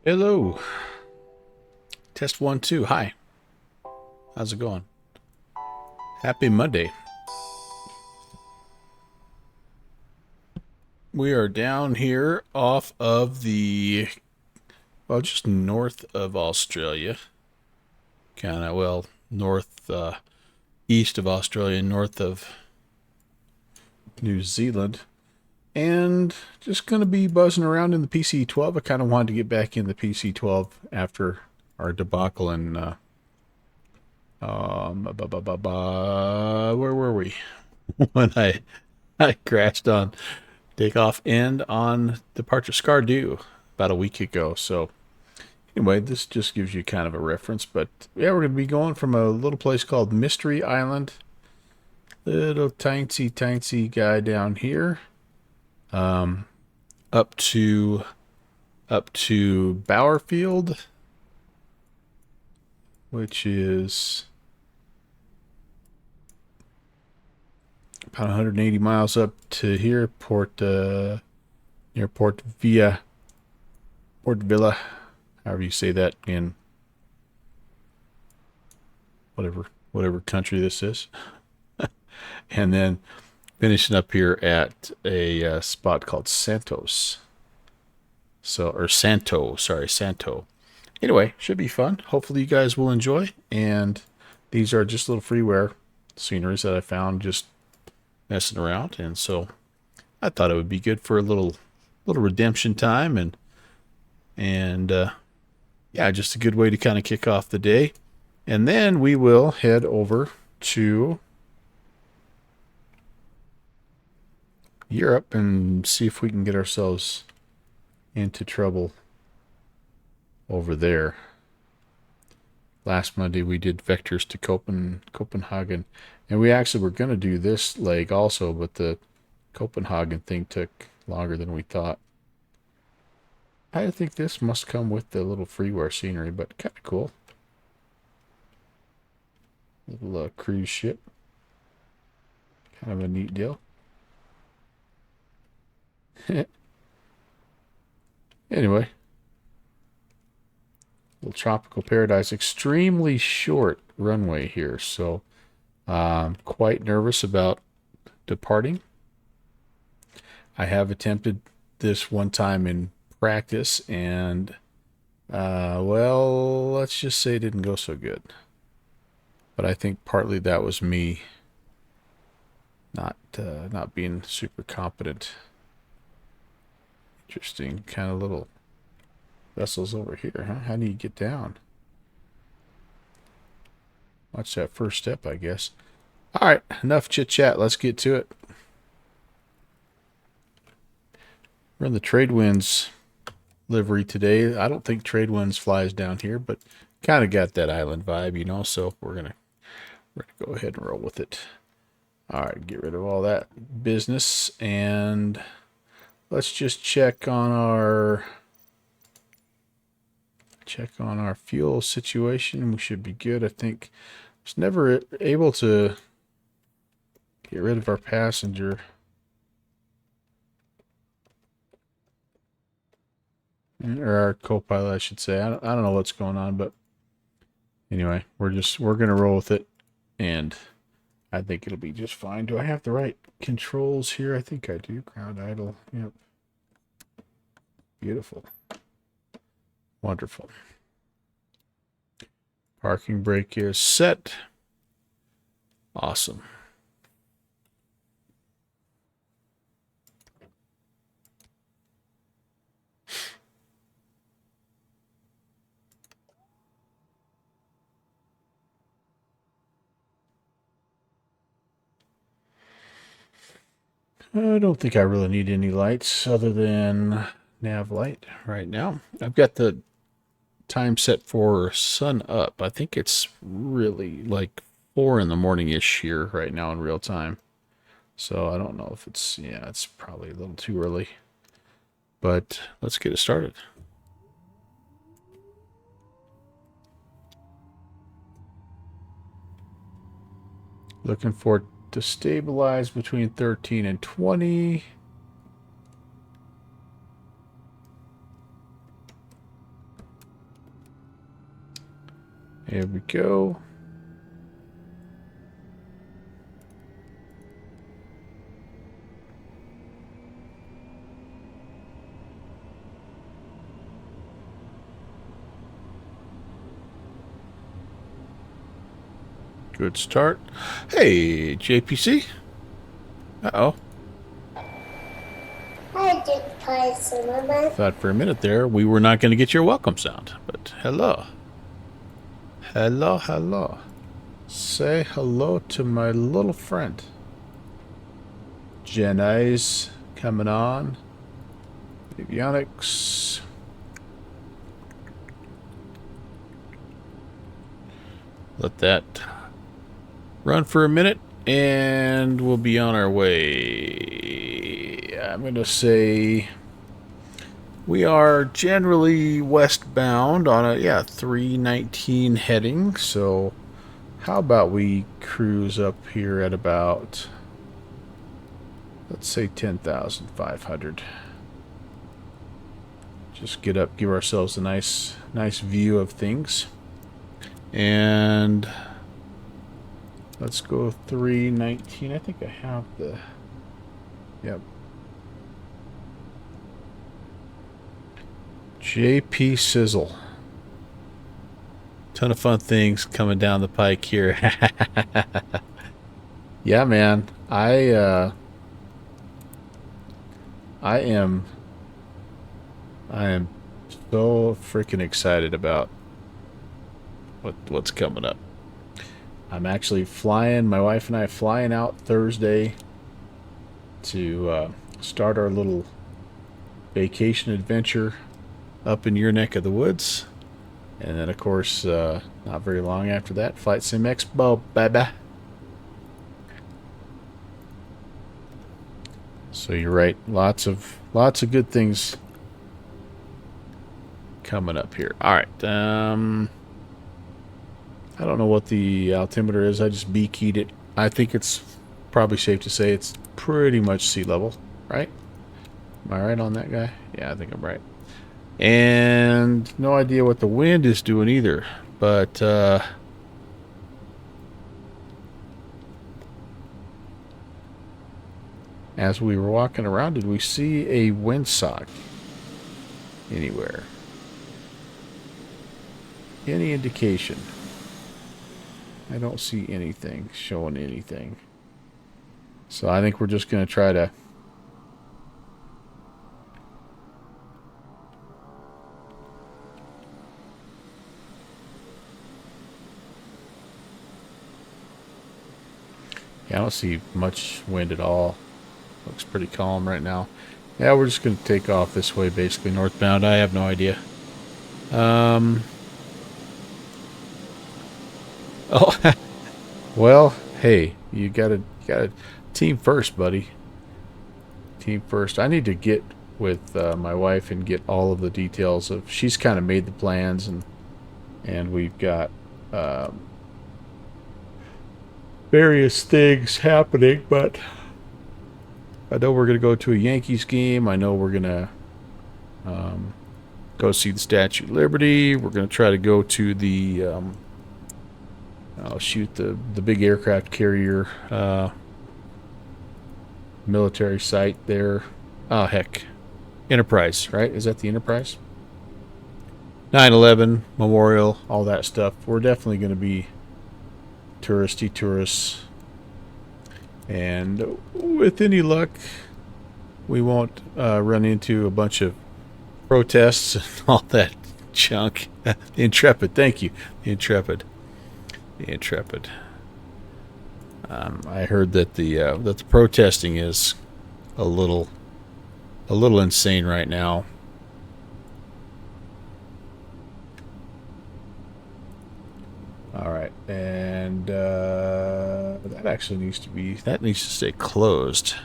Hello. Test 1, 2. Hi. How's it going? Happy Monday. We are down here off of the, well, just north of Australia. Kind of, well, north, east of Australia, north of New Zealand. And just going to be buzzing around in the PC-12. I kind of wanted to get back in the PC-12 after our debacle in, where were we? When I crashed on Takeoff and on Departure Skardu about a week ago. So anyway, this just gives you kind of a reference. But yeah, we're going to be going from a little place called Mystery Island. Little tiny guy down here. Up to Bauerfield, which is about 180 miles up to here, near Port Villa, however you say that in whatever country this is, and then finishing up here at a spot called Santo. Santo. Anyway, should be fun. Hopefully you guys will enjoy. And these are just little freeware sceneries that I found just messing around. And so I thought it would be good for a little redemption time and yeah, just a good way to kind of kick off the day. And then we will head over to Europe and see if we can get ourselves into trouble over there. Last Monday we did vectors to Copenhagen, and we actually were going to do this leg also, but the Copenhagen thing took longer than we thought. I think this must come with the little freeware scenery, but kind of cool. Little cruise ship. Kind of a neat deal. Anyway, little tropical paradise, extremely short runway here, so quite nervous about departing. I have attempted this one time in practice, and well, let's just say it didn't go so good. But I think partly that was me not being super competent. Interesting kind of little vessels over here, huh? How do you get down? Watch that first step, I guess. All right, enough chit-chat. Let's get to it. We're in the Tradewinds livery today. I don't think Tradewinds flies down here, but kind of got that island vibe, you know, so we're gonna go ahead and roll with it. All right, get rid of all that business, and let's just check on our fuel situation. We should be good. I think I was never able to get rid of our passenger or our co-pilot, I should say. I don't know what's going on, but anyway, we're gonna roll with it, and I think it'll be just fine. Do I have the right controls here? I think I do. Ground idle. Yep. Beautiful. Wonderful. Parking brake is set. Awesome. I don't think I really need any lights other than nav light right now. I've got the time set for sun up. I think it's really like 4 in the morning-ish here right now in real time. So I don't know if it's, yeah, it's probably a little too early. But let's get it started. Looking for it to stabilize between 13 and 20. Here we go. Good start. Hey, JPC. Uh-oh. Hi, JPC. Thought for a minute there we were not going to get your welcome sound, but hello. Hello, hello. Say hello to my little friend. Jenny's coming on. Avionics. Let that run for a minute, and we'll be on our way. I'm going to say we are generally westbound on a, 319 heading. So how about we cruise up here at about, let's say 10,500. Just get up, give ourselves a nice view of things. And let's go 319. I think I have the, yep. JP Sizzle. Ton of fun things coming down the pike here. Yeah, man. I am so freaking excited about what's coming up. I'm actually flying, my wife and I flying out Thursday to start our little vacation adventure up in your neck of the woods. And then, of course, not very long after that, Flight Sim Expo, bye-bye. So you're right, lots of good things coming up here. All right, I don't know what the altimeter is. I just B-keyed it. I think it's probably safe to say it's pretty much sea level, right? Am I right on that guy? Yeah, I think I'm right. And no idea what the wind is doing either. But as we were walking around, did we see a windsock anywhere? Any indication? I don't see anything showing anything. So I think we're just going to try to I don't see much wind at all. Looks pretty calm right now. Yeah, we're just going to take off this way, basically northbound. I have no idea. Oh, well, hey, you gotta team first, buddy. Team first. I need to get with my wife and get all of the details of. She's kind of made the plans, and we've got various things happening. But I know we're gonna go to a Yankees game. I know we're gonna Go see the Statue of Liberty. We're going to try to go to the the big aircraft carrier military site there. Oh heck, Enterprise, right? Is that the Enterprise? 9/11 Memorial, all that stuff. We're definitely going to be touristy tourists, and with any luck, we won't run into a bunch of protests and all that junk. The Intrepid, thank you, the Intrepid. The Intrepid. I heard that the protesting is a little insane right now. All right, and that actually needs to stay closed.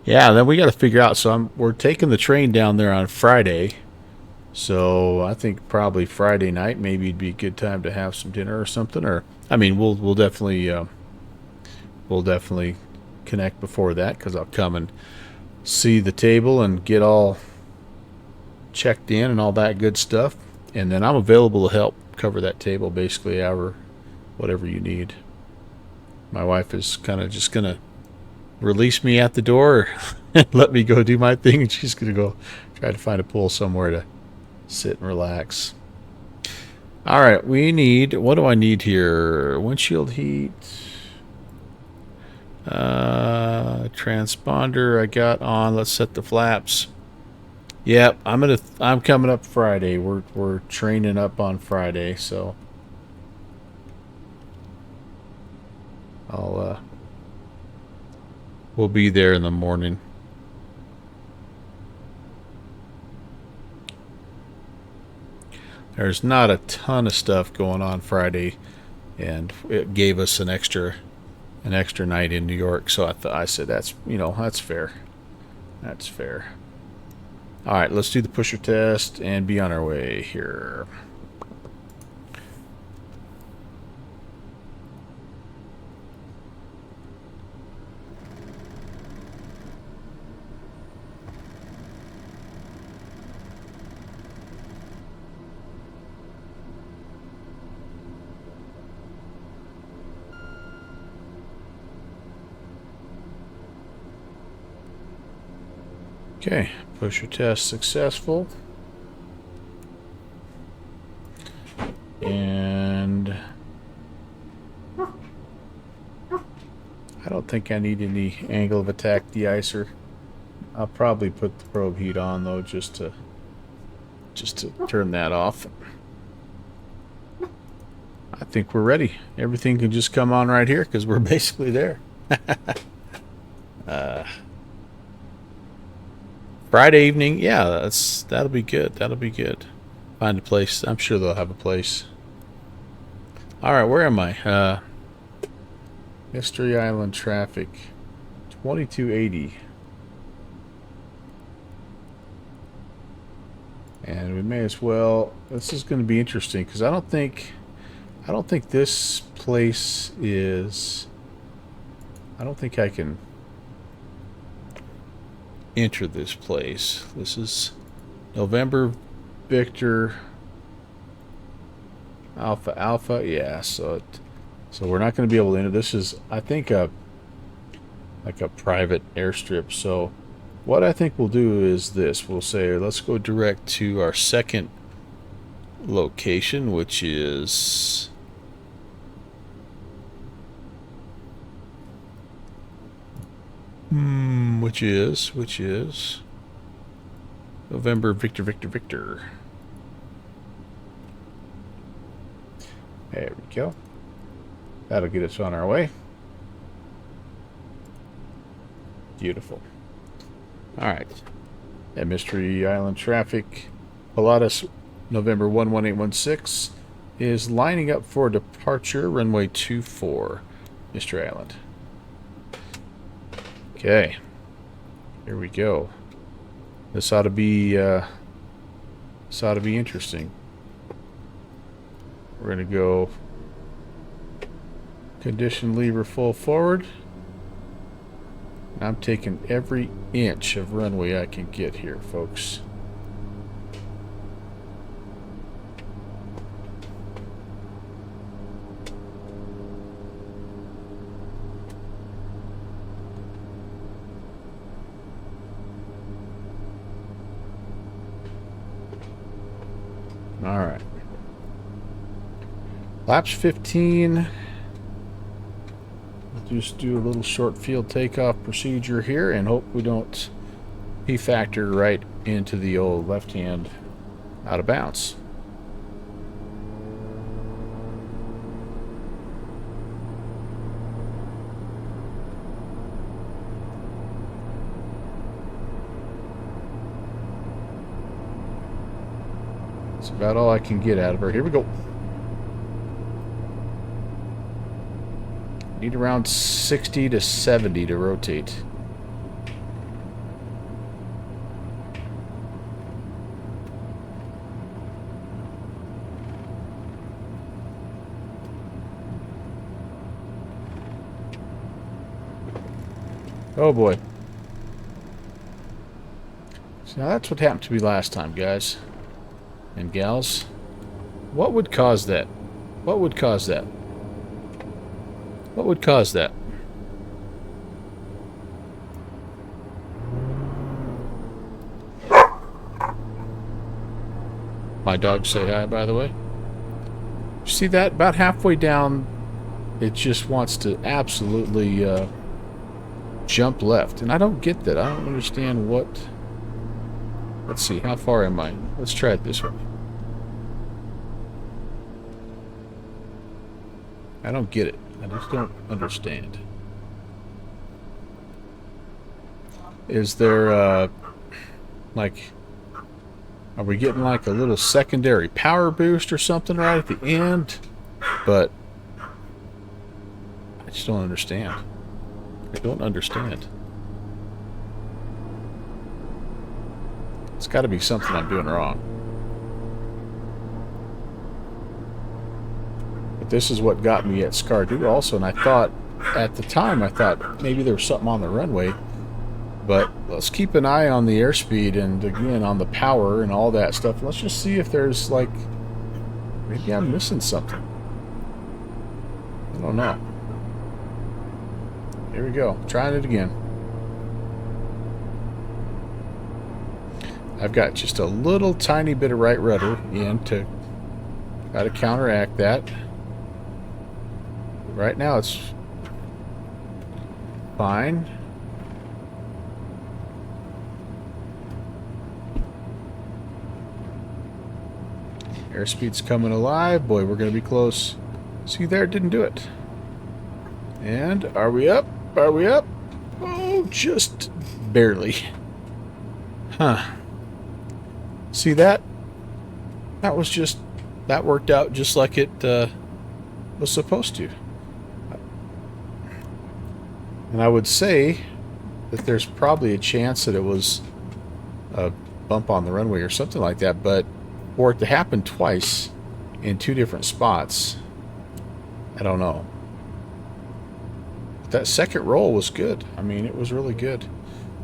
Yeah, then we got to figure out. So we're taking the train down there on Friday. So I think probably Friday night, maybe it'd be a good time to have some dinner or something. Or I mean, we'll definitely connect before that because I'll come and see the table and get all checked in and all that good stuff. And then I'm available to help cover that table, basically, hour, whatever you need. My wife is kind of just gonna release me at the door and let me go do my thing, and she's gonna go try to find a pool somewhere to sit and relax. All right, we need, what do I need here? Windshield heat, transponder I got on. Let's set the flaps. Yep, I'm coming up Friday. We're training up on Friday, so we'll be there in the morning. There's not a ton of stuff going on Friday, and it gave us an extra night in New York. So I said that's fair. That's fair. All right, let's do the pusher test and be on our way here. Okay, pusher test successful. And I don't think I need any angle of attack de-icer. I'll probably put the probe heat on though, just to turn that off. I think we're ready. Everything can just come on right here because we're basically there. Friday evening, yeah, that'll be good. That'll be good. Find a place. I'm sure they'll have a place. All right, where am I? Mystery Island traffic, 2280. And we may as well. This is going to be interesting because I don't think this place is. I don't think I can enter this place. This is November Victor Alpha Alpha. Yeah, so we're not going to be able to enter. This is, I think, like a private airstrip. So what I think we'll do is this. We'll say let's go direct to our second location, which is which is November Victor Victor Victor. There we go. That'll get us on our way. Beautiful. All right. At Mystery Island traffic, Pilatus November 11816 is lining up for departure, runway 24, Mystery Island. Okay. Here we go. This ought to be interesting. We're gonna go condition lever full forward. I'm taking every inch of runway I can get here, folks. All right. Laps 15. Just do a little short field takeoff procedure here and hope we don't P-factor right into the old left hand out of bounds. That's about all I can get out of her. Here we go. Need around 60 to 70 to rotate. Oh boy. So now that's what happened to me last time, guys and gals. What would cause that? What would cause that? What would cause that? My dogs say hi, by the way. You see that? About halfway down, it just wants to absolutely jump left. And I don't get that. I don't understand what... Let's see, how far am I? Let's try it this way. I don't get it. I just don't understand. Is there, like... Are we getting like a little secondary power boost or something right at the end? But... I just don't understand. I don't understand. It's got to be something I'm doing wrong. But this is what got me at Skardu also, and I thought, at the time, I thought maybe there was something on the runway. But let's keep an eye on the airspeed and, again, on the power and all that stuff. Let's just see if there's, like, maybe I'm missing something. I don't know. Here we go. Trying it again. I've got just a little tiny bit of right rudder in to try to counteract that. Right now it's fine. Airspeed's coming alive. Boy, we're going to be close. See there, didn't do it. And are we up? Are we up? Oh, just barely. Huh. See that? That was just... That worked out just like it was supposed to. And I would say that there's probably a chance that it was a bump on the runway or something like that, but for it to happen twice in two different spots, I don't know. But that second roll was good. I mean, it was really good.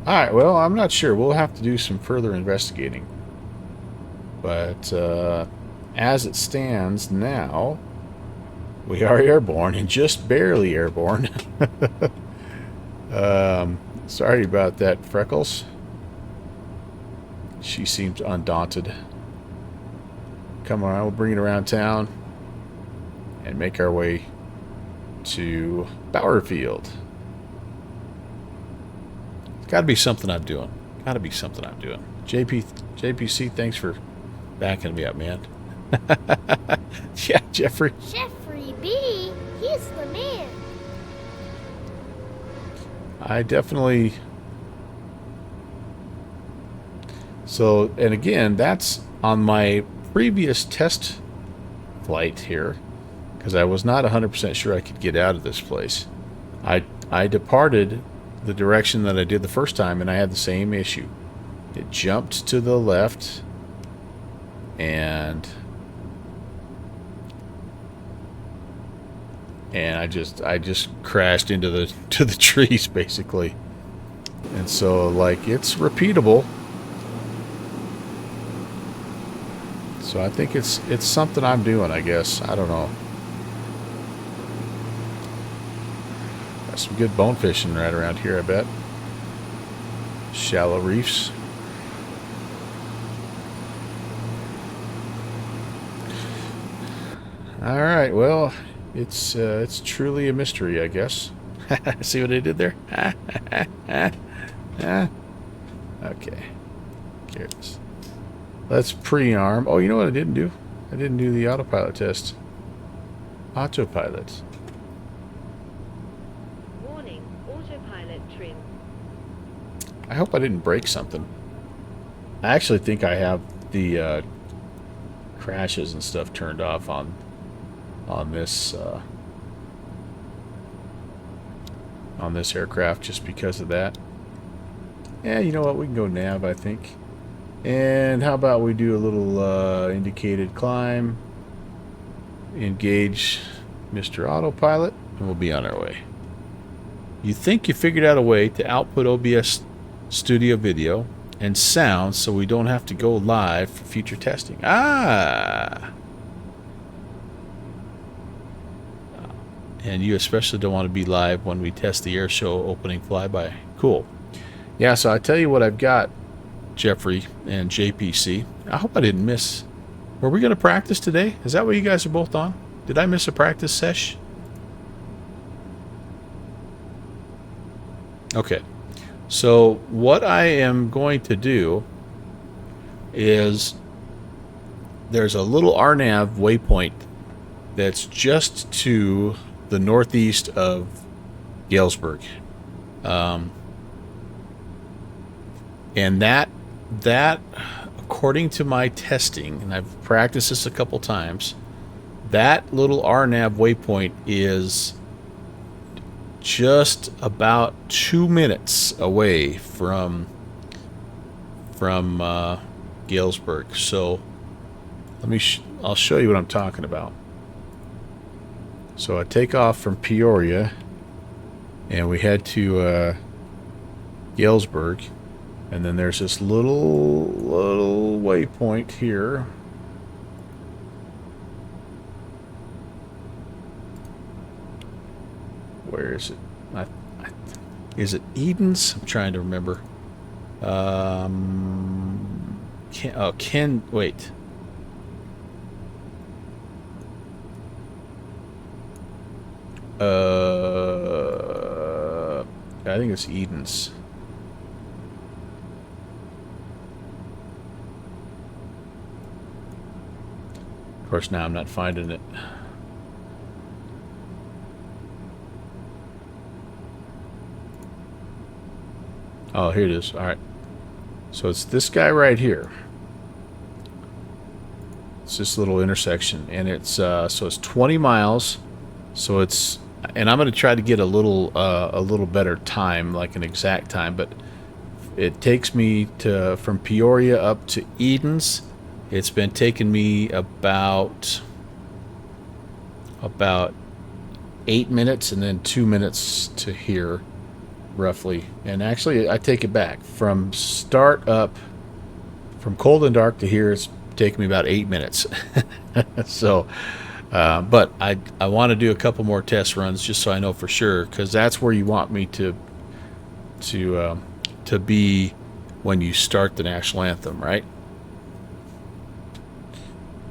Alright, well, I'm not sure. We'll have to do some further investigating. But as it stands now, we are airborne, and just barely airborne. Sorry about that, Freckles. She seems undaunted. Come on, we'll bring it around town and make our way to Bauerfield. It's got to be something I'm doing. Got to be something I'm doing. JPC, thanks for backing me up, man. Yeah, Jeffrey. Jeffrey B. He's the man. I definitely... So, and again, that's on my previous test flight here, because I was not 100% sure I could get out of this place. I departed the direction that I did the first time, and I had the same issue. It jumped to the left, and I just crashed into the trees, basically. And so, like, it's repeatable. So I think it's something I'm doing, I guess. I don't know. Got some good bone fishing right around here, I bet. Shallow reefs. All right, well, it's truly a mystery, I guess. See what I did there? Okay. Careless. Let's pre-arm. Oh, you know what I didn't do? I didn't do the autopilot test. Autopilot. Warning, autopilot trim. I hope I didn't break something. I actually think I have the crashes and stuff turned off on this aircraft just because of that. Yeah, you know what? We can go nav, I think. And how about we do a little indicated climb, engage Mr. Autopilot, and we'll be on our way. You think you figured out a way to output OBS Studio video and sound so we don't have to go live for future testing. Ah! And you especially don't want to be live when we test the air show opening flyby. Cool. Yeah, so I tell you what I've got, Jeffrey and JPC. I hope I didn't miss. Were we going to practice today? Is that what you guys are both on? Did I miss a practice sesh? Okay. So what I am going to do is there's a little RNAV waypoint that's just to the northeast of Galesburg. And that, according to my testing, and I've practiced this a couple times, that little RNAV waypoint is just about 2 minutes away from Galesburg. So I'll show you what I'm talking about. So I take off from Peoria, and we head to Galesburg. And then there's this little waypoint here. Where is it? Is it Eden's? I'm trying to remember. Wait. I think it's Eden's. Of course, now I'm not finding it. Oh, here it is. All right. So it's this guy right here. It's this little intersection, and it's so it's 20 miles. So it's, and I'm going to try to get a little better time, like an exact time, but it takes me from Peoria up to Eden's. It's been taking me about 8 minutes and then 2 minutes to here, roughly. And actually, I take it back. From start up, from cold and dark to here, it's taking me about 8 minutes. So, but I want to do a couple more test runs just so I know for sure, because that's where you want me to be when you start the national anthem, right?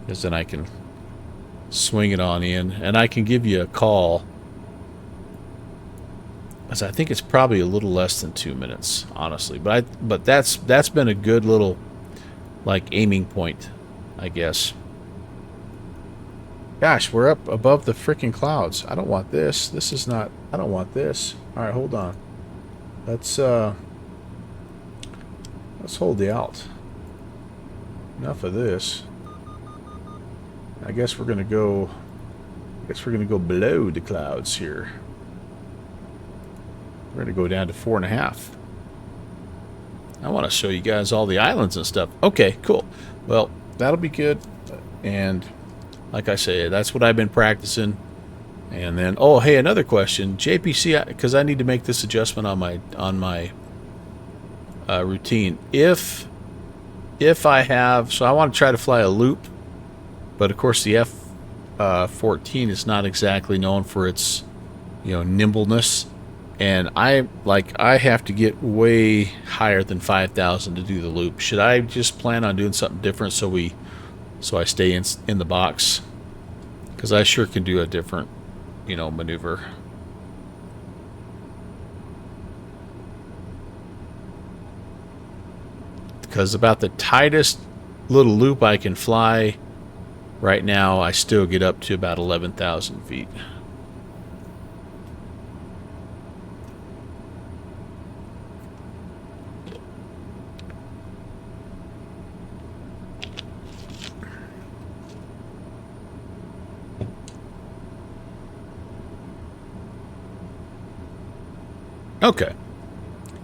Because then I can swing it on in, and I can give you a call. As I think it's probably a little less than 2 minutes, honestly. But that's been a good little, like, aiming point, I guess. Gosh, we're up above the freaking clouds. I don't want this. This is not. I don't want this. All right, hold on. Let's hold the alt. Enough of this. I guess we're gonna go. Below the clouds here. We're gonna go down to 4.5. I want to show you guys all the islands and stuff. Okay, cool. Well, that'll be good. And like I say, that's what I've been practicing. And then, oh, hey, another question, JPC, because I need to make this adjustment on my routine. If I have, so I want to try to fly a loop, but of course the F-14 is not exactly known for its, nimbleness, and I have to get way higher than 5,000 to do the loop. Should I just plan on doing something different so I stay in the box? Because I sure can do a different, maneuver. Because about the tightest little loop I can fly right now, I still get up to about 11,000 feet. Okay.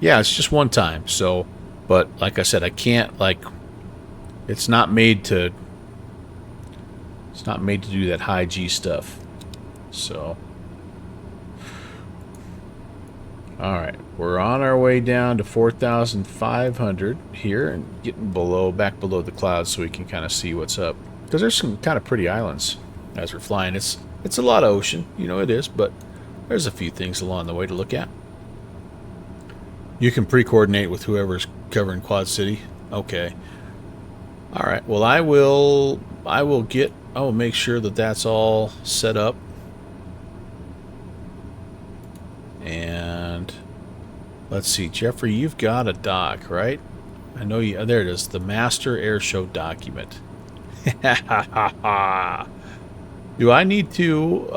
Yeah, it's just one time. So, but like I said, I can't it's not made to do that high G stuff. So, all right, we're on our way down to 4,500 here and getting back below the clouds so we can kind of see what's up. Because there's some kind of pretty islands as we're flying. It's a lot of ocean, it is, but there's a few things along the way to look at. You can pre-coordinate with whoever's covering Quad City. Okay. All right. Well, I will make sure that that's all set up. And let's see, Jeffrey, you've got a doc, right? I know you. There it is, the Master Airshow document. Do I need to?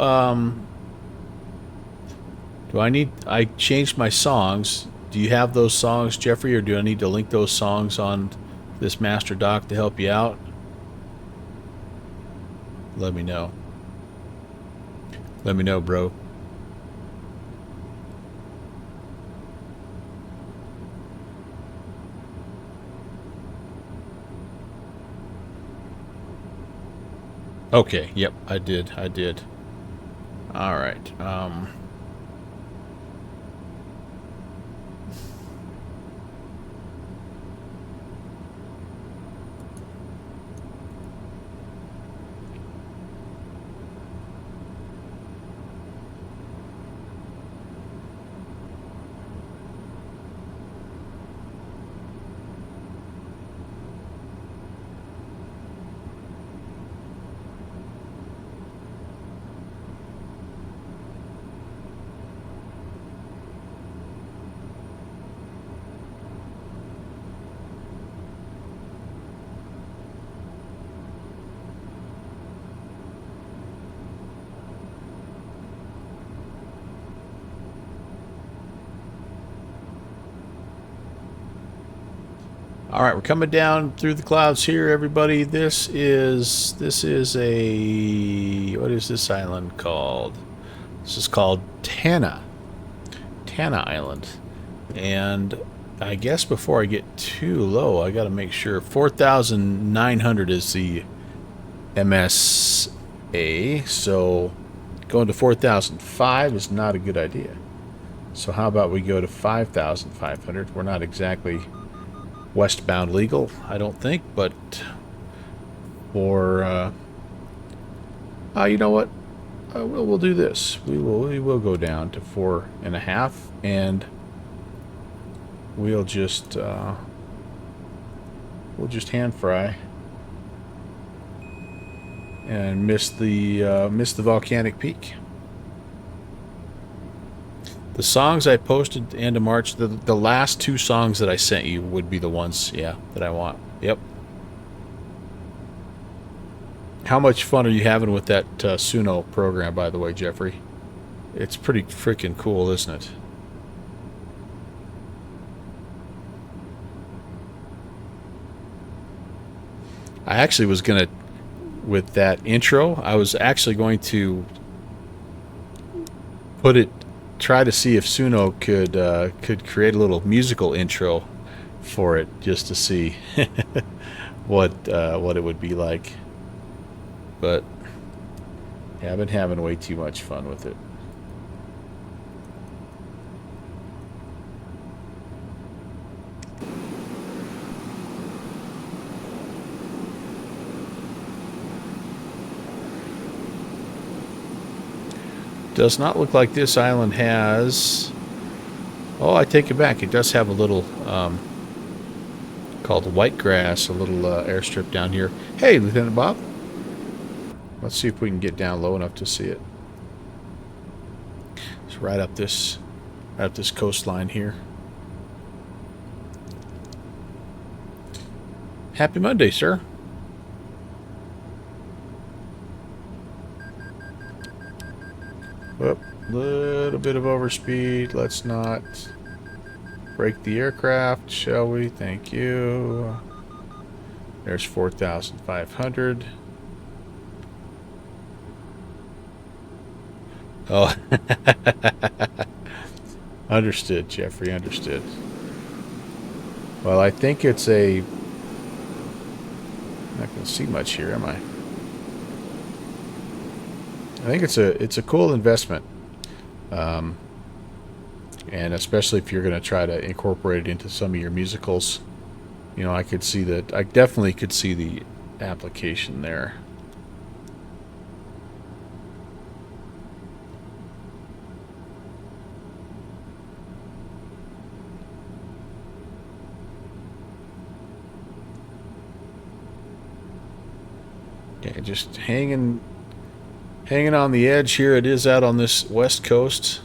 I changed my songs. Do you have those songs, Jeffrey, or do I need to link those songs on this master doc to help you out? Let me know. Let me know, bro. Okay, yep, I did. All right. All right, we're coming down through the clouds here, everybody. This is a, what is this island called? This is called Tana Island. And I guess before I get too low, I got to make sure 4,900 is the MSA. So going to 4,005 is not a good idea. So how about we go to 5,500? We're not exactly westbound legal, I don't think, but for you know what, we'll do this. We will go down to 4.5, and we'll just hand fry and miss the volcanic peak. The songs I posted at the end of March, the last two songs that I sent you would be the ones, yeah, that I want. Yep. How much fun are you having with that Suno program, by the way, Jeffrey? It's pretty freaking cool, isn't it? I actually was going to, with that intro, I was actually going to try to see if Suno could create a little musical intro for it, just to see what it would be like. But yeah, I've been having way too much fun with it. Does not look like this island has... Oh, I take it back. It does have a little, called White Grass, a little airstrip down here. Hey, Lieutenant Bob. Let's see if we can get down low enough to see it. It's right up this coastline here. Happy Monday, sir. Whoop, little bit of overspeed. Let's not break the aircraft, shall we? Thank you. There's 4,500. Oh, understood, Jeffrey, understood. Well, I think it's a... I'm not going to see much here, am I? I think it's a cool investment, and especially if you're going to try to incorporate it into some of your musicals. You know, I could see that. I definitely could see the application there. Okay, just hanging on the edge here. It is out on this west coast,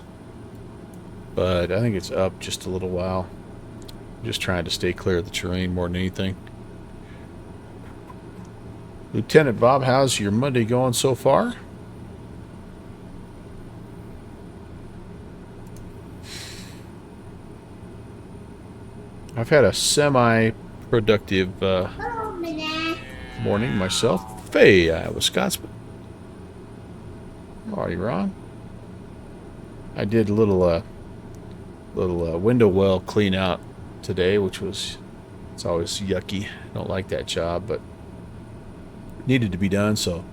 but I think it's up just a little while. I'm just trying to stay clear of the terrain more than anything. Lieutenant Bob, how's your Monday going so far? I've had a semi-productive morning myself. Hey, Iowa Scotsman. Oh, you wrong? I did a little window well clean out today, which was, it's always yucky. I don't like that job, but needed to be done, so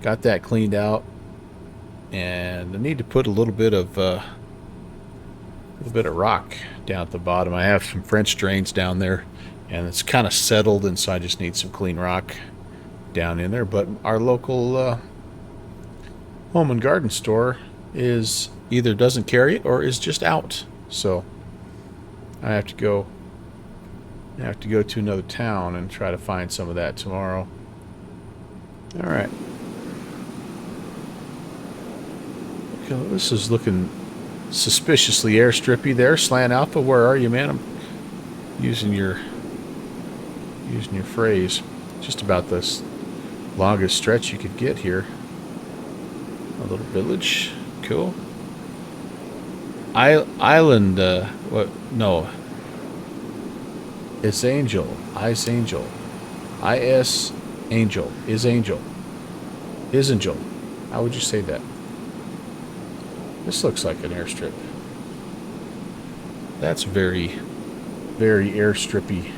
got that cleaned out. And I need to put a little bit of rock down at the bottom. I have some French drains down there, and it's kind of settled, and so I just need some clean rock down in there. But our local home and garden store is either doesn't carry it or is just out, so I have to go to another town and try to find some of that tomorrow. All right. Okay, this is looking suspiciously airstrippy there. Slant Alpha, where are you, man? I'm using your phrase. Just about this longest stretch you could get here. A little village, cool. Island, what? No. It's Angel. Ice Angel. I-S Angel. Is Angel. Is Angel. How would you say that? This looks like an airstrip. That's very, very airstrippy.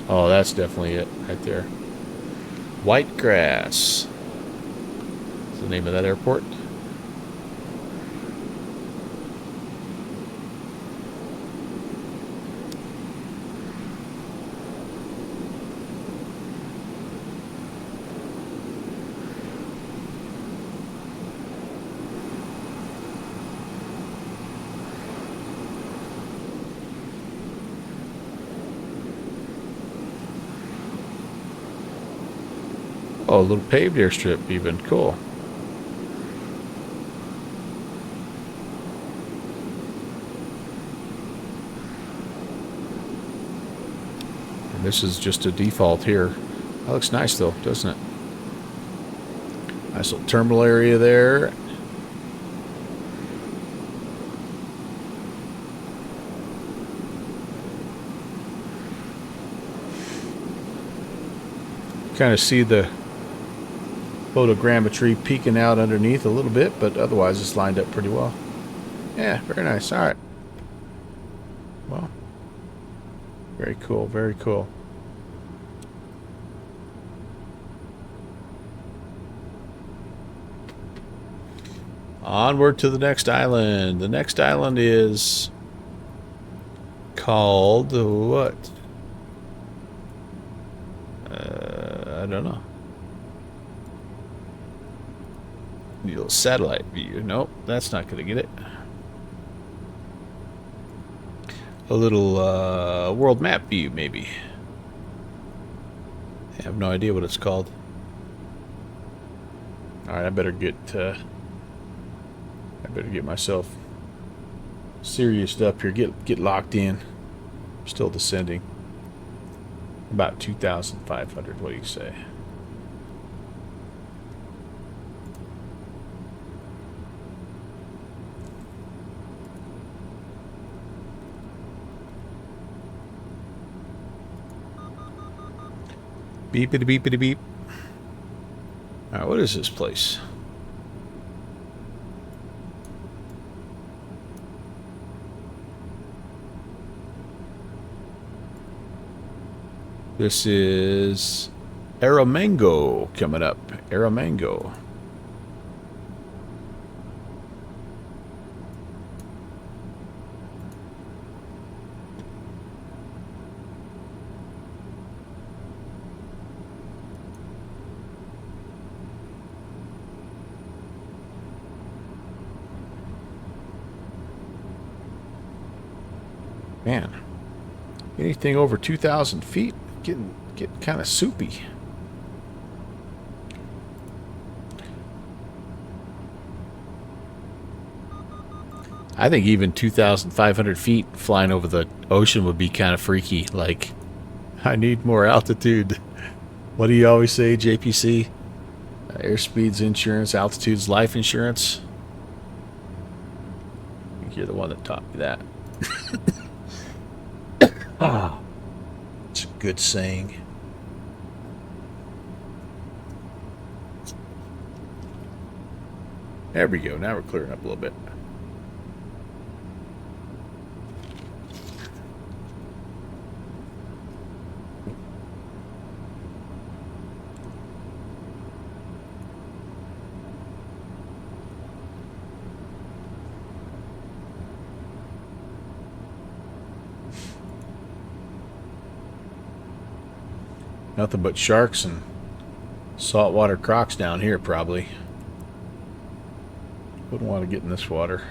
Oh, that's definitely it right there. White Grass is the name of that airport. Oh, a little paved airstrip even. Cool. And this is just a default here. That looks nice though, doesn't it? Nice little terminal area there. Kind of see the photogrammetry peeking out underneath a little bit, but otherwise it's lined up pretty well. Yeah, very nice. All right. Well, very cool, very cool. Onward to the next island. The next island is called what? I don't know. Need a little satellite view. Nope, that's not going to get it. A little world map view, maybe. I have no idea what it's called. All right, I better get myself serious up here. Get locked in. Still descending. About 2,500. What do you say? Beepity beepity beep. All right, what is this place? This is Aramango coming up. Aramango. Man, anything over 2,000 feet get kind of soupy. I think even 2,500 feet flying over the ocean would be kind of freaky. Like, I need more altitude. What do you always say, JPC? Airspeed's insurance, altitude's life insurance. I think you're the one that taught me that. Ah, it's a good saying. There we go. Now we're clearing up a little bit. Nothing but sharks and saltwater crocs down here, probably. Wouldn't want to get in this water.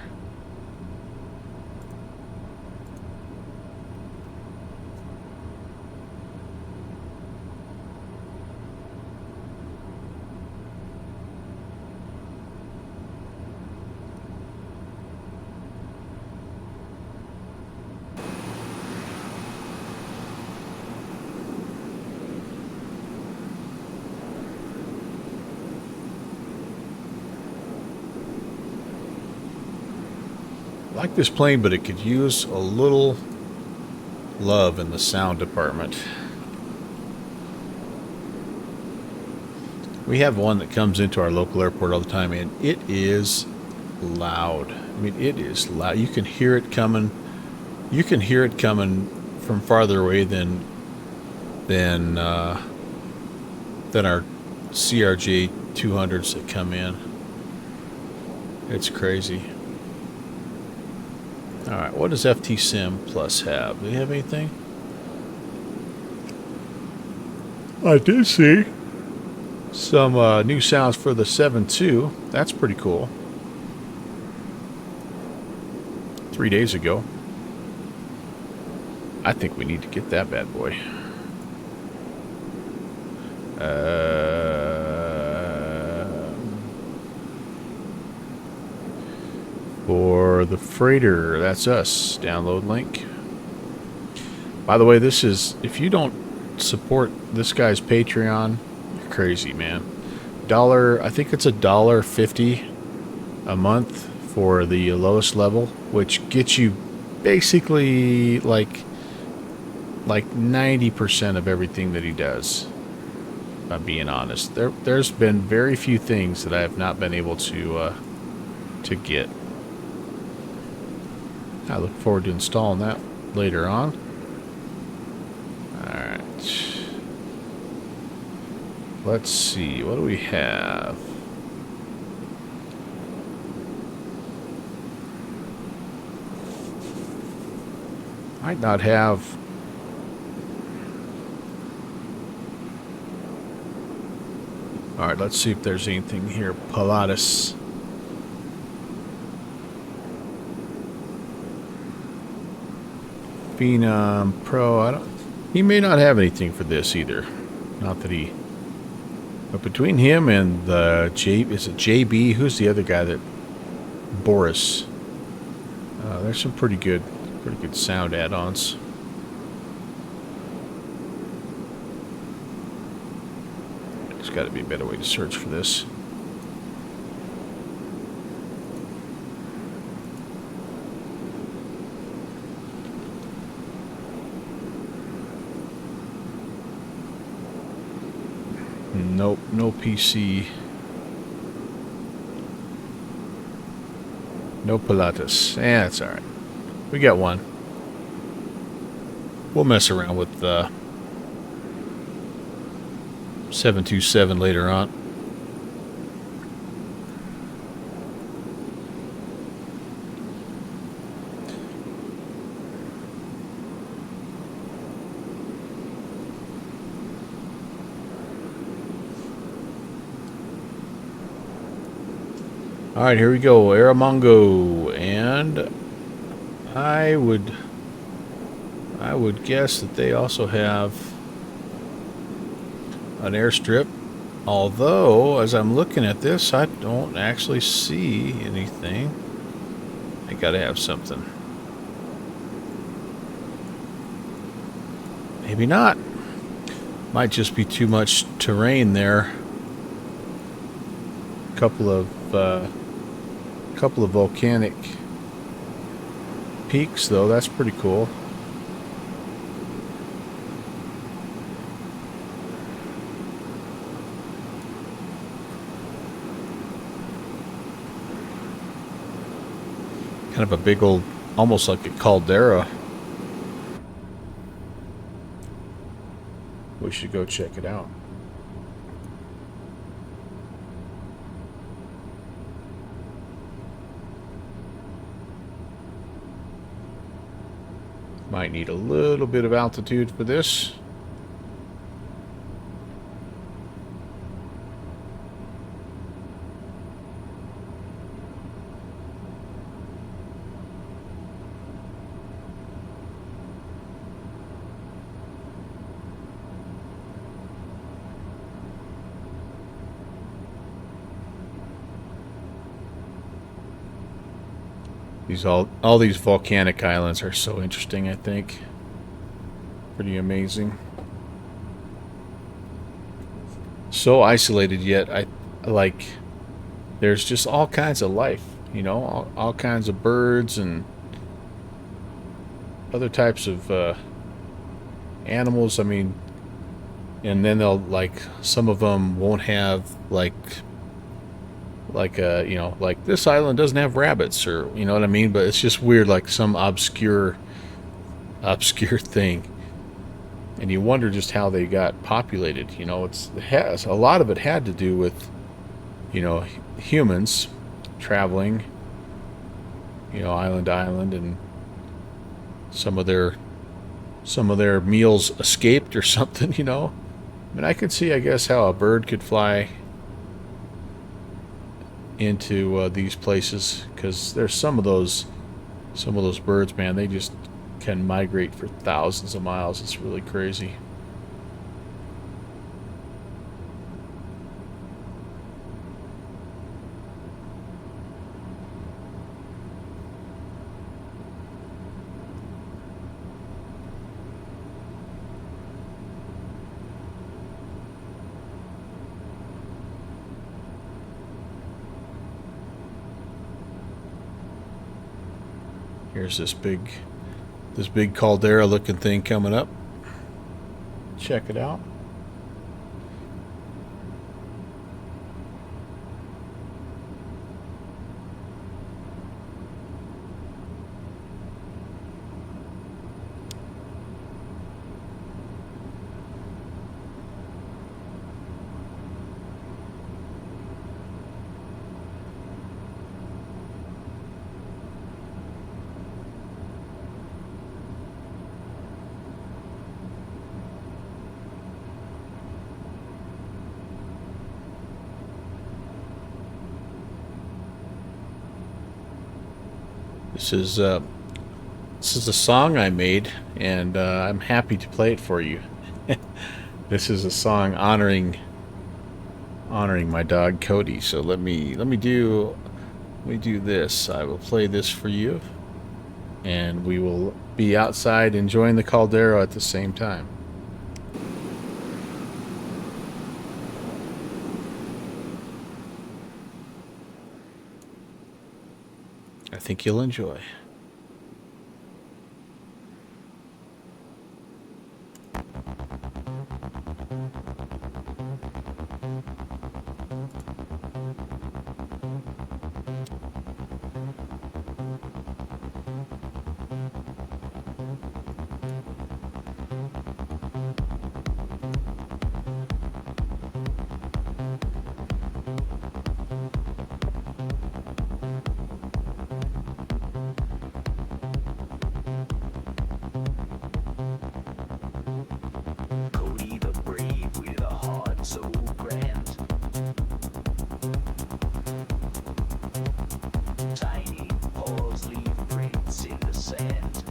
I like this plane, but it could use a little love in the sound department. We have one that comes into our local airport all the time, and it is loud. I mean, it is loud. You can hear it coming. You can hear it coming from farther away than our CRJ 200s that come in. It's crazy. All right, what does FT-SIM Plus have? Do they have anything? I did see some new sounds for the 7.2. That's pretty cool. 3 days ago. I think we need to get that bad boy. For the freighter, that's us. Download link. By the way, this is, if you don't support this guy's Patreon, you're crazy, man. I think it's $1.50 a month for the lowest level, which gets you basically like 90% of everything that he does. If I'm being honest, there's been very few things that I have not been able to get. I look forward to installing that later on. Alright. Let's see. What do we have? Might not have... Alright, let's see if there's anything here. Pilatus. Phenom Pro. I don't. He may not have anything for this either. Not that he. But between him and the is it JB? Who's the other guy that Boris? There's some pretty good sound add-ons. There's got to be a better way to search for this. Nope, no PC. No Pilatus. That's alright. We got one. We'll mess around with 727 later on. All right, here we go, Aramongo, and I would guess that they also have an airstrip. Although, as I'm looking at this, I don't actually see anything. I gotta have something. Maybe not. Might just be too much terrain there. Couple of volcanic peaks, though. That's pretty cool. Kind of a big old, almost like a caldera. We should go check it out. Might need a little bit of altitude for this. All these volcanic islands are so interesting, I think. Pretty amazing. So isolated, yet there's just all kinds of life, you know, all kinds of birds and other types of animals. I mean, and then they'll, some of them won't have you know, like this island doesn't have rabbits, or you know what I mean, but it's just weird, like some obscure thing, and you wonder just how they got populated. You know, a lot of it had to do with, you know, humans traveling, you know, island to island, and some of their meals escaped or something, you know. I mean, I could see, I guess, how a bird could fly into these places, because there's some of those birds, man, they just can migrate for thousands of miles. It's really crazy. Here's this big caldera looking thing coming up. Check it out. This is This is a song I made, and I'm happy to play it for you. This is a song honoring my dog Cody. So let me do this. I will play this for you, and we will be outside enjoying the caldera at the same time. I think you'll enjoy. Cody the brave with a heart so grand. Tiny paws leave prints in the sand.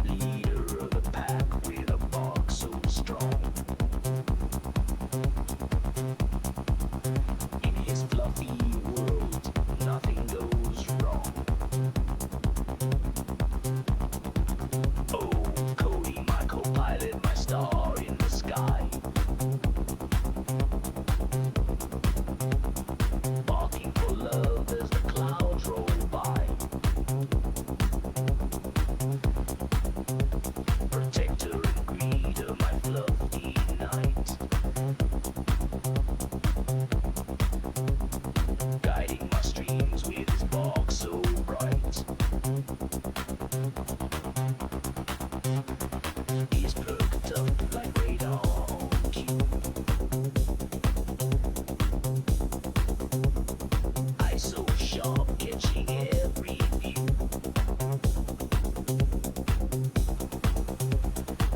Leader of the pack with a bark so strong. In his fluffy world, nothing goes wrong. Oh, Cody, my co-pilot, my star in the sky. Barking for love as the clouds roll by. Protector and greeter, my fluffy knight. Guiding my streams with his bark so bright. He's perked up like radar on cue. Eyes so sharp, catching every view.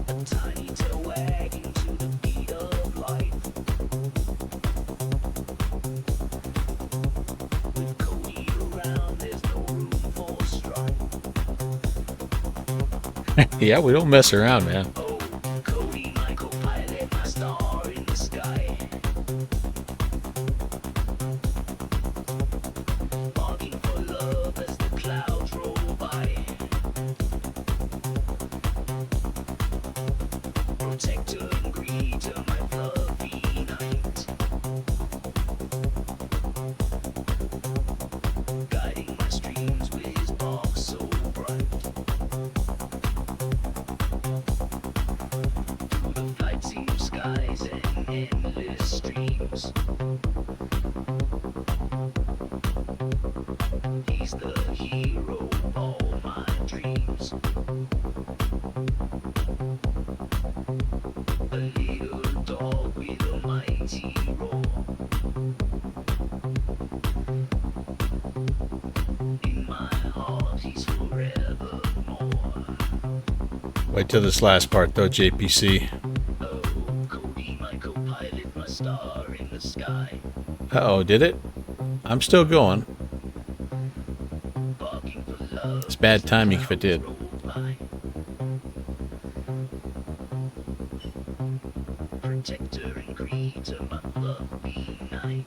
A tiny tail wagging to the beat of life. With Cody around, there's no room for strife. Yeah, we don't mess around, man. Oh, Cody, my co-pilot, my star in the sky. Barking for love as the clouds roll by. Protector and greeter, my fluffy knight. Guiding my streams with his bark so bright. Through the VATSIM skies and endless streams. He's the hero of all my dreams. A little dog with a mighty roar. In my heart, he's forevermore. Wait till this last part, though, JPC. Oh, Cody, my co-pilot, my star in the sky. Uh-oh, did it? I'm still going. Barking for love. It's bad timing if it did. Roll by. Protector and greeter, my fluffy knight.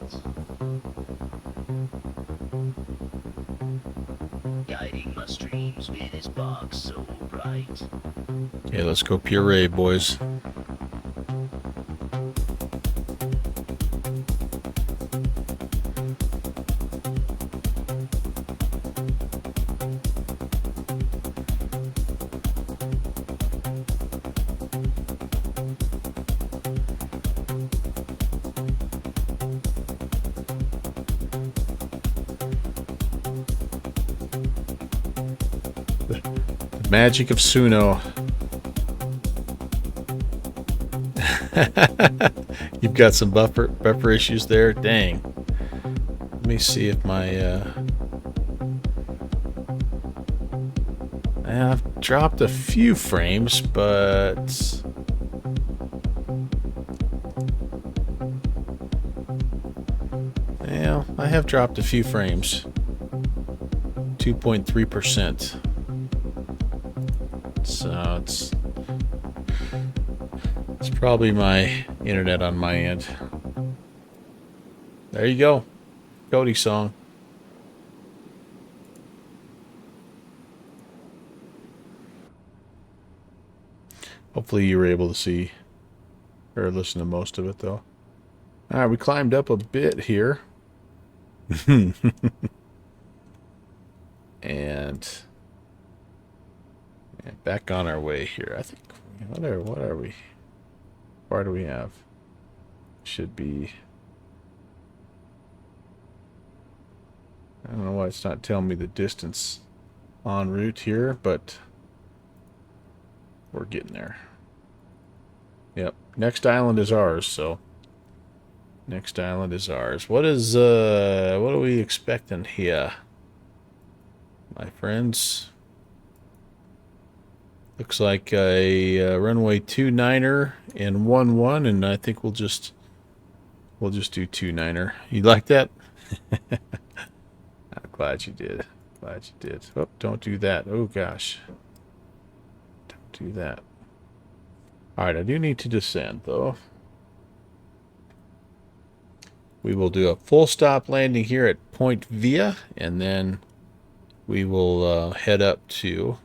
Guiding my streams with his bark so bright. Okay, let's go puree, boys. The magic of Suno. You've got some buffer issues there. Dang. Let me see if my I've dropped a few frames, but yeah, I have dropped a few frames. 2.3%. So it's probably my internet on my end. There you go. Cody song. Hopefully you were able to see or listen to most of it though. All right, we climbed up a bit here. and back on our way here. I think what are we? Where do we have? Should be, I don't know why it's not telling me the distance en route here, but we're getting there. Yep. Next island is ours, so next island is ours. What are we expecting here? My friends. Looks like a runway 29er and 11, and I think we'll just do 29er. You like that? I'm glad you did. Glad you did. Oh, don't do that. Oh gosh. Don't do that. Alright, I do need to descend though. We will do a full stop landing here at Point Via, and then we will head up to,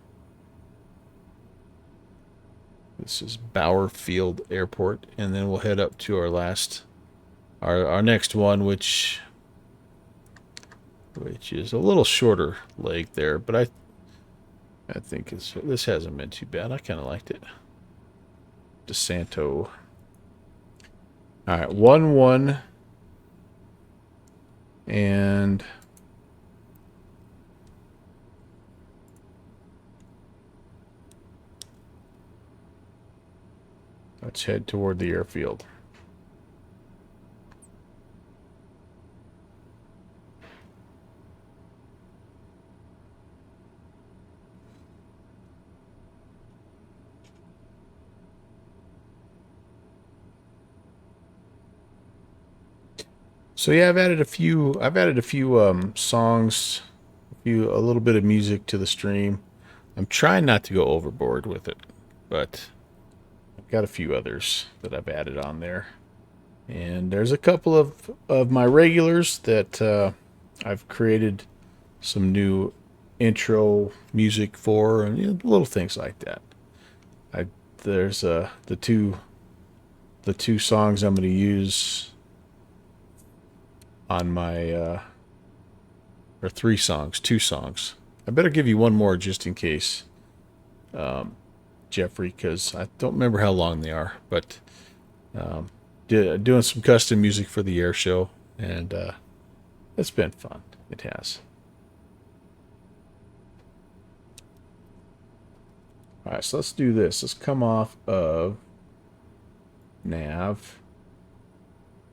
this is Bauerfield Airport, and then we'll head up to our next one, which is a little shorter leg there, but I think this hasn't been too bad. I kind of liked it. To Santo. All right, 1-1, and let's head toward the airfield. So yeah, I've added a few songs, a little bit of music to the stream. I'm trying not to go overboard with it, but I've got a few others that I've added on there. And there's a couple of my regulars that I've created some new intro music for, and little things like that. There's the two songs I'm going to use on my or two songs. I better give you one more just in case, Jeffrey, because I don't remember how long they are, but doing some custom music for the air show, and it's been fun. It has. All right, so let's do this. Let's come off of nav.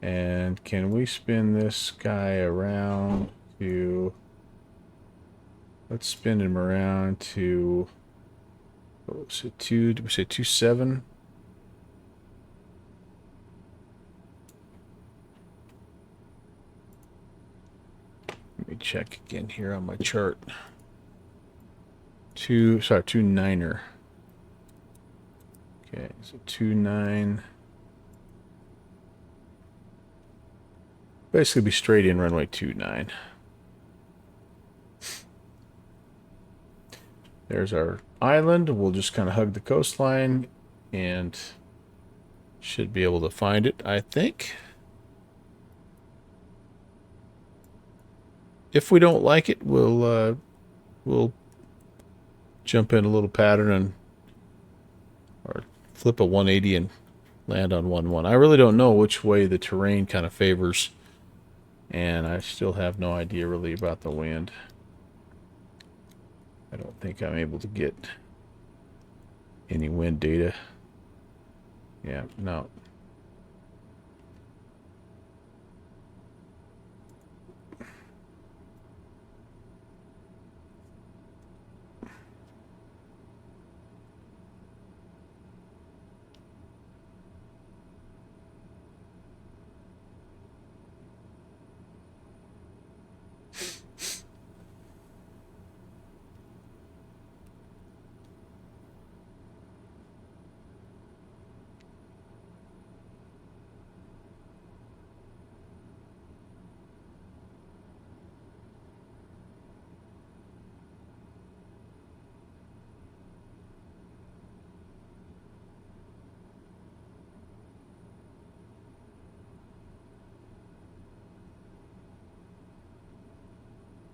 And can we spin this guy around to... Let's spin him around to... What was it, did we say 2.7? Let me check again here on my chart. 2.9er. Okay, so 2.9... Basically be straight in runway 29. There's our island. We'll just kind of hug the coastline and should be able to find it, I think. If we don't like it, we'll jump in a little pattern or flip a 180 and land on 1-1. I really don't know which way the terrain kind of favors. And I still have no idea really about the wind. I don't think I'm able to get any wind data. Yeah, no.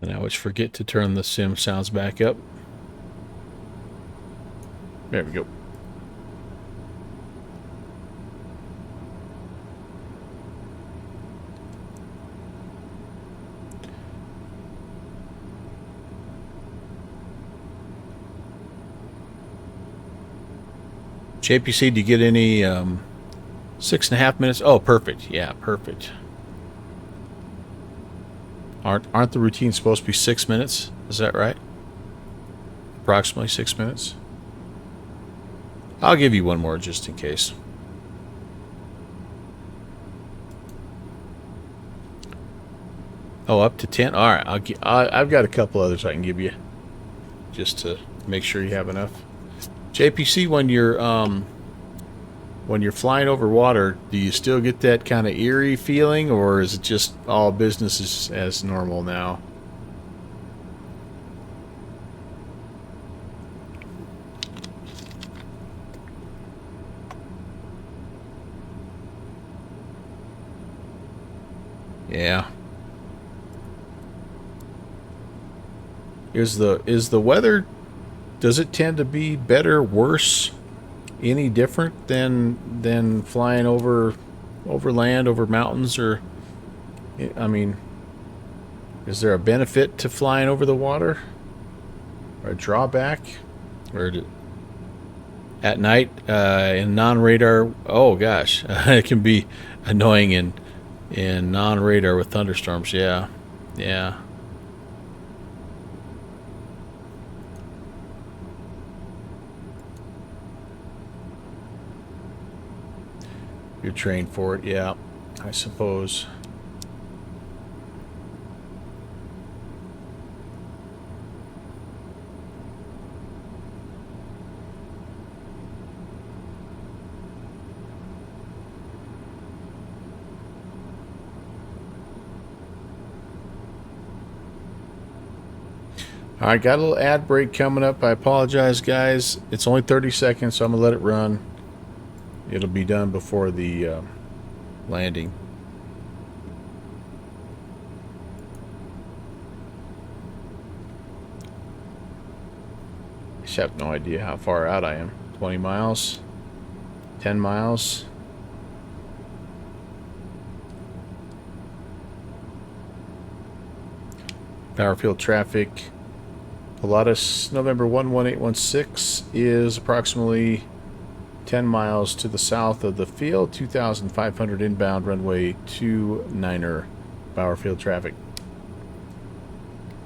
And I always forget to turn the sim sounds back up. There we go. JPC, do you get any 6.5 minutes? Oh, perfect. Yeah, perfect. Aren't the routines supposed to be 6 minutes? Is that right? Approximately 6 minutes. I'll give you one more just in case. Oh, up to 10. All right, I've got a couple others I can give you, just to make sure you have enough. JPC, when you're flying over water, do you still get that kind of eerie feeling, or is it just all business as normal now? Yeah. Is the weather, does it tend to be better, worse, any different than flying over land, over mountains, or I mean, is there a benefit to flying over the water, or a drawback, or at night in non-radar? Oh gosh, it can be annoying in non-radar with thunderstorms. Yeah, yeah. You're trained for it, yeah, I suppose. All right, got a little ad break coming up. I apologize, guys. It's only 30 seconds, so I'm going to let it run. It'll be done before the landing. I just have no idea how far out I am. 20 miles? 10 miles? Bauerfield traffic. Pilatus, November 11816 is approximately 10 miles to the south of the field, 2,500 inbound, runway 29er, Bauerfield traffic.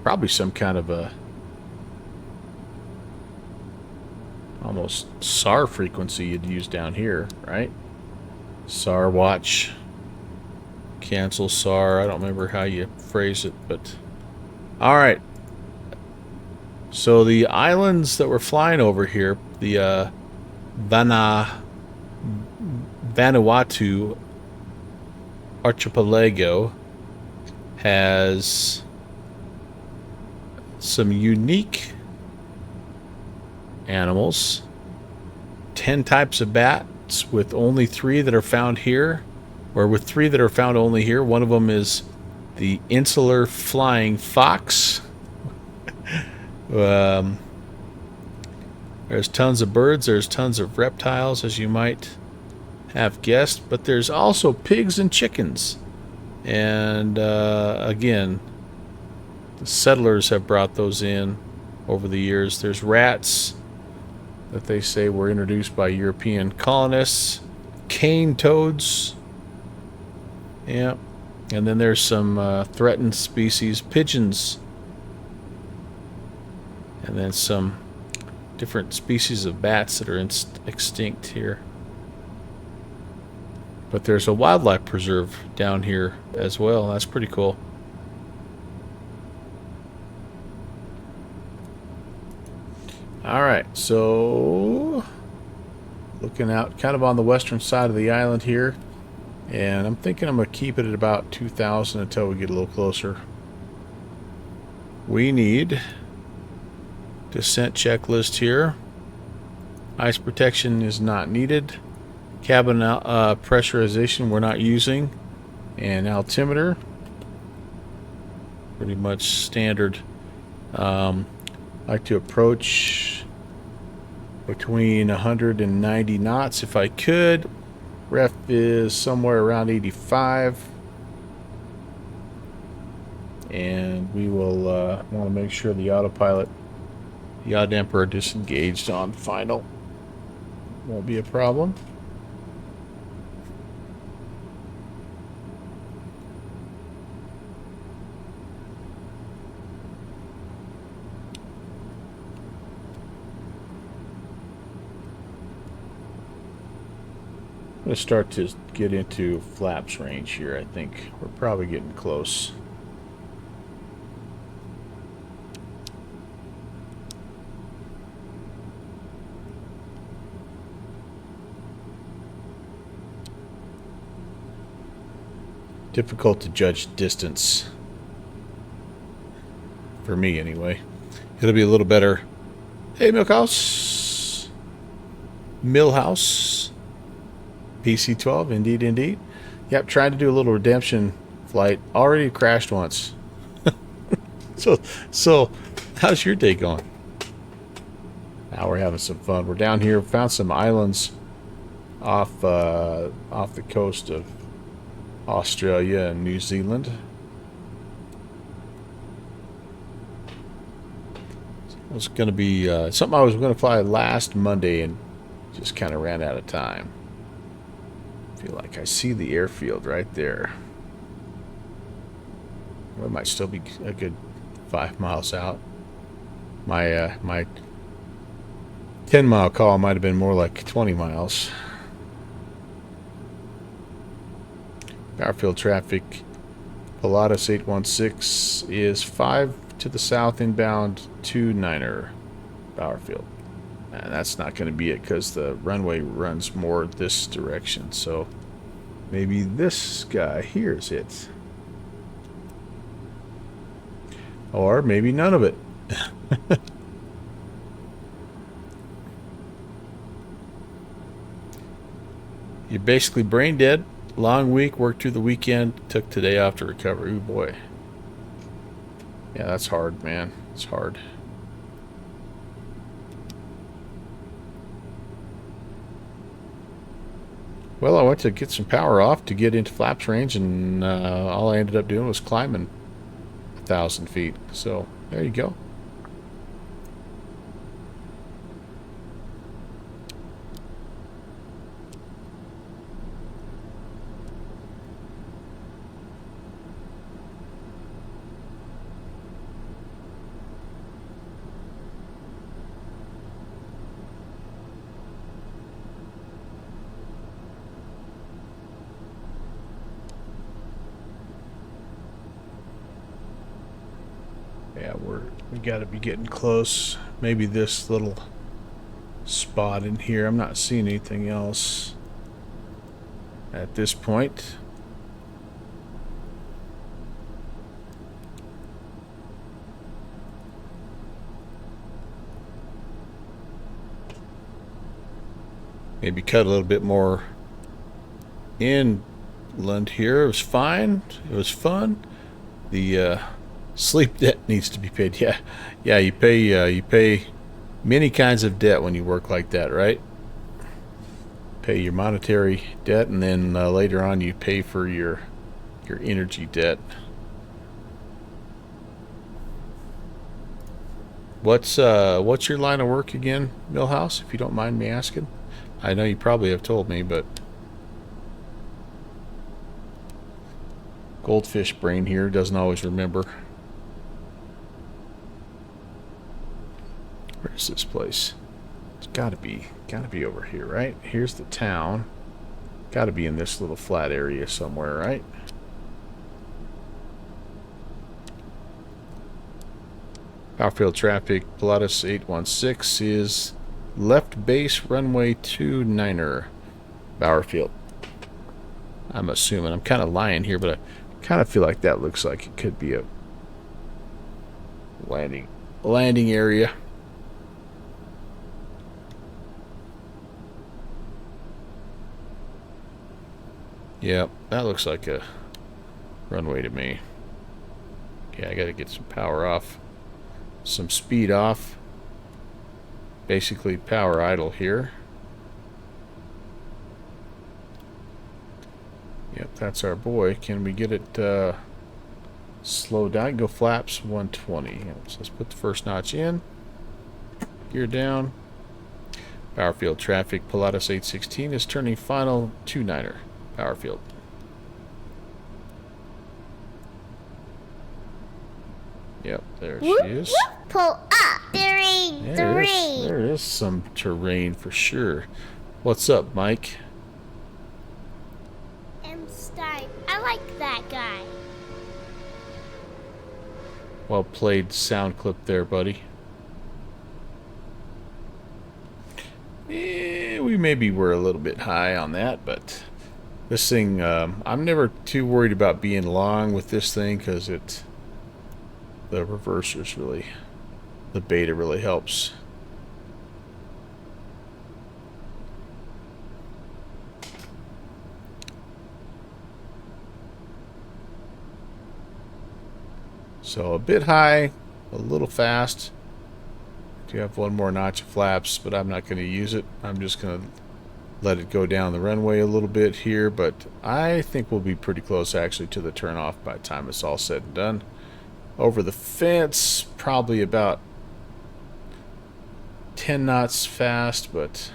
Probably some kind of a almost SAR frequency you'd use down here, right? SAR watch, cancel SAR. I don't remember how you phrase it, but all right. So the islands that we're flying over here, the Vanuatu archipelago, has some unique animals. 10 types of bats, with only 3 that are found here, or with 3 that are found only here. One of them is the insular flying fox. There's tons of birds, there's tons of reptiles, as you might have guessed, but there's also pigs and chickens. And again, the settlers have brought those in over the years. There's rats that they say were introduced by European colonists, cane toads, yeah, and then there's some threatened species, pigeons, and then some different species of bats that are extinct here. But there's a wildlife preserve down here as well. That's pretty cool. All right, so looking out kind of on the western side of the island here, and I'm thinking I'm going to keep it at about 2,000 until we get a little closer. We need descent checklist here. Ice protection is not needed. Cabin pressurization we're not using. And altimeter. pretty much standard. I like to approach between 190 knots if I could. Ref is somewhere around 85. And we will want to make sure the autopilot, the odd damper, are disengaged on final. Won't be a problem. I'm going to start to get into flaps range here. I think we're probably getting close. Difficult to judge distance. For me, anyway. It'll be a little better. Hey, Milkhouse. Millhouse. PC-12, indeed, indeed. Yep, trying to do a little redemption flight. Already crashed once. So, how's your day going? Now we're having some fun. We're down here, found some islands off the coast of Australia and New Zealand. It was going to be something I was going to fly last Monday and just kind of ran out of time. I feel like I see the airfield right there. Well, it might still be a good 5 miles out. My 10-mile call might have been more like 20 miles. Bauerfield traffic, Pilatus 816 is 5 to the south inbound 29er, Bauerfield. And that's not going to be it because the runway runs more this direction. So maybe this guy here is it. Or maybe none of it. You're basically brain dead. Long week, worked through the weekend, took today off to recover. Ooh, boy. Yeah, that's hard, man. It's hard. Well, I went to get some power off to get into flaps range, and all I ended up doing was climbing 1,000 feet. So, there you go. Yeah, we got to be getting close. Maybe this little spot in here. I'm not seeing anything else at this point. Maybe cut a little bit more inland here. It was fine. It was fun. The sleep debt needs to be paid. Yeah. You pay many kinds of debt when you work like that, right? Pay your monetary debt, and then later on you pay for your energy debt. What's your line of work again, Millhouse? If you don't mind me asking. I know you probably have told me, but goldfish brain here doesn't always remember. Where's this place? It's gotta be over here, right? Here's the town. Gotta be in this little flat area somewhere, right? Bauerfield traffic, Pilatus 816 is left base runway 29er, Bauerfield. I'm assuming. I'm kind of lying here, but I kind of feel like that looks like it could be a landing area. Yep, that looks like a runway to me. Okay, I gotta get some power off. Some speed off. Basically power idle here. Yep, that's our boy. Can we get it slowed down? Go flaps 120. Yep, so let's put the first notch in. Gear down. Bauerfield traffic. Pilatus 816 is turning final 29er. Bauerfield. Yep, there she is. Pull up. Terrain. Terrain. There is some terrain for sure. What's up, Mike? M. Stein. I like that guy. Well played sound clip there, buddy. We maybe were a little bit high on that, but this thing, I'm never too worried about being long with this thing because the reversers really, the beta really helps. So a bit high, a little fast. Do have one more notch of flaps, but I'm not going to use it. I'm just going to let it go down the runway a little bit here, but I think we'll be pretty close actually to the turnoff by the time it's all said and done. Over the fence, probably about 10 knots fast, but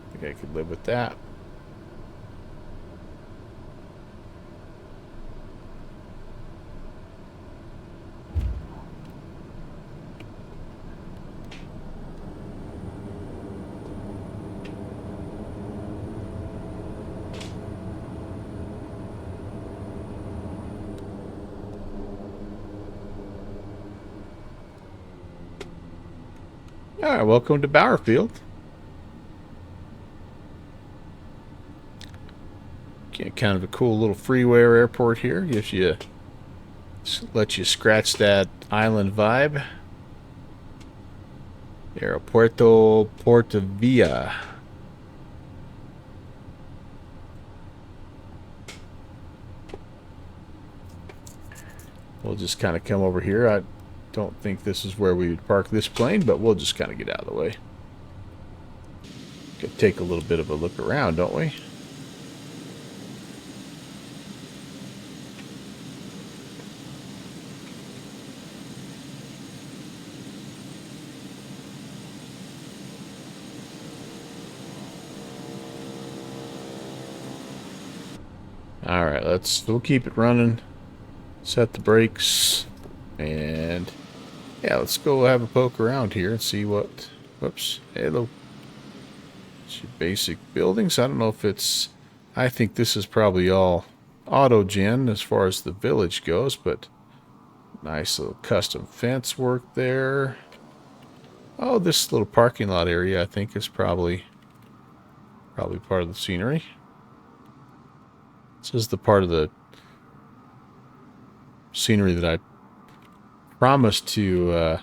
I think I could live with that. Alright, welcome to Bauerfield. Kind of a cool little freeway airport here. Gives you, lets you scratch that island vibe. Aeropuerto Portavia. We'll just kind of come over here. I don't think this is where we would park this plane, but we'll just kind of get out of the way. Could take a little bit of a look around, don't we? Alright, we'll keep it running. Set the brakes. And yeah, let's go have a poke around here and see what. Whoops. Hello. It's your basic buildings. I don't know if it's. I think this is probably all auto-gen as far as the village goes, but nice little custom fence work there. Oh, this little parking lot area I think is probably part of the scenery. This is the part of the scenery that I promised to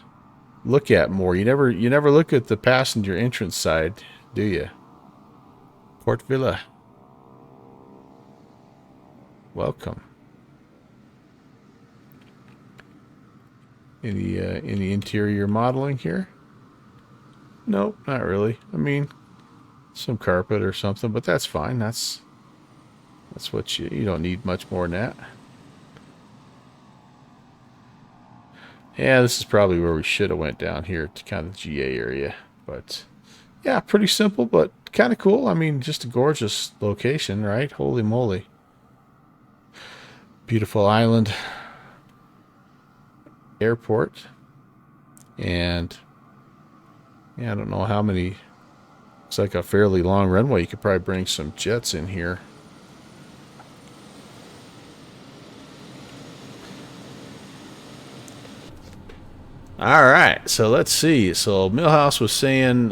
look at more. You never look at the passenger entrance side, do you? Port Villa. Welcome. Any interior modeling here? Nope, not really. I mean, some carpet or something, but that's fine. That's what you don't need much more than that. Yeah, this is probably where we should have went down here to kind of the GA area. But yeah, pretty simple, but kind of cool. I mean, just a gorgeous location, right? Holy moly. Beautiful island airport. And yeah, I don't know how many. It's like a fairly long runway. You could probably bring some jets in here. All right, so let's see. So Millhouse was saying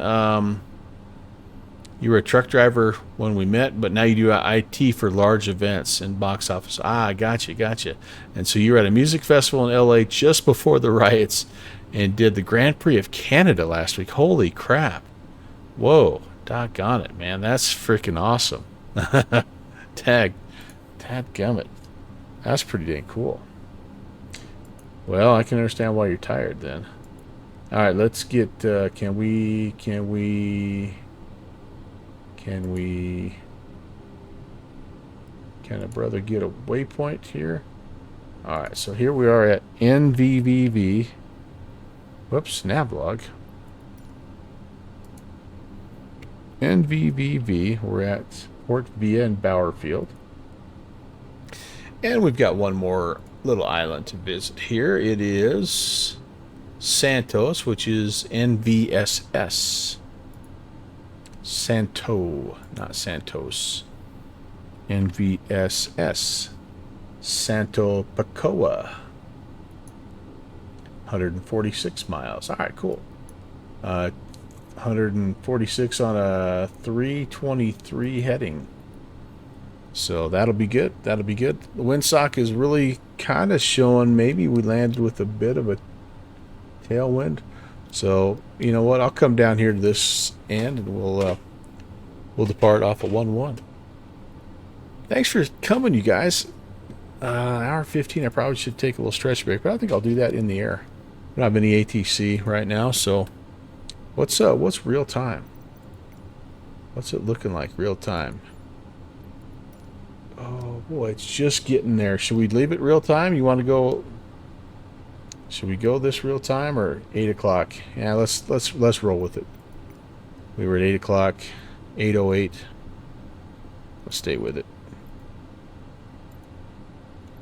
you were a truck driver when we met, but now you do IT for large events and box office. Ah, gotcha. And so you were at a music festival in LA just before the riots and did the Grand Prix of Canada last week. Holy crap. Whoa, doggone it, man. That's freaking awesome. Dadgummit. That's pretty dang cool. Well, I can understand why you're tired then. All right, let's get. Can we? Can a brother get a waypoint here? All right, so here we are at NVVV. Whoops, Navlog. NVVV. We're at Port Via in Bauerfield. And we've got one more little island to visit here. It is Santos, which is NVSS. Santo, not Santos. NVSS. Santo Pacoa. 146 miles. All right, cool. 146 on a 323 heading. So that'll be good. That'll be good. The windsock is really kind of showing. Maybe we landed with a bit of a tailwind. So you know what? I'll come down here to this end and we'll depart off of 1-1. Thanks for coming, you guys. Hour 15. I probably should take a little stretch break, but I think I'll do that in the air. I don't have any ATC right now, so what's real time? What's it looking like real time? Oh boy, it's just getting there. Should we leave it real time? You want to go? Should we go this real time or 8 o'clock? Yeah, let's roll with it. We were at 8 o'clock, 8:08. Let's stay with it.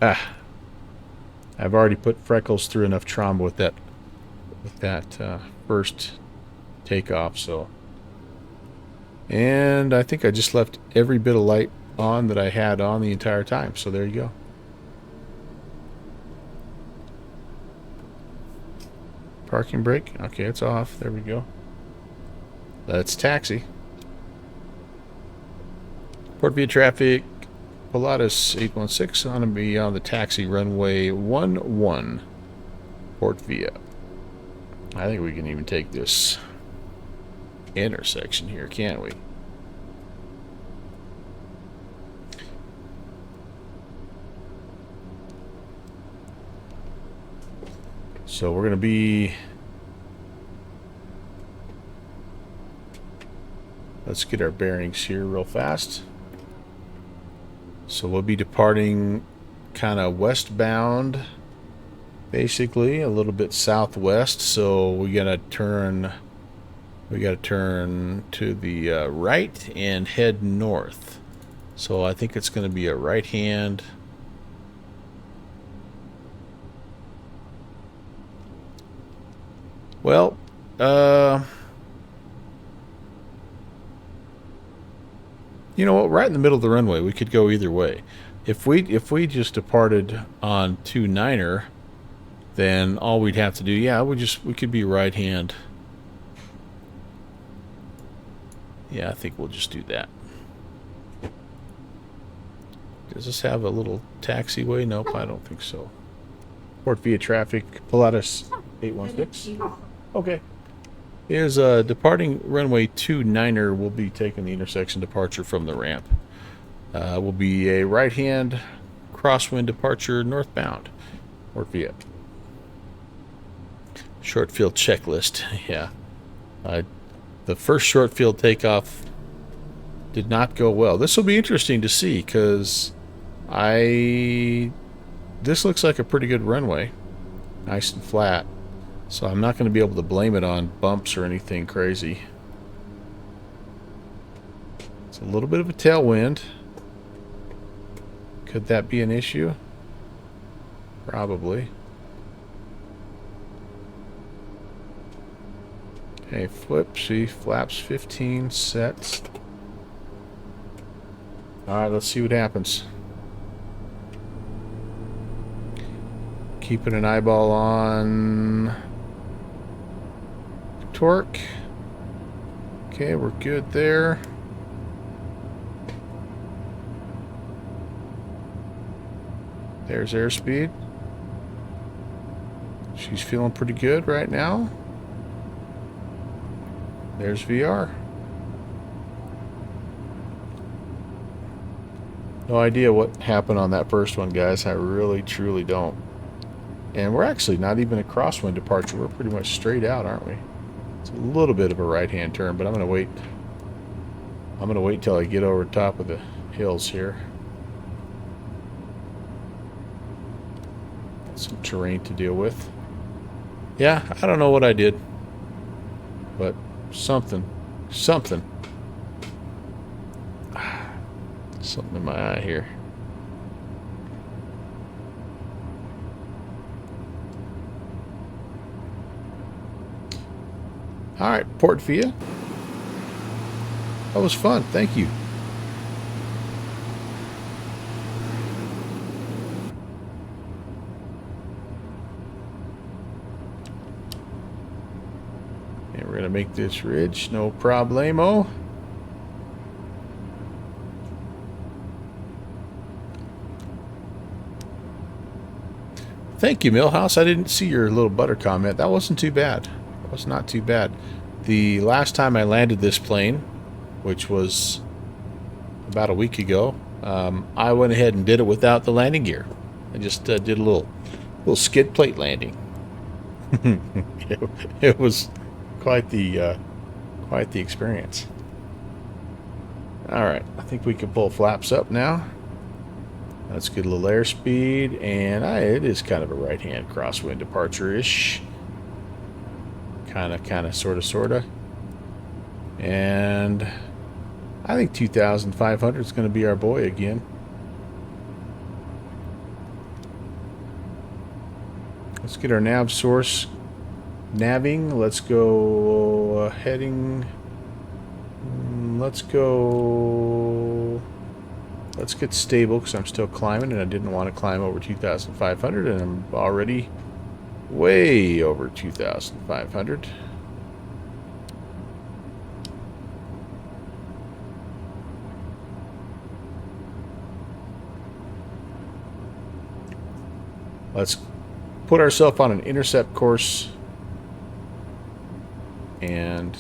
I've already put Freckles through enough trauma with that first takeoff. So, and I think I just left every bit of light on that I had on the entire time. So there you go. Parking brake. Okay, it's off. There we go. Let's taxi. Port Via traffic. Pilatus 816. I'm going to be on the taxi runway 11. Port Via. I think we can even take this intersection here, can't we? So we're going to be... Let's get our bearings here real fast. So we'll be departing kind of westbound, basically, a little bit southwest. So we got to turn to the right and head north. So I think it's going to be a right hand. Well, you know what? Right in the middle of the runway, we could go either way. If we just departed on 29er, then all we'd have to do, yeah, we could be right hand. Yeah, I think we'll just do that. Does this have a little taxiway? Nope, I don't think so. Port Via traffic, Pilatus 816. Okay. Is departing runway 29er will be taking the intersection departure from the ramp. Will be a right-hand crosswind departure northbound. Port Via. Short field checklist. Yeah. The first short field takeoff did not go well. This will be interesting to see because this looks like a pretty good runway. Nice and flat. So I'm not going to be able to blame it on bumps or anything crazy. It's a little bit of a tailwind. Could that be an issue? Probably. Okay, flip, see, flaps 15, sets. Alright, let's see what happens. Keeping an eyeball on torque. Okay, we're good there. There's airspeed. She's feeling pretty good right now. There's VR. No idea what happened on that first one, guys. I really, truly don't. And we're actually not even a crosswind departure. We're pretty much straight out, aren't we? It's a little bit of a right-hand turn, but I'm going to wait. I'm going to wait till I get over top of the hills here. Some terrain to deal with. Yeah, I don't know what I did, but something in my eye here. All right, Port Via. That was fun. Thank you. And we're gonna make this ridge, no problemo. Thank you, Millhouse. I didn't see your little butter comment. That wasn't too bad. That was not too bad. The last time I landed this plane, which was about a week ago, I went ahead and did it without the landing gear. I just did a little skid plate landing. It was quite the experience. All right, I think we can pull flaps up now. Let's get a little airspeed, and it is kind of a right-hand crosswind departure-ish. Kind of, sort of. And I think 2,500 is going to be our boy again. Let's get our nav source navving. Let's go heading. Let's get stable because I'm still climbing and I didn't want to climb over 2,500 and I'm already way over 2,500. Let's put ourselves on an intercept course and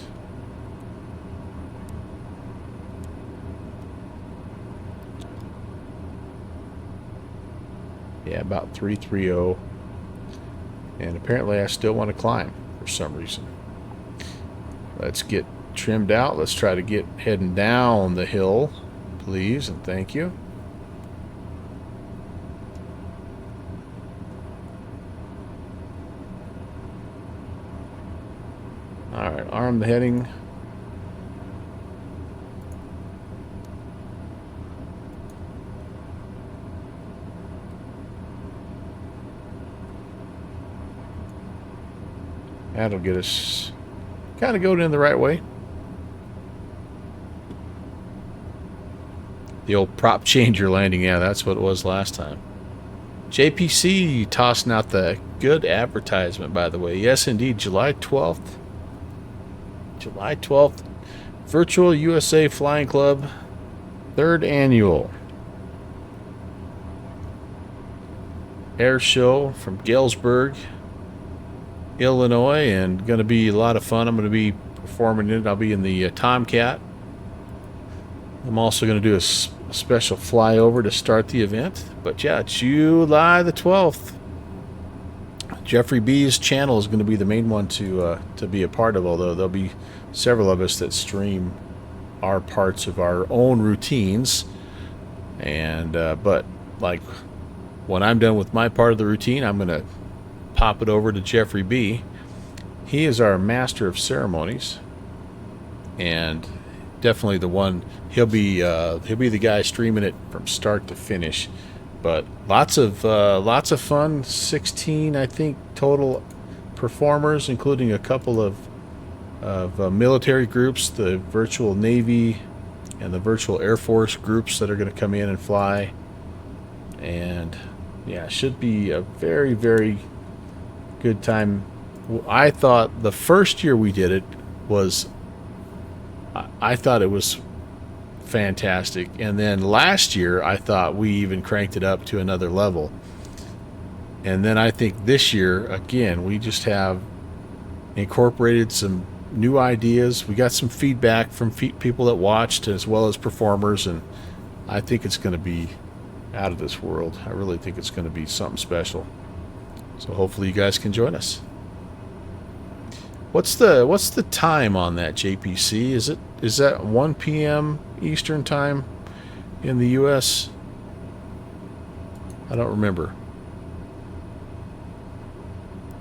yeah, about 330. And apparently I still want to climb for some reason. Let's get trimmed out. Let's try to get heading down the hill, please, and thank you. All right, arm the heading. That'll get us kind of going in the right way. The old prop changer landing, yeah, that's what it was last time. JPC tossing out the good advertisement, by the way. Yes, indeed, July 12th. July 12th, Virtual USA Flying Club, 3rd Annual Air Show from Galesburg, Illinois, and going to be a lot of fun. I'm going to be performing in it. I'll be in the Tomcat. I'm also going to do a special flyover to start the event. But yeah, July the 12th. Jeffrey B's channel is going to be the main one to be a part of, although there'll be several of us that stream our parts of our own routines. And but like when I'm done with my part of the routine, I'm going to pop it over to Jeffrey B. He is our master of ceremonies, and definitely the one. He'll be the guy streaming it from start to finish. But lots of fun. 16, I think, total performers, including a couple of military groups, the virtual Navy and the virtual Air Force groups that are going to come in and fly. And yeah, it should be a very, very good time. I thought the first year we did it was, I thought it was fantastic, and then last year I thought we even cranked it up to another level. And then I think this year again we just have incorporated some new ideas. We got some feedback from people that watched as well as performers, and I think it's going to be out of this world. I really think it's going to be something special. So hopefully you guys can join us. What's the time on that, JPC? Is that 1 p.m. Eastern time in the U.S.? I don't remember.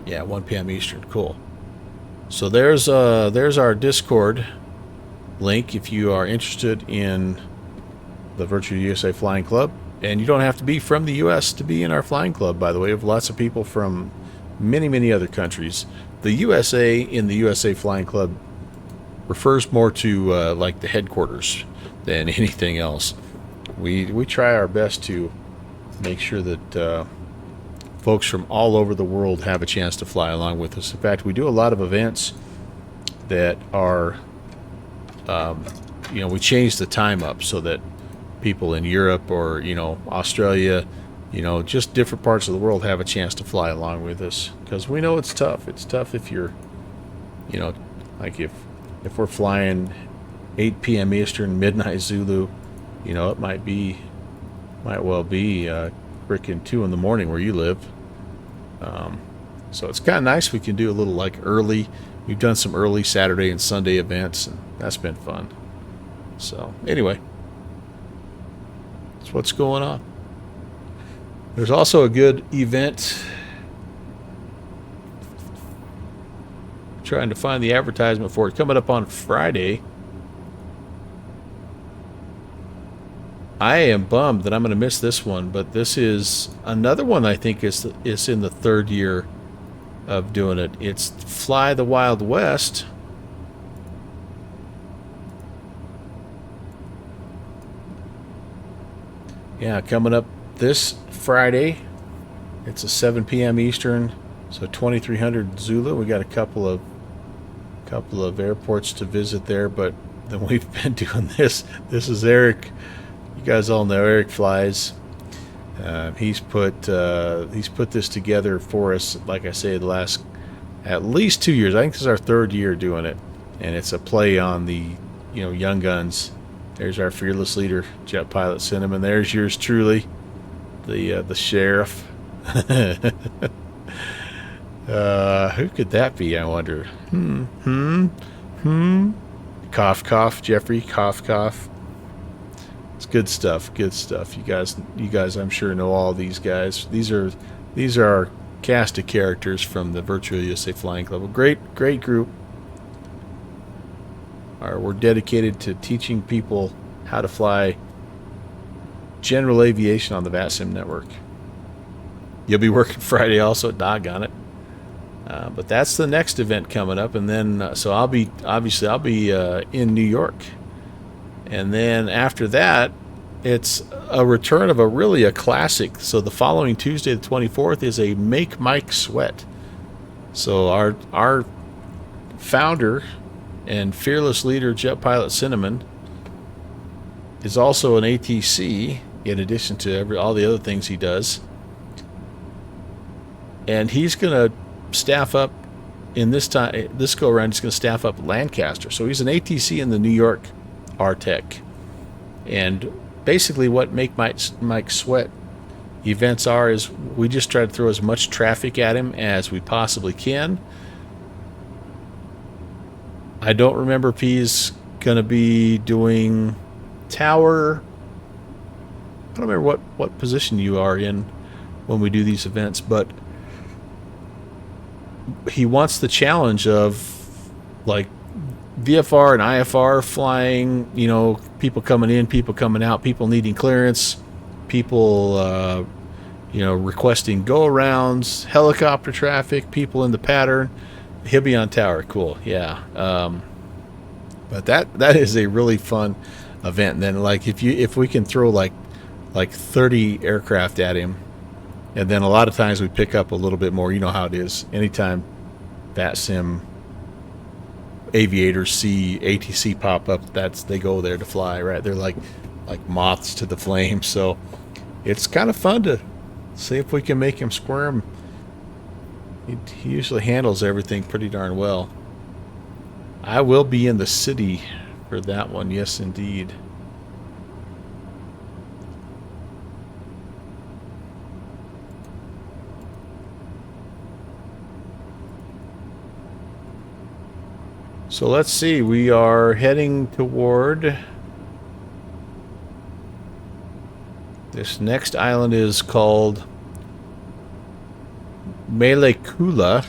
Yeah, 1 p.m. Eastern. Cool. So there's our Discord link if you are interested in the Virtual USA Flying Club. And you don't have to be from the U.S. to be in our flying club, by the way. We have lots of people from many, many other countries. The USA in the USA Flying Club refers more to like the headquarters than anything else. We try our best to make sure that folks from all over the world have a chance to fly along with us. In fact, we do a lot of events that are, we change the time up so that people in Europe or, Australia, just different parts of the world have a chance to fly along with us. Because we know it's tough. It's tough if you're, like if we're flying 8 p.m. Eastern, midnight Zulu, it might well be frickin' 2 in the morning where you live. So it's kind of nice we can do a little like early. We've done some early Saturday and Sunday events, and that's been fun. So anyway, that's what's going on. There's also a good event. Trying to find the advertisement for it. Coming up on Friday. I am bummed that I'm going to miss this one, but this is another one I think is in the 3rd year of doing it. It's Fly the Wild West. Yeah, coming up this Friday. It's a 7 p.m. Eastern, so 2300 Zulu. We got a couple of airports to visit there, but then we've been doing this. This is Eric. You guys all know Eric flies. He's put this together for us. Like I say, the last at least 2 years. I think this is our 3rd year doing it, and it's a play on the young guns. There's our fearless leader, Jet Pilot Cinnamon. There's yours truly, the sheriff. Who could that be? I wonder. Cough, cough, Jeffrey. Cough, cough. It's good stuff. Good stuff. You guys, I'm sure know all these guys. These are our cast of characters from the Virtual USA Flying Club. A great group. We're dedicated to teaching people how to fly general aviation on the VATSIM network. You'll be working Friday also, doggone it. But that's the next event coming up, and then so I'll be in New York, and then after that, it's a return of a classic. So the following Tuesday, the 24th, is a Make Mike Sweat. So our founder and fearless leader, Jet Pilot Cinnamon, is also an ATC in addition to all the other things he does. And he's going to staff up this go around. He's going to staff up Lancaster. So he's an ATC in the New York RTEC. And basically what Make Mike Sweat events are is we just try to throw as much traffic at him as we possibly can. I don't remember if he's going to be doing tower. I don't remember what position you are in when we do these events, but he wants the challenge of like VFR and IFR flying, people coming in, people coming out, people needing clearance, people, requesting go-arounds, helicopter traffic, people in the pattern. He'll be on tower. Cool. Yeah. But that is a really fun event. And then like if we can throw like 30 aircraft at him, and then a lot of times we pick up a little bit more. You know how it is. Anytime VATSIM aviators see ATC pop up, they go there to fly, right? They're like moths to the flame. So it's kind of fun to see if we can make him squirm. He usually handles everything pretty darn well. I will be in the city for that one. Yes, indeed. So let's see. We are heading toward... This next island is called Malekula.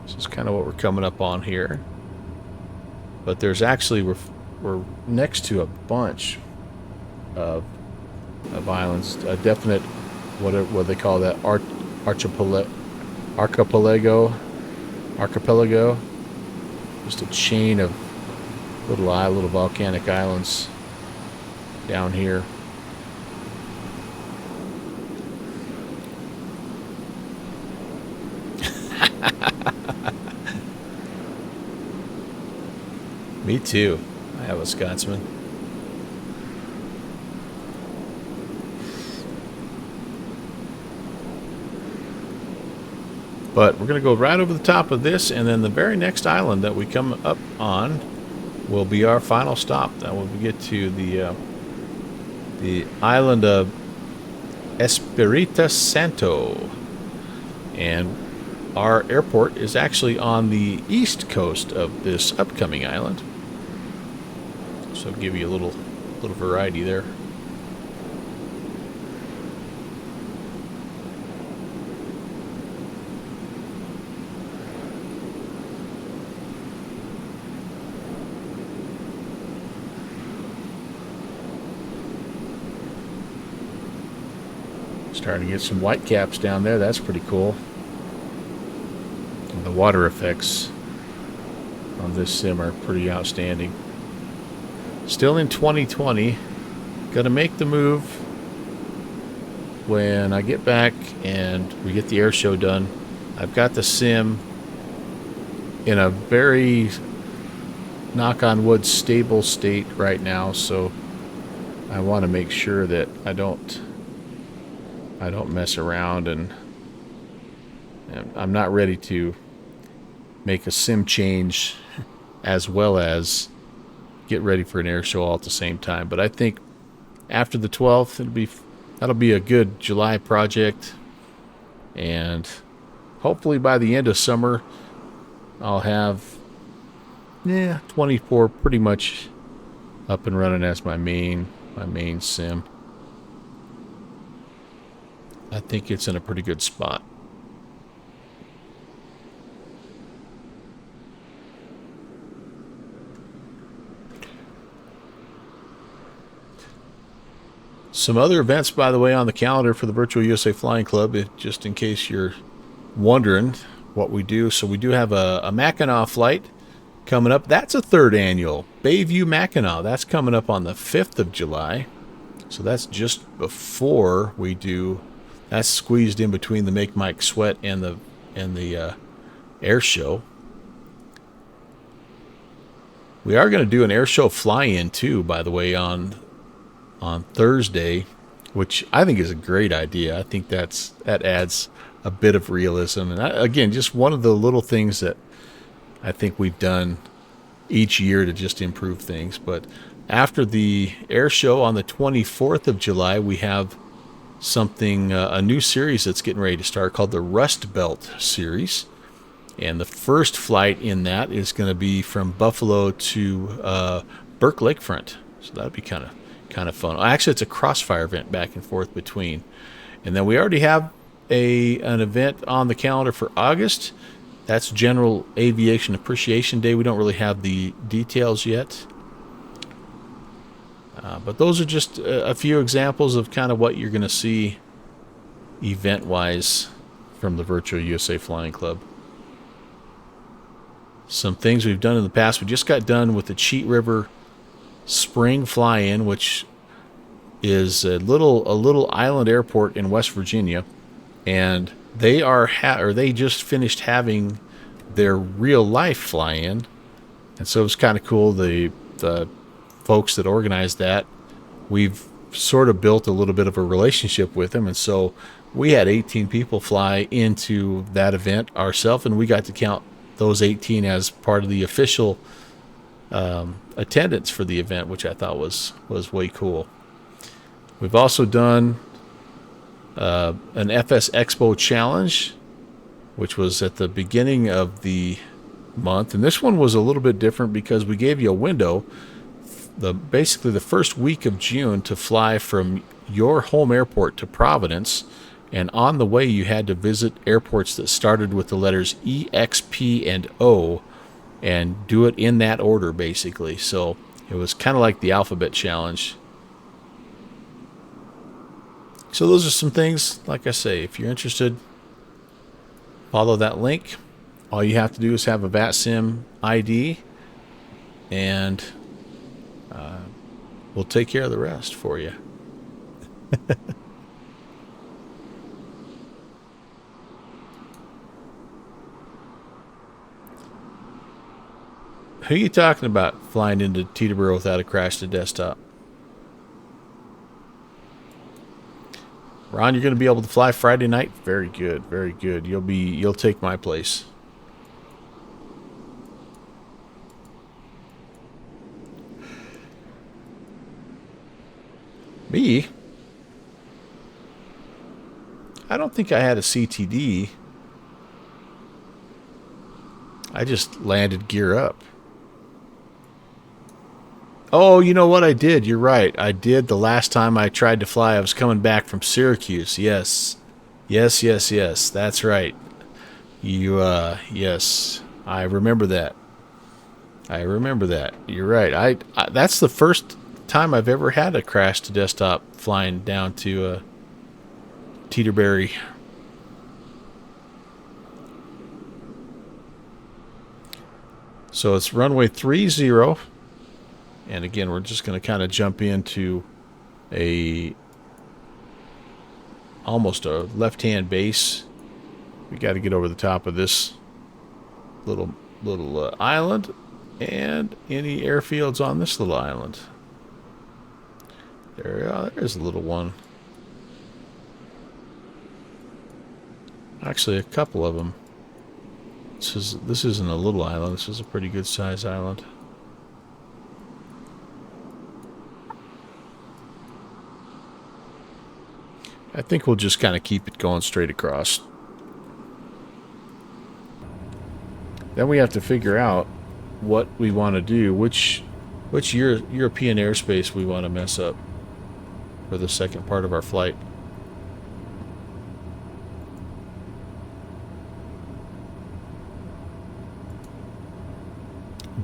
This is kind of what we're coming up on here. But there's actually, we're next to a bunch of islands. A definite, what they call that, archipelago. Just a chain of little volcanic islands down here. Me too. I have a Scotsman. But we're going to go right over the top of this, and then the very next island that we come up on will be our final stop. That will get to the island of Espiritu Santo. And our airport is actually on the east coast of this upcoming island. So I'll give you a little variety there. Starting to get some white caps down there. That's pretty cool. And the water effects on this sim are pretty outstanding. Still in 2020. Gonna make the move when I get back and we get the air show done. I've got the sim in a very, knock on wood, stable state right now, so I want to make sure that I don't mess around, and I'm not ready to make a sim change as well as get ready for an air show all at the same time. But I think after the 12th, that'll be a good July project, and hopefully by the end of summer I'll have 24 pretty much up and running as my main sim. I think it's in a pretty good spot. Some other events, by the way, on the calendar for the Virtual USA Flying Club, just in case you're wondering what we do. So we do have a Mackinac flight coming up. That's a third annual Bayview Mackinac. That's coming up on the 5th of July. So that's just before we do. That's squeezed in between the Make Mike Sweat and the air show. We are going to do an air show fly-in too, by the way, on Thursday, which I think is a great idea. I think that adds a bit of realism, and again, just one of the little things that I think we've done each year to just improve things. But after the air show on the 24th of July, we have something, a new series that's getting ready to start called the Rust Belt series. And the first flight in that is going to be from Buffalo to Burke Lakefront. So that'll be kind of fun. Actually, it's a crossfire event back and forth between. And then we already have an event on the calendar for August. That's General Aviation Appreciation Day. We don't really have the details yet. But those are just a few examples of kind of what you're going to see event-wise from the Virtual USA Flying Club. Some things we've done in the past. We just got done with the Cheat River Spring Fly-In, which is a little island airport in West Virginia, and they just finished having their real life fly-in, and so it was kind of cool. The folks that organized that, we've sort of built a little bit of a relationship with them, and so we had 18 people fly into that event ourselves, and we got to count those 18 as part of the official attendance for the event, which I thought was way cool. We've also done an FS Expo challenge, which was at the beginning of the month, and this one was a little bit different because we gave you a window, basically the first week of June, to fly from your home airport to Providence, and on the way you had to visit airports that started with the letters E, X, P, and O, and do it in that order, basically. So it was kind of like the alphabet challenge. So those are some things, like I say, if you're interested, follow that link. All you have to do is have a VATSIM ID, and we'll take care of the rest for you. Who are you talking about flying into Teterboro without a crash to desktop? Ron, you're going to be able to fly Friday night? Very good, very good. You'll take my place. Me? I don't think I had a CTD. I just landed gear up. Oh, you know what I did? You're right. I did the last time I tried to fly. I was coming back from Syracuse. Yes. Yes, yes, yes. That's right. Yes. I remember that. I remember that. You're right. That's the first time I've ever had a crash to desktop flying down to Teterboro. So it's runway 30. And again, we're just going to kind of jump into almost a left-hand base. We got to get over the top of this little island, and any airfields on this little island. There's a little one. Actually, a couple of them. This isn't a little island. This is a pretty good size island. I think we'll just kind of keep it going straight across. Then we have to figure out what we want to do, which European airspace we want to mess up for the second part of our flight.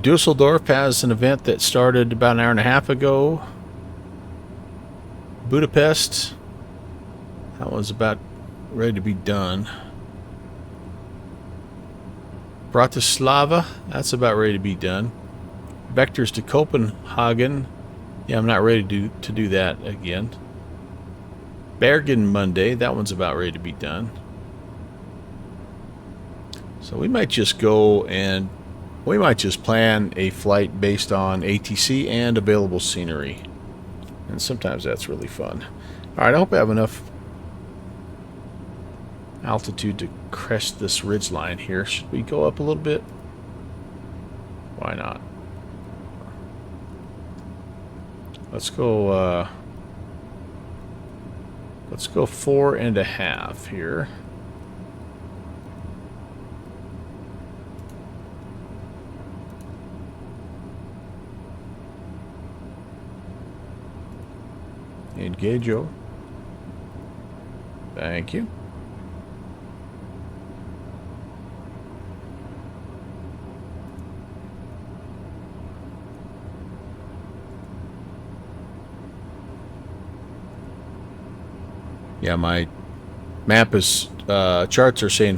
Dusseldorf has an event that started about an hour and a half ago. Budapest, that one's about ready to be done. Bratislava, that's about ready to be done. Vectors to Copenhagen, yeah, I'm not ready to do that again. Bergen Monday, that one's about ready to be done. So we might just go and we might just plan a flight based on ATC and available scenery. And sometimes that's really fun. Alright, I hope I have enough altitude to crest this ridge line here. Should we go up a little bit? Why not? Let's go 4.5 here. Engage. Thank you. Yeah, my map is charts are saying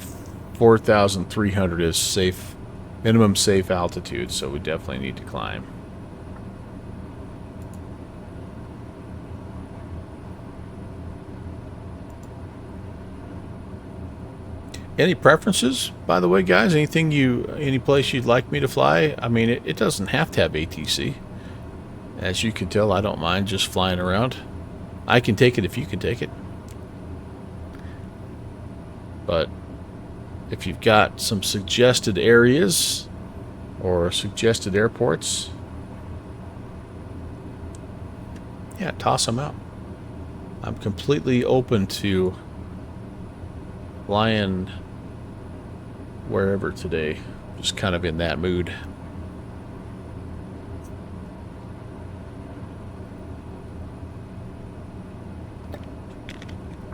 4,300 is safe, minimum safe altitude, so we definitely need to climb. Any preferences, by the way, guys? Any place you'd like me to fly? I mean, it doesn't have to have ATC. As you can tell, I don't mind just flying around. I can take it if you can take it. But if you've got some suggested areas or suggested airports, yeah, toss them out. I'm completely open to flying wherever today. Just kind of in that mood.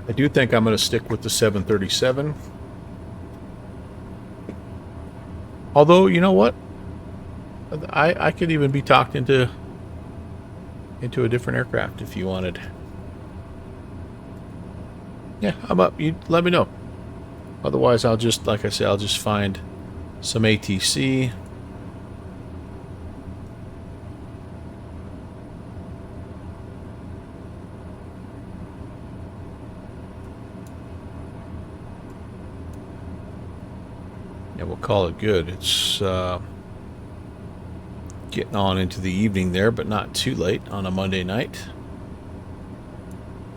I do think I'm going to stick with the 737. Although, you know what? I could even be talked into a different aircraft if you wanted. Yeah, I'm up. You let me know. Otherwise, I'll just, like I said, I'll just find some ATC. Yeah, we'll call it good. It's getting on into the evening there, but not too late on a Monday night.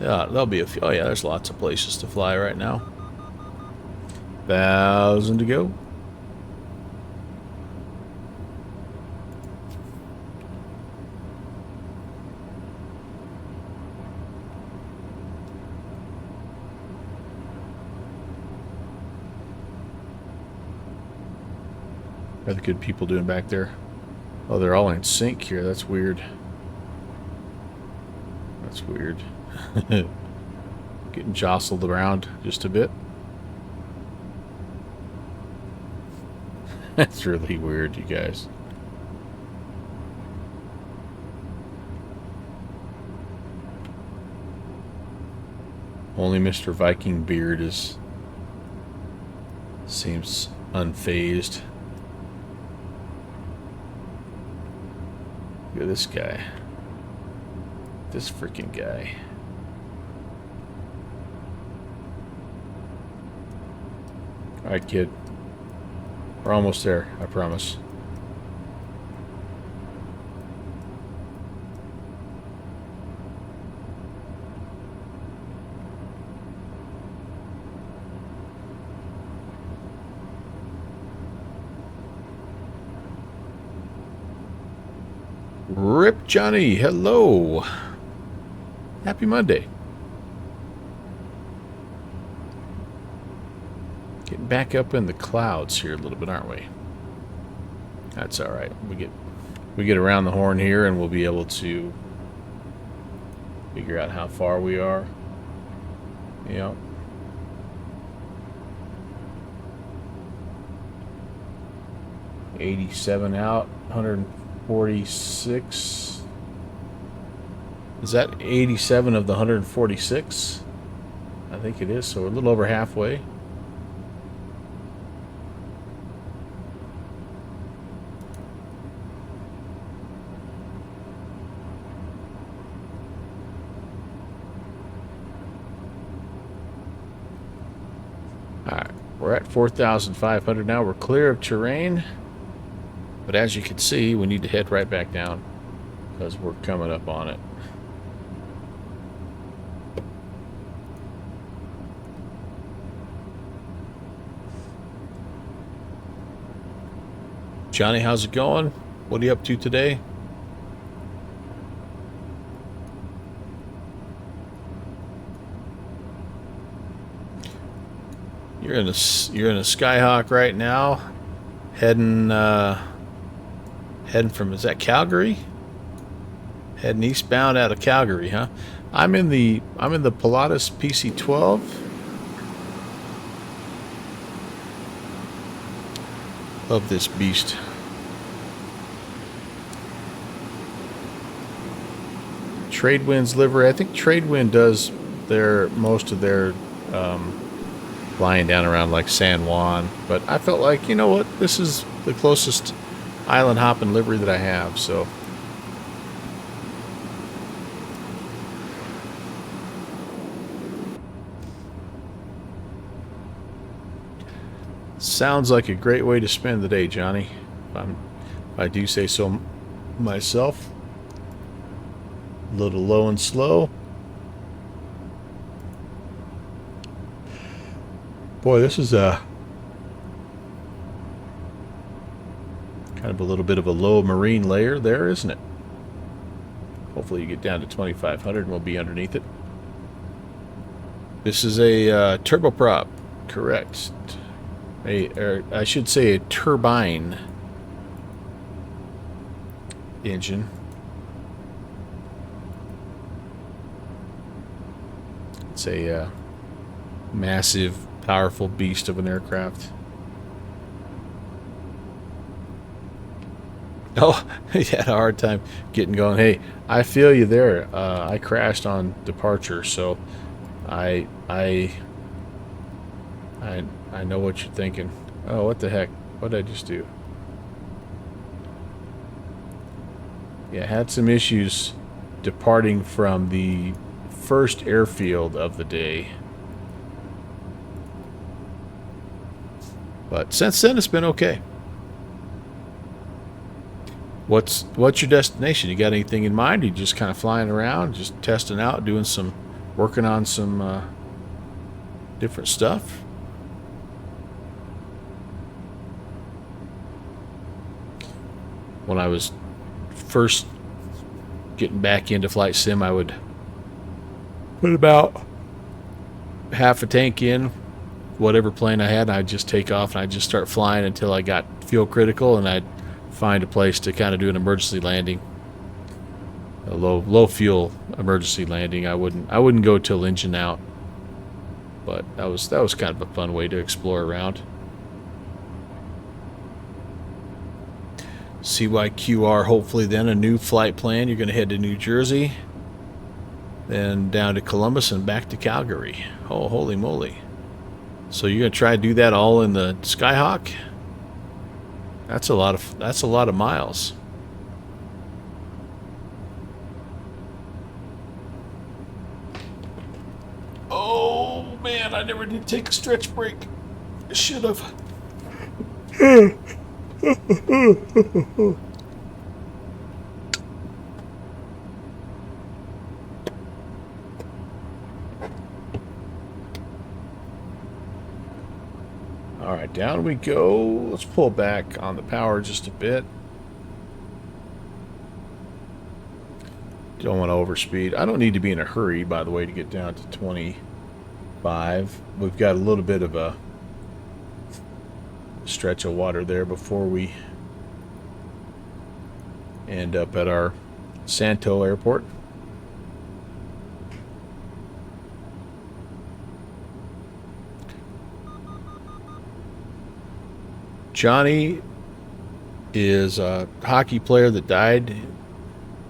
Yeah, there'll be a few. Oh yeah, there's lots of places to fly right now. 1,000 to go. What are the good people doing back there? Oh, they're all in sync here. That's weird. That's weird. Getting jostled around just a bit. That's really weird, you guys. Only Mr. Viking Beard seems unfazed. Look at this guy. This freaking guy. Alright, kid. We're almost there, I promise. Rip Johnny, hello. Happy Monday. Getting back up in the clouds here a little bit, aren't we? That's all right. We get around the horn here and we'll be able to figure out how far we are. Yep. $87 out, 146. Is that 87 of the 146? I think it is, so we're a little over halfway. Alright, we're at 4,500 now. We're clear of terrain. But as you can see, we need to head right back down because we're coming up on it. Johnny, how's it going? What are you up to today? You're in a Skyhawk right now, heading from, is that Calgary? Heading eastbound out of Calgary, huh? I'm in the Pilatus PC-12. Love this beast. Tradewind's livery. I think Tradewind does most of their flying down around like San Juan, but I felt like, you know what, this is the closest island hopping livery that I have, so sounds like a great way to spend the day, Johnny. If I do say so myself. A little low and slow. Boy, this is a kind of a little bit of a low marine layer there, isn't it? Hopefully you get down to 2,500 and we'll be underneath it. This is a turboprop, correct. or I should say a turbine engine. It's a massive, powerful beast of an aircraft. Oh, he had a hard time getting going. Hey, I feel you there. I crashed on departure, so I know what you're thinking. Oh, what the heck? What did I just do? Yeah, had some issues departing from the first airfield of the day. But since then, it's been okay. What's your destination? You got anything in mind? Are you just kind of flying around, just testing out, working on some different stuff? When I was first getting back into flight sim, I would put about half a tank in whatever plane I had, and I'd just take off and I'd just start flying until I got fuel critical, and I'd find a place to kind of do an emergency landing, a low fuel emergency landing. I wouldn't go till engine out, but that was kind of a fun way to explore around. CYQR, hopefully then a new flight plan. You're going to head to New Jersey, then down to Columbus and back to Calgary. Oh, holy moly. So you're going to try to do that all in the Skyhawk? That's a lot of miles. Oh man, I never did take a stretch break. I should have. Alright, down we go. Let's pull back on the power just a bit. Don't want to overspeed. I don't need to be in a hurry, by the way, to get down to 25. We've got a little bit of a stretch of water there before we end up at our Santo airport. Johnny is a hockey player that died,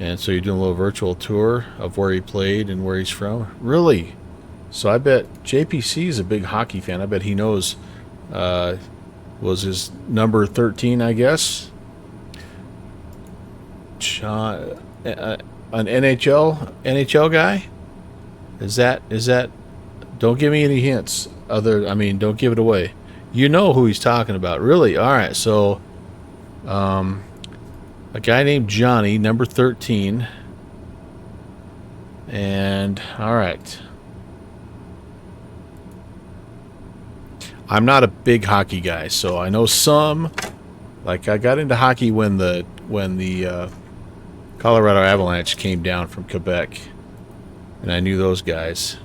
and so you're doing a little virtual tour of where he played and where he's from. Really? So I bet JPC is a big hockey fan. I bet he knows. Was his number 13, I guess? An NHL guy? Is that? Don't give me any hints. Don't give it away. You know who he's talking about, really? All right, so a guy named Johnny, number 13, and all right. I'm not a big hockey guy, so I know some. Like I got into hockey when the Colorado Avalanche came down from Quebec, and I knew those guys.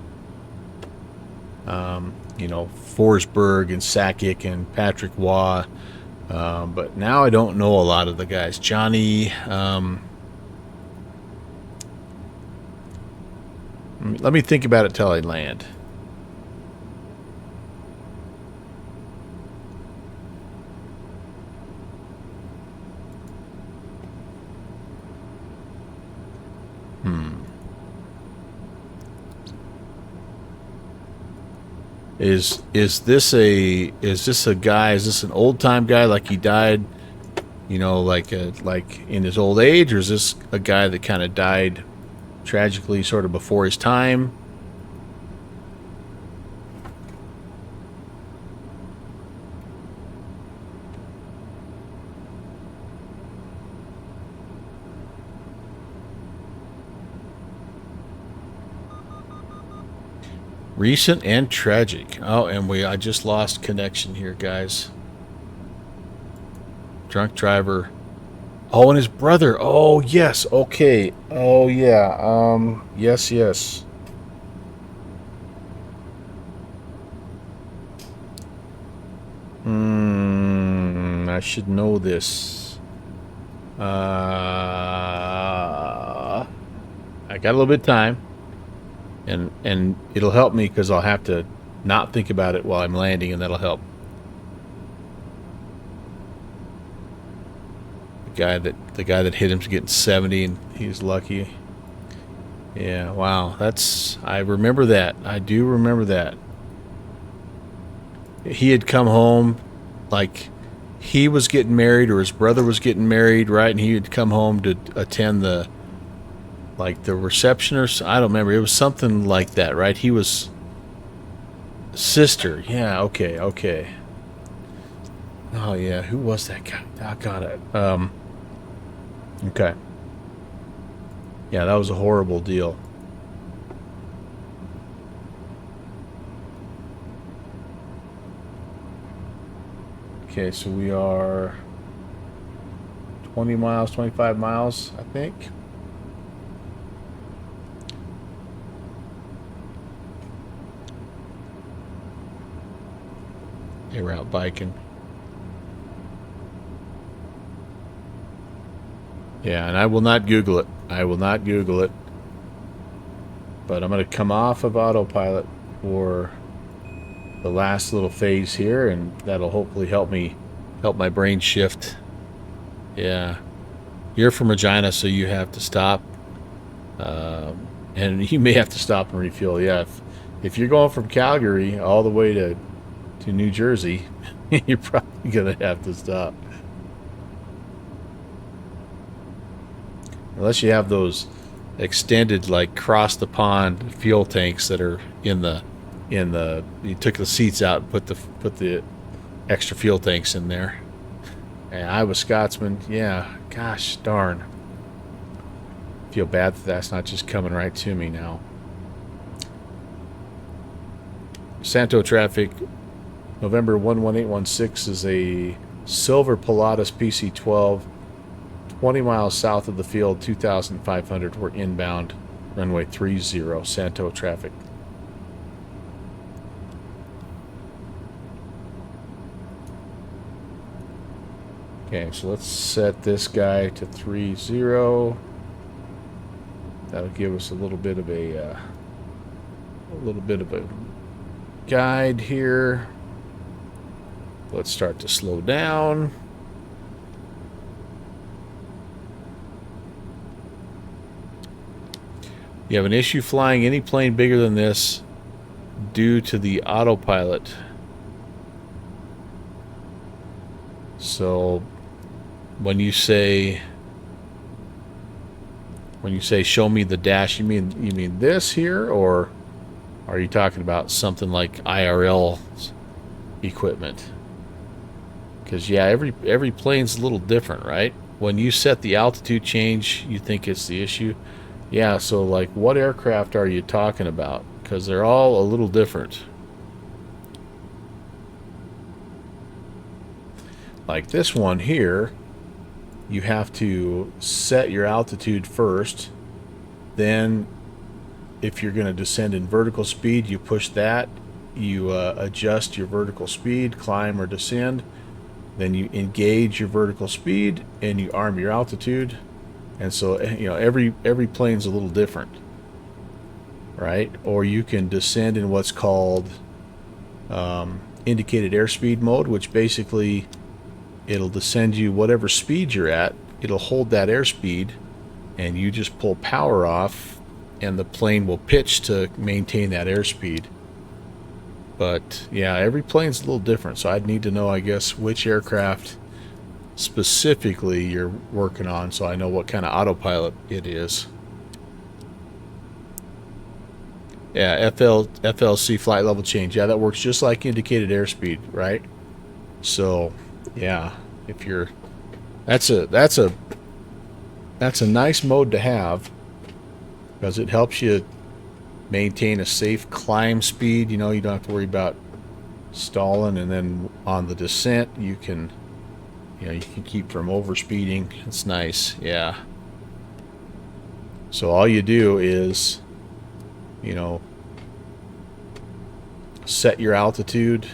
Forsberg and Sakic and Patrick Waugh. But now I don't know a lot of the guys. Johnny, let me think about it till I land. Is this a guy? Is this an old time guy, like he died, like in his old age, or is this a guy that kind of died tragically, sort of before his time? Recent and tragic. Oh, and I just lost connection here, guys. Drunk driver. Oh, and his brother. Oh, yes. Okay. Oh, yeah. Yes. I should know this. I got a little bit of time, and it'll help me because I'll have to not think about it while I'm landing, and that'll help. The guy that hit him's getting 70, and he's lucky. Yeah, wow, I remember that. I do remember that. He had come home, like he was getting married or his brother was getting married, right? And he had come home to attend the reception, or I don't remember. It was something like that, right? He was sister. Yeah, okay. Oh yeah, who was that guy? I got it. Okay. Yeah, that was a horrible deal. Okay, so we are 20 miles, 25 miles, I think. They were out biking. Yeah, and I will not Google it. I will not Google it. But I'm going to come off of autopilot for the last little phase here, and that'll hopefully help my brain shift. Yeah. You're from Regina, so you have to stop. And you may have to stop and refuel. Yeah, if you're going from Calgary all the way to New Jersey, you're probably going to have to stop. Unless you have those extended, like, cross the pond fuel tanks that are in the you took the seats out and put the extra fuel tanks in there. And Iowa Scotsman, yeah, gosh darn. Feel bad that that's not just coming right to me now. Santo traffic, November 11816 is a silver Pilatus PC-12, 20 miles south of the field, 2,500. We're inbound, runway 30, Santo traffic. Okay, so let's set this guy to 30. That'll give us a little bit of a guide here. Let's start to slow down. You have an issue flying any plane bigger than this due to the autopilot. So when you say show me the dash, you mean this here, or are you talking about something like IRL equipment? Because yeah, every plane's a little different, right? When you set the altitude change, you think it's the issue. Yeah, so like what aircraft are you talking about? Because they're all a little different. Like this one here, you have to set your altitude first. Then if you're going to descend in vertical speed, you push that. You adjust your vertical speed, climb or descend. Then you engage your vertical speed and you arm your altitude. And so, you know, every plane's a little different, right? Or you can descend in what's called indicated airspeed mode, which basically it'll descend you whatever speed you're at. It'll hold that airspeed, and you just pull power off, and the plane will pitch to maintain that airspeed. But yeah, every plane's a little different, so I'd need to know, I guess, which aircraft specifically you're working on, so I know what kind of autopilot it is. Yeah, FLC flight level change. Yeah, that works just like indicated airspeed, right? So, yeah, if you're that's a nice mode to have because it helps you maintain a safe climb speed. You know, you don't have to worry about stalling, and then on the descent you can keep from overspeeding. It's nice, yeah. So all you do is, you know, set your altitude,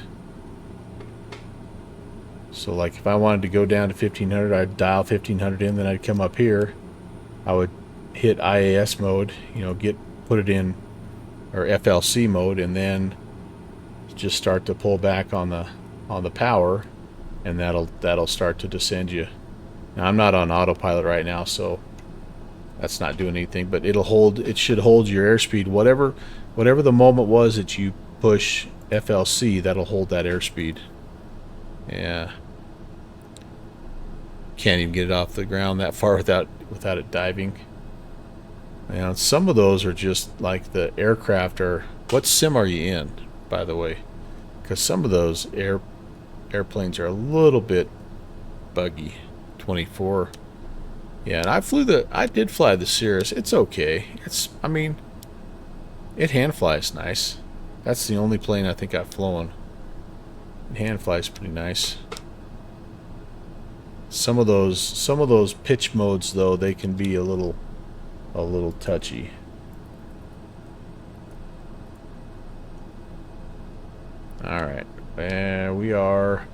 So like if I wanted to go down to 1500, I'd dial 1500 in, then I'd come up here. I would hit IAS mode, you know, put it in, or FLC mode, and then just start to pull back on the power, and that'll start to descend you. Now I'm not on autopilot right now, so that's not doing anything, but it should hold your airspeed, whatever the moment was that you push FLC, that'll hold that airspeed. Yeah. Can't even get it off the ground that far without it diving. And some of those are just like the aircraft are. What sim are you in, by the way? Because some of those airplanes are a little bit buggy. 24. Yeah, and I did fly the Cirrus. It's okay. I mean, it hand flies nice. That's the only plane I think I've flown. It hand flies pretty nice. Some of those pitch modes though, they can be a little touchy. All right, and we are,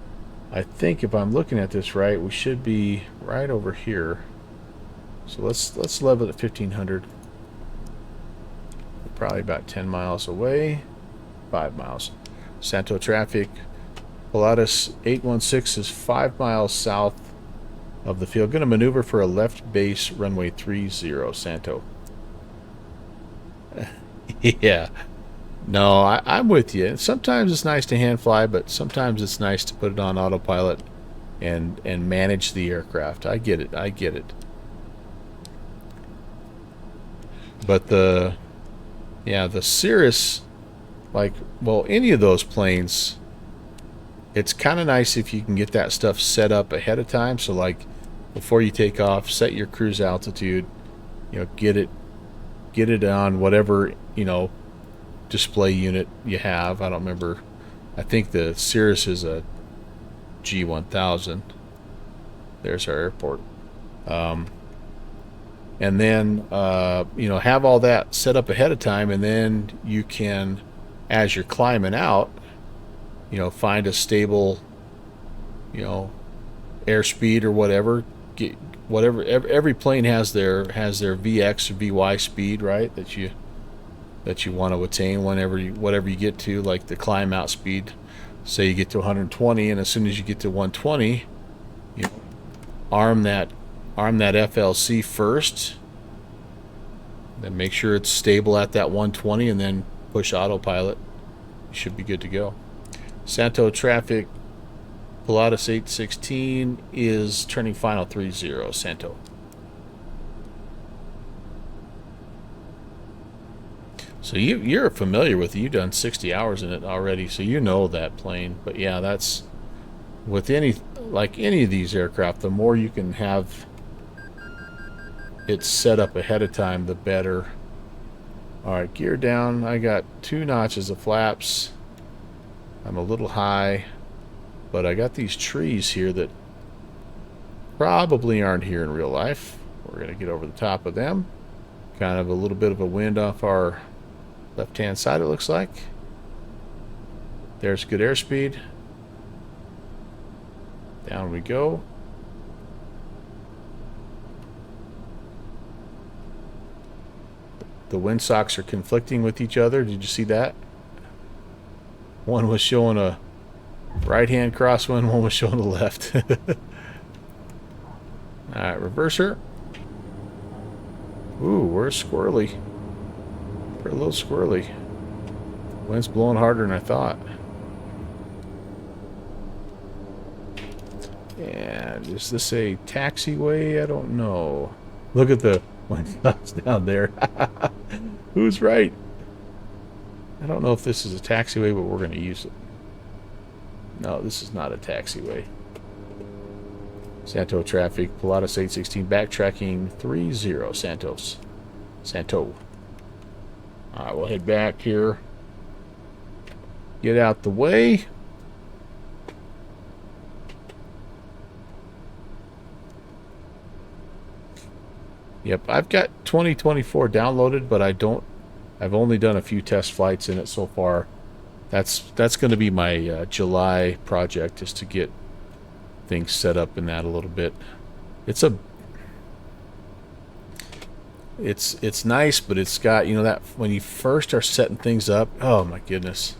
I think if I'm looking at this right, we should be right over here. So let's level it at 1500. We're probably about 10 miles away. 5 miles. Santo traffic. Pilatus 816 is 5 miles south of the field. Going to maneuver for a left base runway 30, Santo. Yeah. No, I'm with you. Sometimes it's nice to hand fly, but sometimes it's nice to put it on autopilot and manage the aircraft. I get it. I get it. But the Cirrus, like, well, any of those planes, it's kind of nice if you can get that stuff set up ahead of time. So like before you take off, set your cruise altitude, you know, get it on whatever, you know, display unit you have. I don't remember. I think the Cirrus is a G1000. There's our airport. And then, you know, have all that set up ahead of time, and then you can, as you're climbing out, you know, find a stable, you know, airspeed or whatever. Get whatever. Every plane has their VX or VY speed, right? That you want to attain whatever you get to, like the climb out speed. Say you get to 120, and as soon as you get to 120, you know, arm that FLC first, then make sure it's stable at that 120, and then push autopilot. You should be good to go. Santo traffic, Pilatus 816 is turning final 30, Santo. So you're familiar with it. You've done 60 hours in it already, so you know that plane. But yeah, that's with any of these aircraft, the more you can have it set up ahead of time, the better. All right, gear down. I got 2 notches of flaps. I'm a little high, but I got these trees here that probably aren't here in real life. We're gonna get over the top of them. Kind of a little bit of a wind off our left-hand side, it looks like. There's good airspeed. Down we go. The windsocks are conflicting with each other. Did you see that? One was showing a right-hand crosswind, one was showing a left. Alright, reverser. Ooh, we're squirrely. We're a little squirrely. Wind's blowing harder than I thought. And is this a taxiway? I don't know. Look at the windsocks down there. Who's right? I don't know if this is a taxiway, but we're going to use it. No, this is not a taxiway. Santo traffic, Pilatus 816, backtracking 30, Santos. Santo. Alright, we'll head back here. Get out the way. Yep, I've got 2024 downloaded, but I've only done a few test flights in it so far. That's going to be my July project, is to get things set up in that a little bit. It's a it's nice, but it's got, you know, that when you first are setting things up, oh my goodness,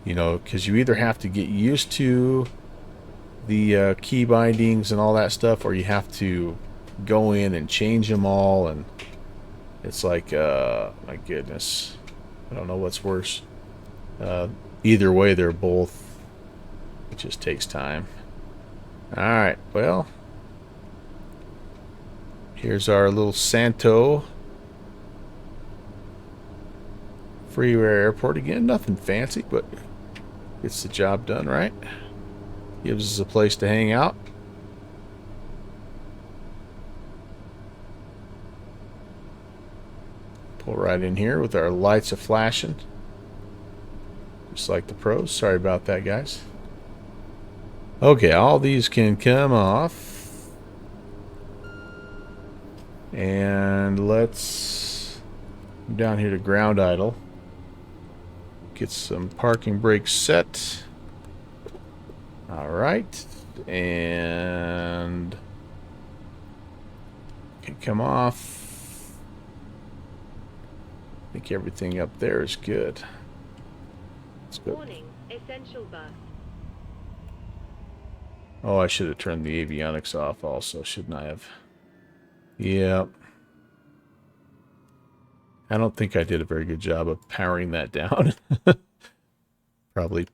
you know, because you either have to get used to the key bindings and all that stuff, or you have to go in and change them all, and it's like, my goodness, I don't know what's worse. Either way, they're both, it just takes time. All right, well, here's our little Santo freeway airport again. Nothing fancy, but gets the job done, right? Gives us a place to hang out. Pull right in here with our lights a flashing. Just like the pros. Sorry about that, guys. Okay, all these can come off. And let's down here to ground idle. Get some parking brakes set. Alright. And can come off. I think everything up there is good. Let's go. Warning, essential bus. Oh, I should have turned the avionics off also, shouldn't I have? Yep. I don't think I did a very good job of powering that down. Probably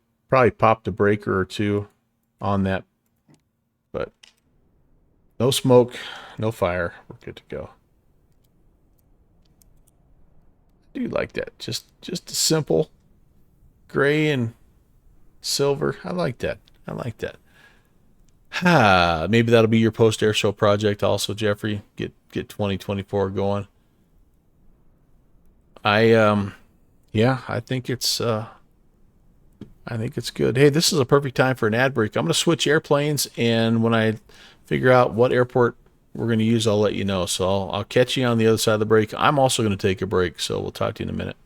popped a breaker or two on that, but no smoke, no fire. We're good to go. I do like that. Just a simple gray and silver. I like that. I like that. Ha, maybe that'll be your post air show project also, Jeffrey. Get 2024 going. Yeah, I think it's good. Hey, this is a perfect time for an ad break. I'm going to switch airplanes, and when I figure out what airport we're going to use, I'll let you know. So I'll catch you on the other side of the break. I'm also going to take a break, so we'll talk to you in a minute.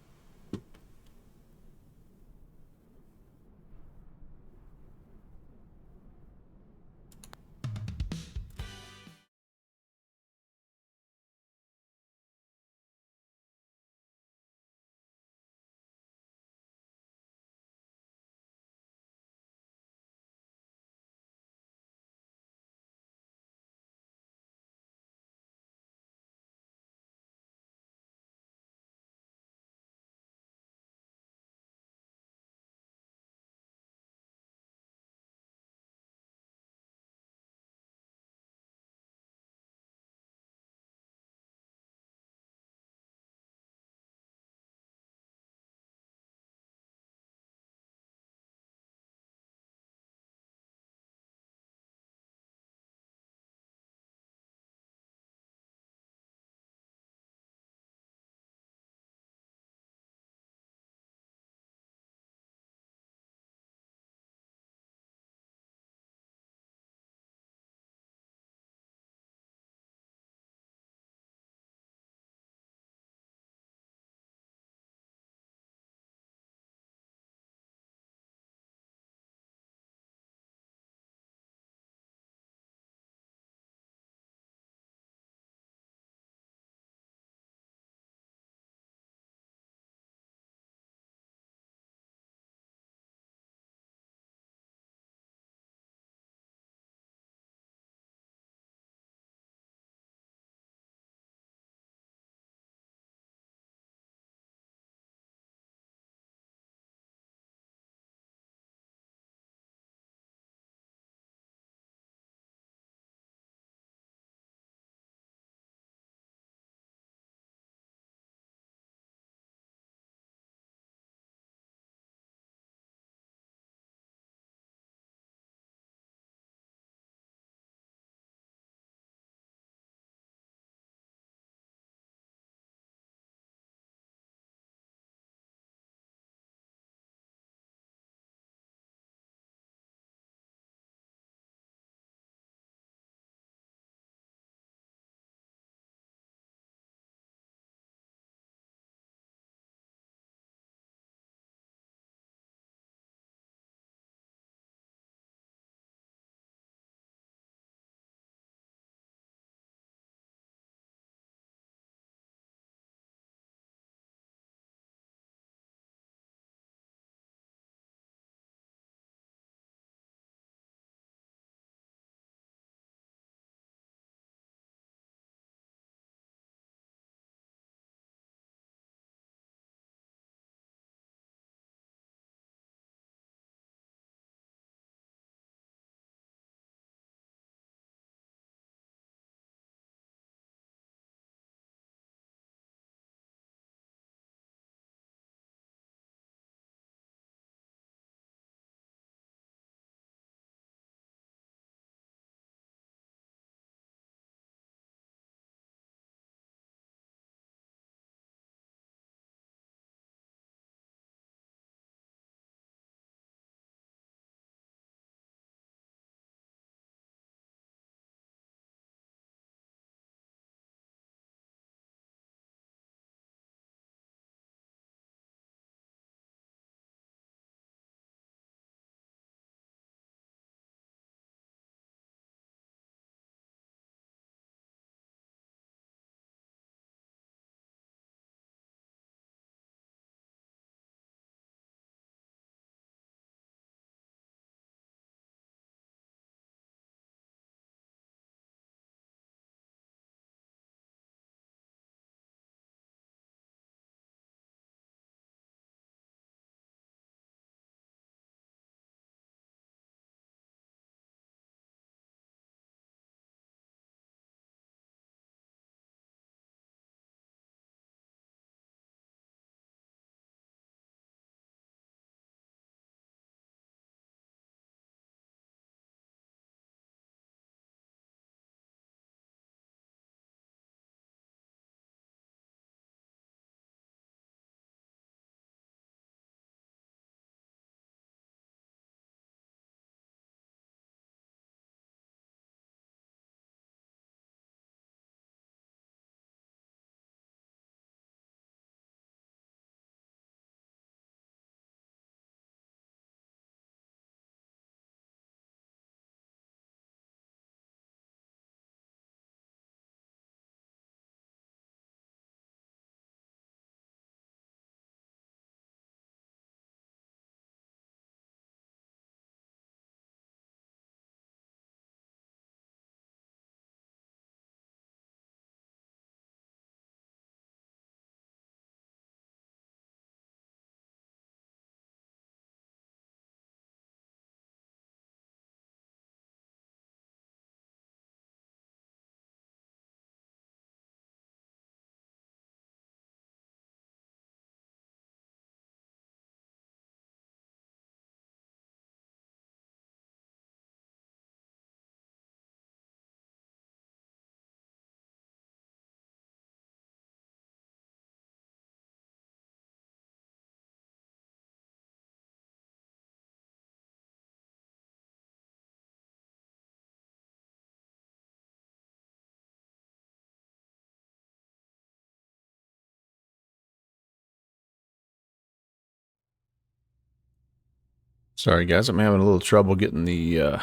Sorry, guys. I'm having a little trouble getting the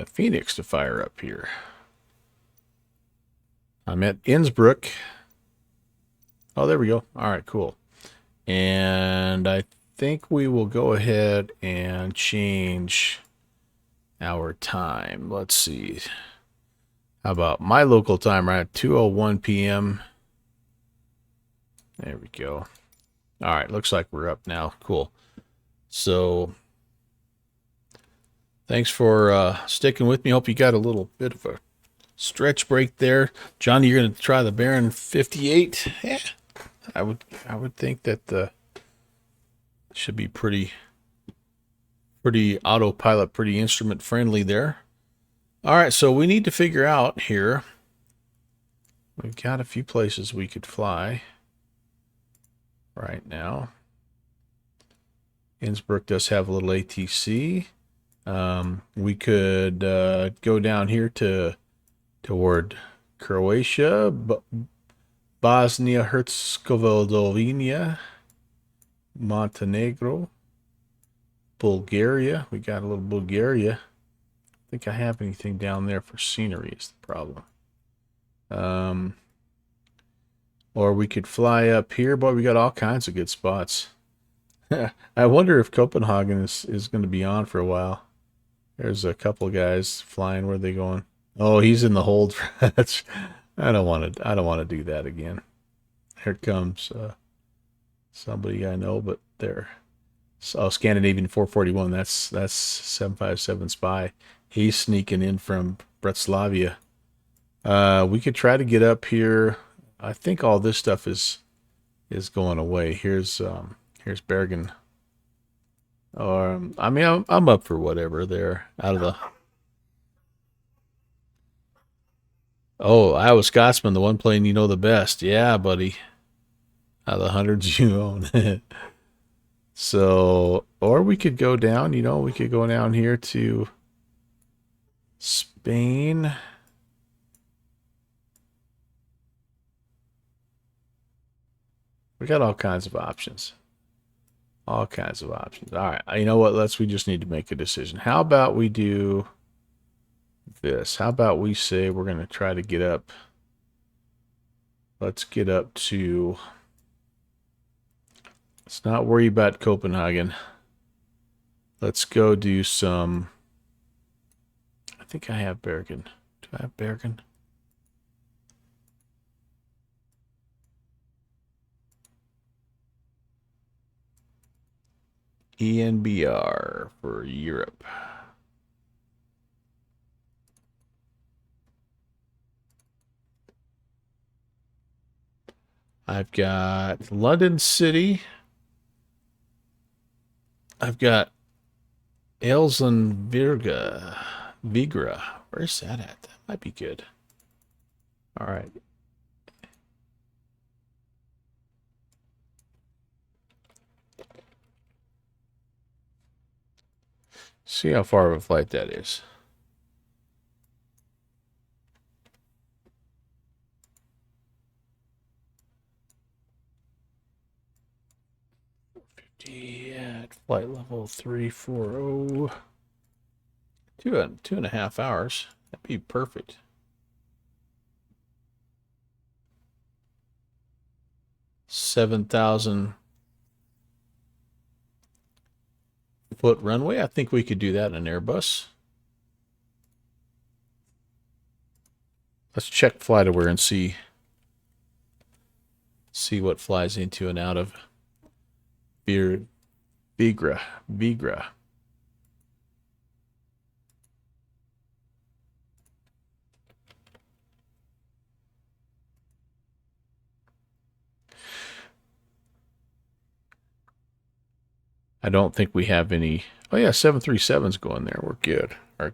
Phoenix to fire up here. I'm at Innsbruck. Oh, there we go. All right, cool. And I think we will go ahead and change our time. Let's see. How about my local time right at 2:01 p.m. There we go. All right, looks like we're up now. Cool. So thanks for sticking with me. Hope you got a little bit of a stretch break there. Johnny, you're going to try the Baron 58. Yeah, I would think that the should be pretty autopilot, pretty instrument friendly there. All right, so we need to figure out here. We've got a few places we could fly right now. Innsbruck does have a little ATC. We could go down here toward Croatia, Bosnia Herzegovina, Montenegro, Bulgaria. We got a little Bulgaria. I think I have anything down there for scenery is the problem. Or we could fly up here. Boy, we got all kinds of good spots. I wonder if Copenhagen is going to be on for a while. There's a couple guys flying. Where are they going? Oh, he's in the hold. I don't want to do that again. Here comes somebody I know, but there. Oh, Scandinavian 441. That's 757 Spy. He's sneaking in from Bratislava. We could try to get up here. I think all this stuff is going away. Here's Bergen. Or I mean, I'm up for whatever there. Out of the Iowa Scotsman, the one plane you know the best. Yeah, buddy. Out of the hundreds you own. So, or we could go down. We could go down here to Spain. We got all kinds of options. All kinds of options. All right. You know what? We just need to make a decision. How about we do this? How about we say we're going to try to get up. Let's get up to. Let's not worry about Copenhagen. Let's go do some. I think I have Bergen. Do I have Bergen? ENBR for Europe. I've got London City. I've got Vigra. Where's that at? That might be good. All right. See how far of a flight that is. At flight level 340. 2.5 hours. That'd be perfect. $7,000 foot runway. I think we could do that in an Airbus. Let's check FlightAware and see what flies into and out of Vigra. I don't think we have any. Oh yeah, 737's going there. We're good. Oh,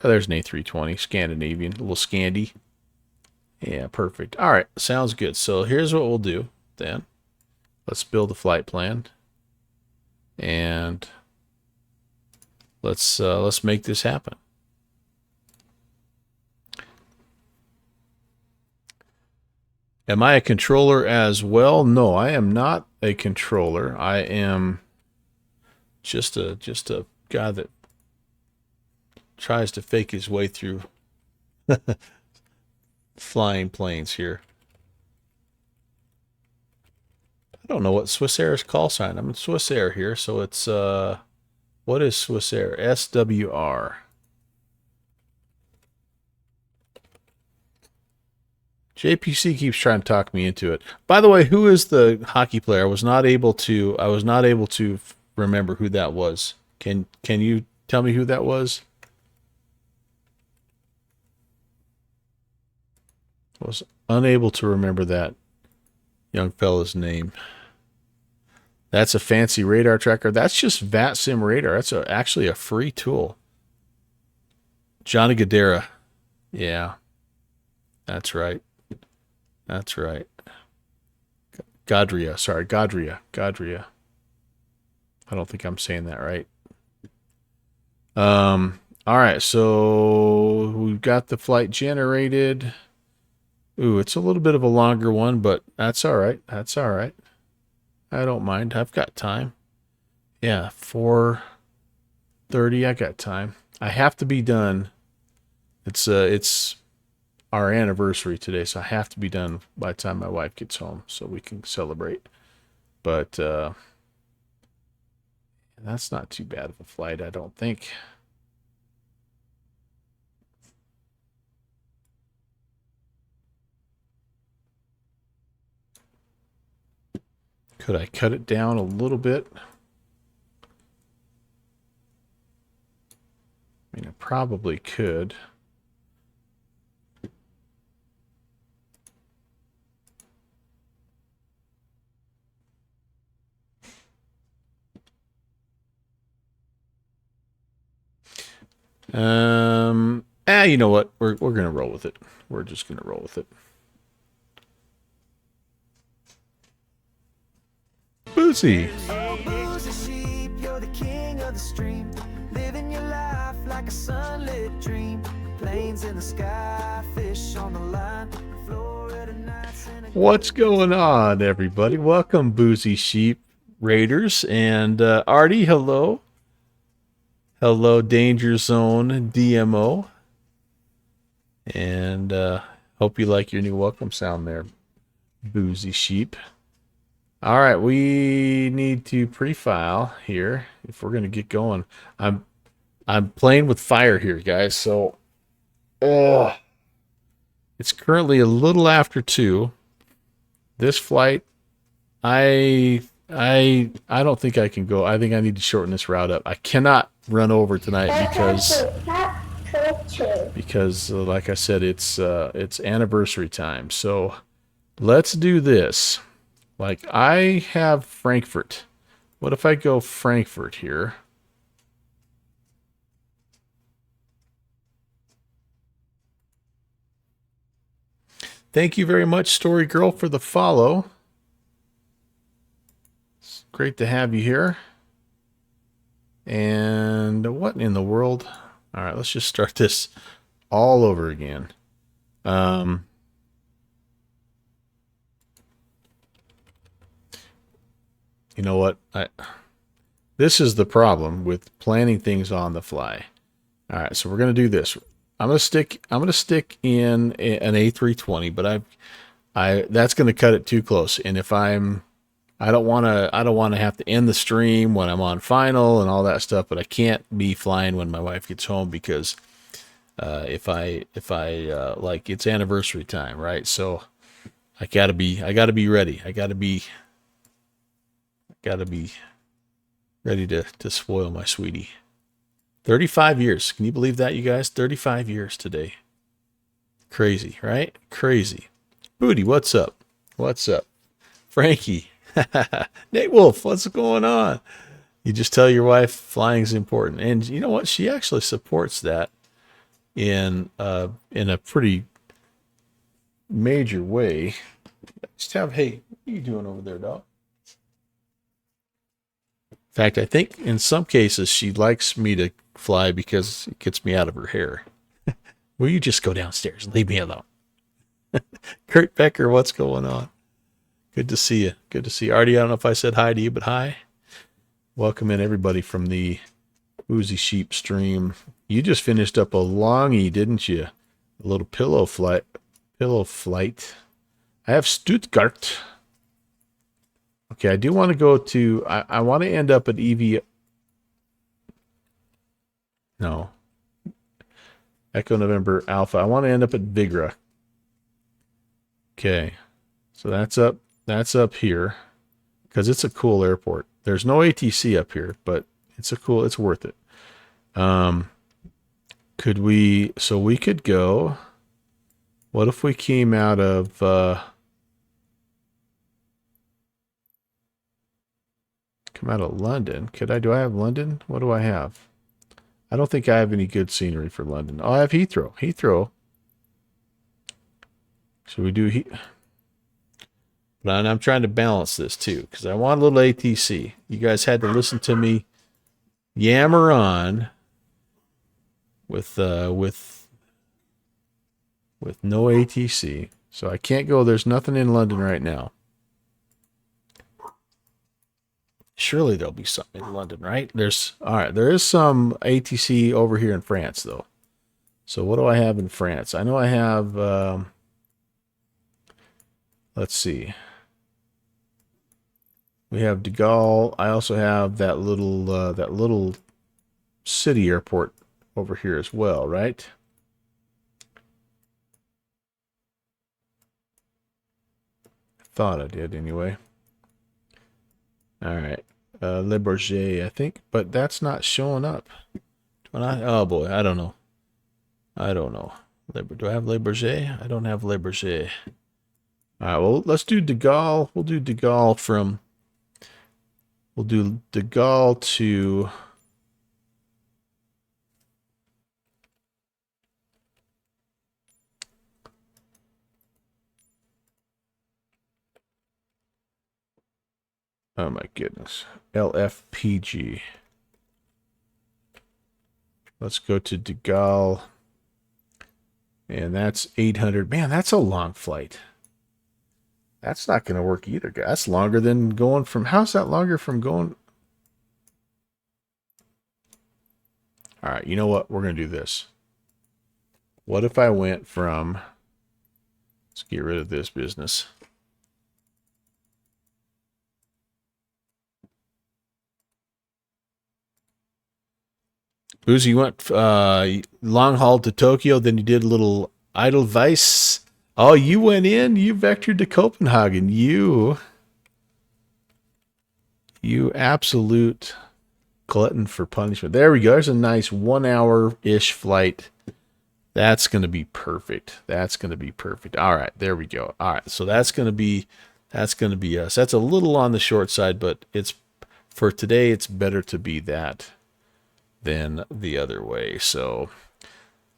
there's an A320, Scandinavian, a little Scandi. Yeah, perfect. All right, sounds good. So here's what we'll do then. Let's build a flight plan, and let's make this happen. Am I a controller as well? No, I am not a controller. I am just a guy that tries to fake his way through flying planes here. I don't know what Swiss Air's call sign. I'm in Swiss Air here, so it's what is Swiss Air? SWR. JPC keeps trying to talk me into it. By the way, who is the hockey player? I was not able to remember who that was. Can you tell me who that was? I was unable to remember that young fella's name. That's a fancy radar tracker. That's just VATSIM radar. That's actually a free tool. Johnny Gadara. Yeah, that's right. That's right. Godria. Sorry, Godria. Godria. I don't think I'm saying that right. All right, so we've got the flight generated. Ooh, it's a little bit of a longer one, but that's all right. That's all right. I don't mind. I've got time. Yeah, 4:30. I got time. I have to be done. It's our anniversary today, so I have to be done by the time my wife gets home so we can celebrate. But that's not too bad of a flight, I don't think. Could I cut it down a little bit? I mean, I probably could. You know what? We're gonna roll with it. We're just gonna roll with it. Boozy. Oh, boozy sheep, you're the king of the stream. Living your life like a sunlit dream. Planes in the sky, fish on the line. Florida nights in a What's going on, everybody? Welcome, Boozy Sheep Raiders. And Artie, hello. Hello, Danger Zone DMO. And hope you like your new welcome sound there, Boozy Sheep. All right, we need to pre-file here if we're gonna get going. I'm playing with fire here, guys. So, it's currently a little after 2. This flight, I don't think I can go. I think I need to shorten this route up. I cannot run over tonight because like I said, it's anniversary time. So let's do this. Like, I have Frankfurt. What if I go Frankfurt here? Thank you very much, Story Girl, for the follow. It's great to have you here. And what in the world? All right, let's just start this all over again. You know what? This is the problem with planning things on the fly. All right, so we're gonna do this. I'm gonna stick in an A320, but that's gonna cut it too close. And if I don't want to have to end the stream when I'm on final and all that stuff. But I can't be flying when my wife gets home because if I like, it's anniversary time, right? So I gotta be ready. I gotta be ready to spoil my sweetie. 35 years. Can you believe that, you guys? 35 years today. Crazy, right? Crazy. Booty, what's up? What's up? Frankie. Nate Wolf, what's going on? You just tell your wife flying is important. And you know what? She actually supports that in a pretty major way. Hey, what are you doing over there, dog? In fact, I think in some cases she likes me to fly because it gets me out of her hair. Will you just go downstairs and leave me alone? Kurt Becker, what's going on? Good to see you. Good to see you. Artie, I don't know if I said hi to you, but hi. Welcome in everybody from the Woozy Sheep stream. You just finished up a longie, didn't you? A little pillow flight. Pillow flight. I have Stuttgart. Okay, I do want to go to... I want to end up at EV... No. Echo November Alpha. I want to end up at Vigra. Okay. So that's up here. Because it's a cool airport. There's no ATC up here, but it's worth it. Could we... So we could go... What if we came out of... come out of London? Do I have London? What do I have? I don't think I have any good scenery for London. Oh, I have Heathrow. Heathrow. Should we do But I'm trying to balance this too, because I want a little ATC. You guys had to listen to me yammer on with no ATC. So I can't go. There's nothing in London right now. Surely there'll be something in London, right? All right, there is some ATC over here in France, though. So what do I have in France? I know I have, let's see. We have De Gaulle. I also have that little city airport over here as well, right? I thought I did anyway. All right. Le Bourget, I think, but that's not showing up. Oh boy, I don't know. Do I have Le Bourget? I don't have Le Bourget. All right, well, let's do De Gaulle. We'll do De Gaulle to... Oh my goodness. LFPG. Let's go to De Gaulle. And that's 800. Man, that's a long flight. That's not going to work either, guys. That's longer than going from... How's that longer from going... All right, you know what? We're going to do this. What if I went from... Let's get rid of this business. Boozy, you went long haul to Tokyo, then you did a little Edelweiss. Oh, you went in? You vectored to Copenhagen. You absolute glutton for punishment. There we go. There's a nice 1 hour-ish flight. That's going to be perfect. All right, there we go. All right, so that's going to be us. That's a little on the short side, but it's for today. It's better to be that than the other way. So,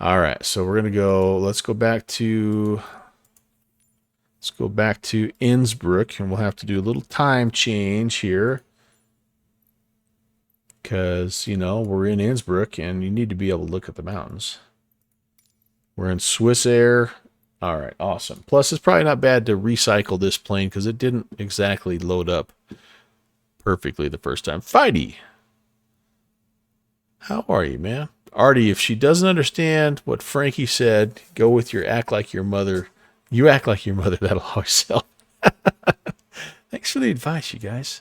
all right. So we're gonna go. Let's go back to Innsbruck, and we'll have to do a little time change here, because we're in Innsbruck, and you need to be able to look at the mountains. We're in Swiss Air. All right, awesome. Plus, it's probably not bad to recycle this plane because it didn't exactly load up perfectly the first time. Fighty. How are you, man? Artie, if she doesn't understand what Frankie said, go with your act like your mother. You act like your mother, that'll always sell. Thanks for the advice, you guys.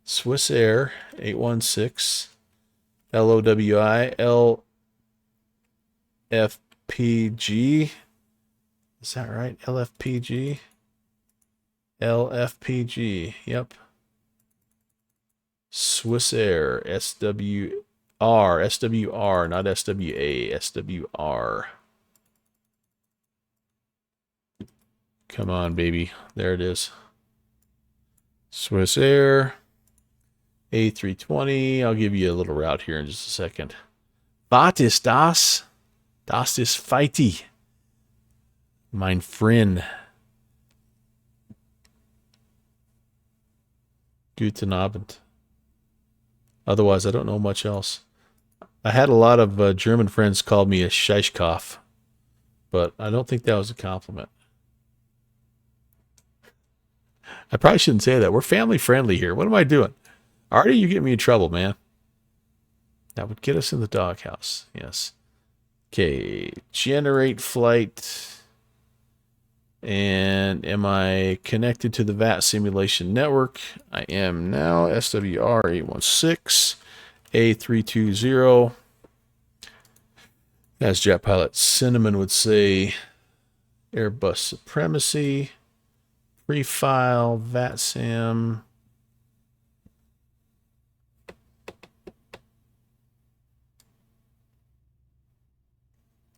Swiss Air 816 LOWI LFPG. Is that right? LFPG? LFPG. Yep. Swiss Air, SWR, not SWA, SWR. Come on, baby. There it is. Swiss Air, A320. I'll give you a little route here in just a second. Was ist das? Das ist Fighty. Mein Friend. Guten Abend. Otherwise, I don't know much else. I had a lot of German friends call me a Scheichkopf, but I don't think that was a compliment. I probably shouldn't say that. We're family friendly here. What am I doing? Artie, you get me in trouble, man. That would get us in the doghouse. Yes. Okay. Generate flight. And am I connected to the VAT simulation network? I am now. SWR 816 A320. As Jet Pilot Cinnamon would say, Airbus supremacy. Pre-file, VATSIM.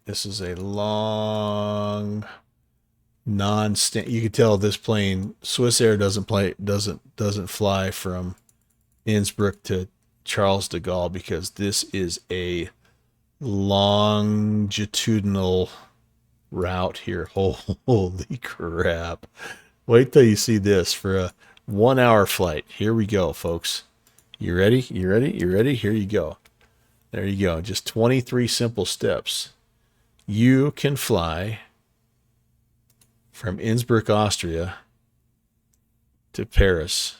This is a long non-stand. You can tell this plane, Swiss Air doesn't fly from Innsbruck to Charles de Gaulle because this is a longitudinal route here. Holy crap. Wait till you see this for a 1 hour flight. Here we go, folks. You ready? You ready? You ready? Here you go. There you go. Just 23 simple steps. You can fly from Innsbruck, Austria to Paris.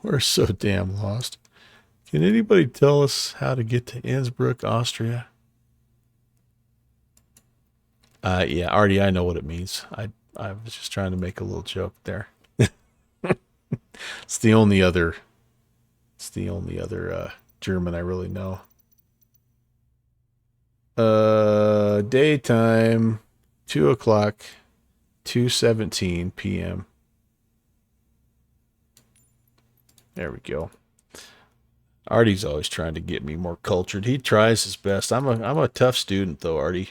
We're so damn lost. Can anybody tell us how to get to Innsbruck, Austria? Yeah, Artie, I know what it means. I was just trying to make a little joke there. It's the only other German I really know. Daytime, 2 o'clock, 2:17 p.m. There we go. Artie's always trying to get me more cultured. He tries his best. I'm a tough student though, Artie.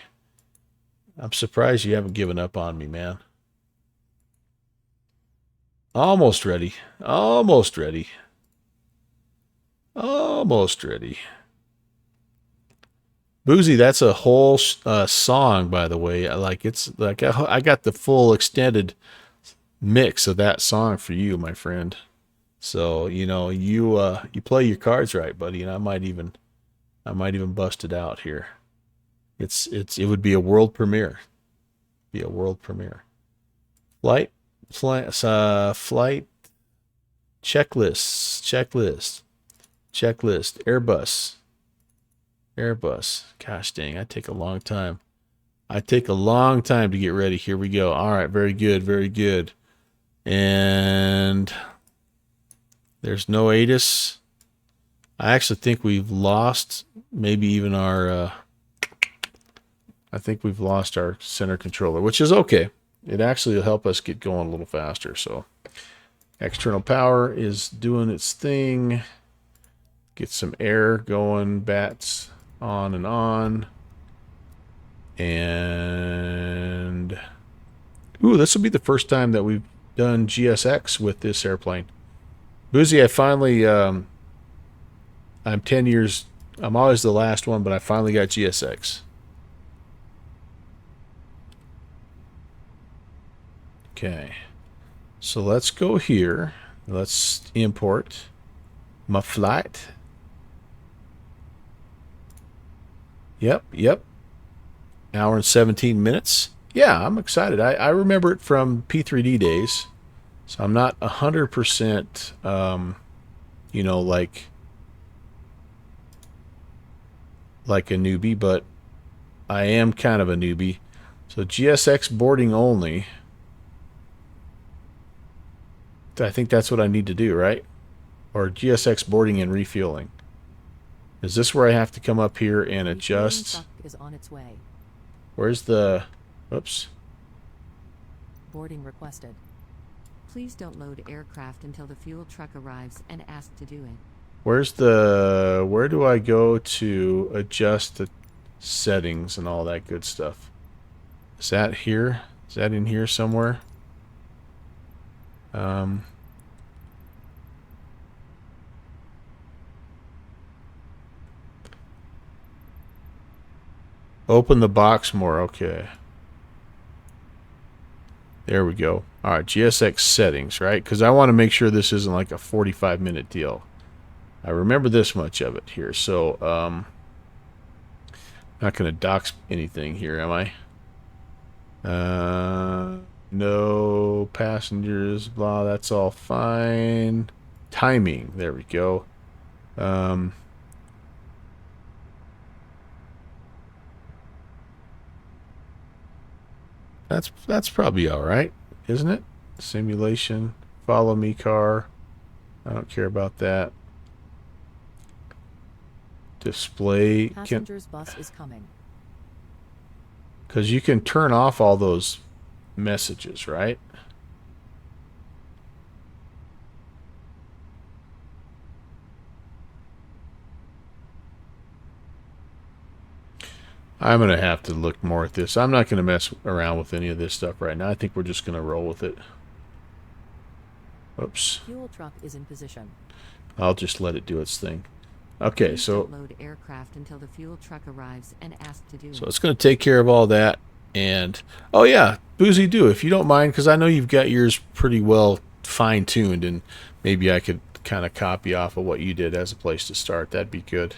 I'm surprised you haven't given up on me, man. Almost ready. Almost ready. Almost ready. Boozy, that's a whole song, by the way. It's like I got the full extended mix of that song for you, my friend. So you play your cards right, buddy, and I might even bust it out here. It would be a world premiere. Be a world premiere. Flight checklist. Airbus. Gosh dang, I take a long time. I take a long time to get ready. Here we go. All right, very good, very good. And there's no ATIS. I actually think we've lost maybe even our I think we've lost our center controller, which is okay. It actually will help us get going a little faster. So external power is doing its thing. Get some air going, bats on and on. And ooh, this will be the first time that we've done GSX with this airplane. Boozy, I finally I'm 10 years, I'm always the last one, but I finally got GSX. Okay, so let's go here. Let's import my flight. Yep. Hour and 17 minutes. Yeah, I'm excited. I remember it from P3D days. So I'm not 100%, like a newbie, but I am kind of a newbie. So GSX boarding only. I think that's what I need to do, right? Or GSX boarding and refueling. Is this where I have to come up here and adjust? Is on its way. Where's the... Oops. Boarding requested. Please don't load aircraft until the fuel truck arrives and ask to do it. Where's the... Where do I go to adjust the settings and all that good stuff? Is that here? Is that in here somewhere? Open the box more. Okay. There we go. All right, GSX settings, right? Because I want to make sure this isn't like a 45-minute deal. I remember this much of it here. So, not going to dox anything here, am I? No passengers, blah, that's all fine. Timing, there we go. That's probably all right, isn't it? Simulation, follow me car. I don't care about that. Display can, Passengers bus is coming. because you can turn off all those messages, right? I'm going to have to look more at this. I'm not going to mess around with any of this stuff right now. I think we're just going to roll with it. Oops. Fuel truck is in position. I'll just let it do its thing. Okay, Please so don't load aircraft until the fuel truck arrives and ask to do so it. it's going to take care of all that. And, oh yeah, Boozy Do, if you don't mind, because I know you've got yours pretty well fine-tuned, and maybe I could kind of copy off of what you did as a place to start. That'd be good.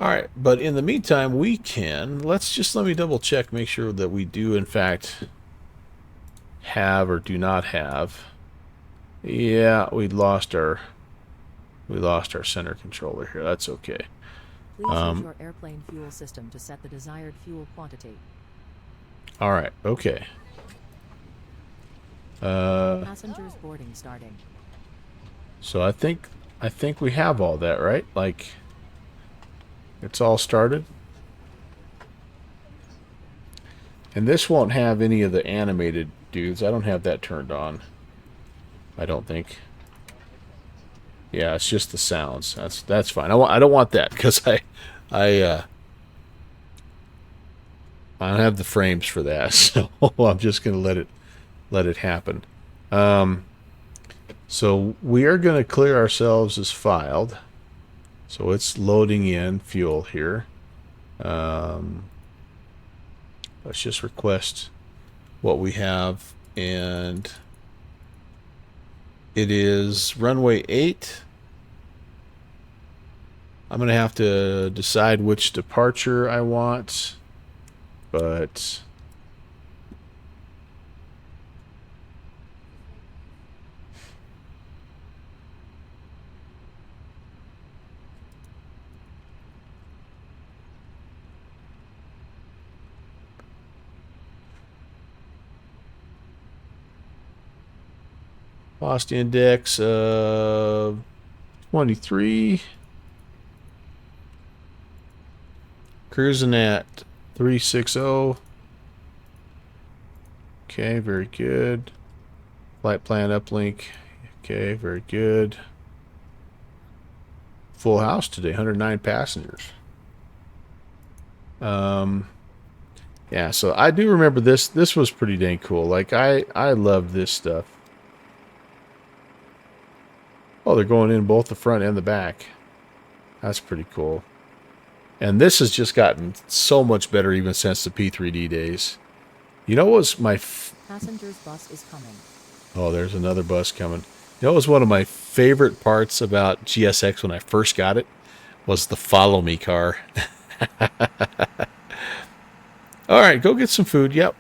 All right, but in the meantime, we can, let me double check, make sure that we do, in fact, have or do not have. Yeah, we lost our center controller here. That's okay. Please use your airplane fuel system to set the desired fuel quantity. All right, okay. Passengers boarding starting. So I think we have all that, right? Like, it's all started. And this won't have any of the animated dudes. I don't have that turned on. I don't think. Yeah, it's just the sounds. That's fine. I don't want that because I don't have the frames for that. So I'm just going to let it happen. So we are going to clear ourselves as filed. So it's loading in fuel here. Let's just request what we have, and it is runway 8. I'm going to have to decide which departure I want, but Lost index of 23. Cruising at 360. Okay, very good. Flight plan uplink. Okay, very good. Full house today, 109 passengers. Yeah, so I do remember this. This was pretty dang cool. Like, I love this stuff. Oh, they're going in both the front and the back. That's pretty cool. And this has just gotten so much better even since the P3D days. You know what was my... Passengers bus is coming. Oh, there's another bus coming. You know what was one of my favorite parts about GSX when I first got it? Was the follow me car. All right, go get some food. Yep.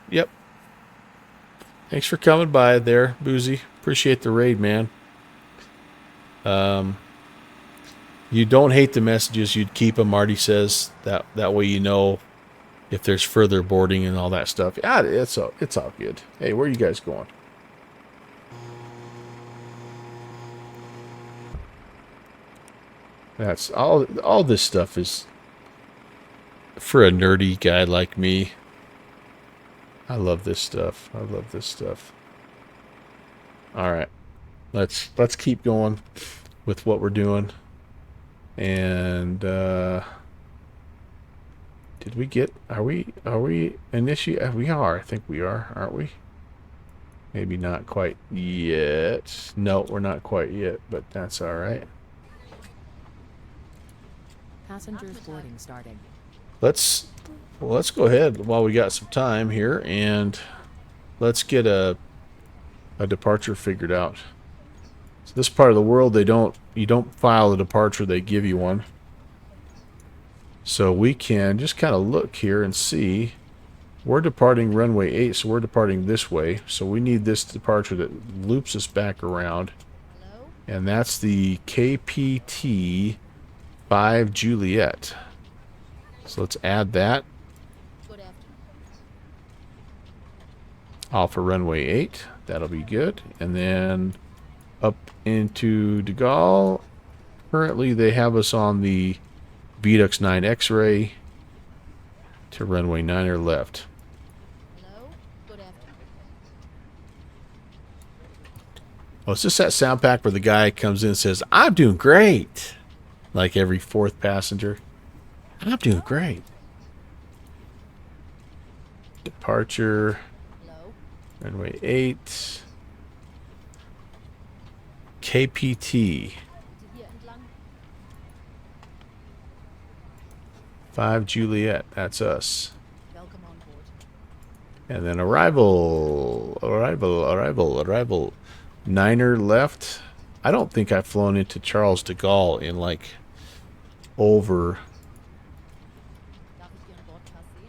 Thanks for coming by there, Boozy. Appreciate the raid, man. You don't hate the messages. You'd keep them, Marty says. That way you know if there's further boarding and all that stuff. Yeah, it's all good. Hey, where are you guys going? That's all this stuff is for a nerdy guy like me. I love this stuff. All right. Let's keep going with what we're doing. And did we get, are we initiate? We are, I think we are, aren't we? Maybe not quite yet. No, we're not quite yet, but that's all right. Passengers boarding starting. Let's go ahead while we got some time here, and let's get a departure figured out. So this part of the world, you don't file a departure, they give you one. So we can just kind of look here and see We're departing runway 8, so we're departing this way. So we need this departure that loops us back around. And that's the KPT 5 Juliet. So let's add that. Alpha runway 8. That'll be good. And then up into De Gaulle. Currently they have us on the VDUX 9 X-ray to runway 9 or left. Oh, is this that sound pack where the guy comes in and says, "I'm doing great"? Like every fourth passenger. I'm doing great. Departure. Runway 8. KPT. 5 Juliet. That's us. And then arrival. Niner left. I don't think I've flown into Charles de Gaulle in like over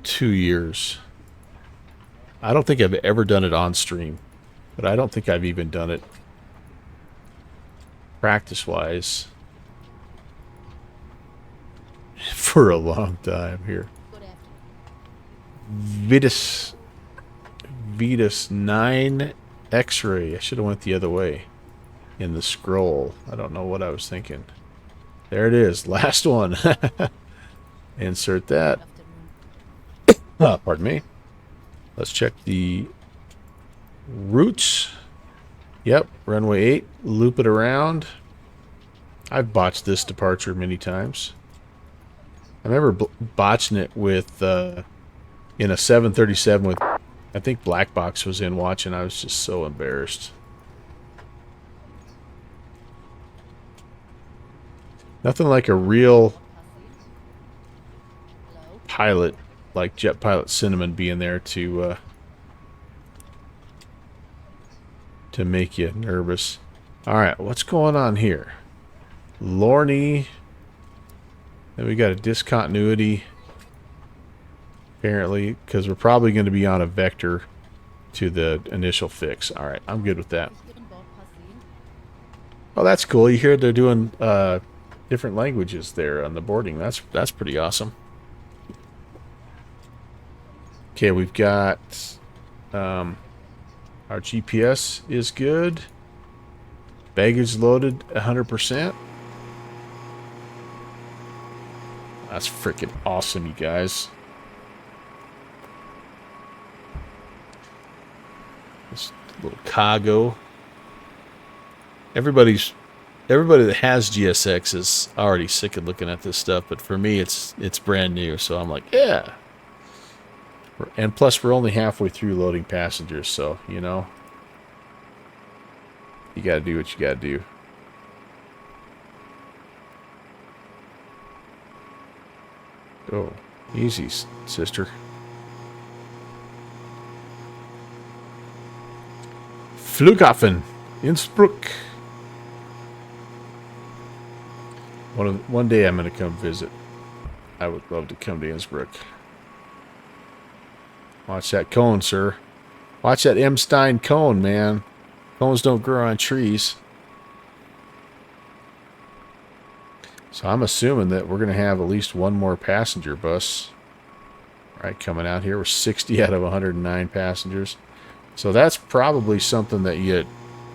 2 years. I don't think I've ever done it on stream, but I don't think I've even done it practice-wise for a long time here. Vitus 9 X-ray. I should have went the other way in the scroll. I don't know what I was thinking. There it is. Last one. Insert that. Pardon me. Let's check the routes. Yep, runway 8. Loop it around. I've botched this departure many times. I remember botching it with in a 737 with, I think Black Box was in watching. I was just so embarrassed. Nothing like a real pilot, like Jet Pilot Cinnamon, being there to make you nervous. All right, what's going on here? Lorne. Then we got a discontinuity. Apparently, because we're probably going to be on a vector to the initial fix. All right, I'm good with that. Oh, that's cool. You hear they're doing different languages there on the boarding. That's pretty awesome. Okay, we've got our GPS is good. Baggage loaded 100%. That's freaking awesome, you guys. This little cargo. Everybody that has GSX is already sick of looking at this stuff, but for me it's brand new, so I'm like, yeah. And plus we're only halfway through loading passengers, so you know, you gotta do what you gotta do. Oh, easy, sister. Flughafen, Innsbruck. One day I'm going to come visit. I would love to come to Innsbruck. Watch that cone, sir. Watch that M. Stein cone, man. Cones don't grow on trees. So I'm assuming that we're going to have at least one more passenger bus. All right, coming out here. We're 60 out of 109 passengers. So that's probably something that you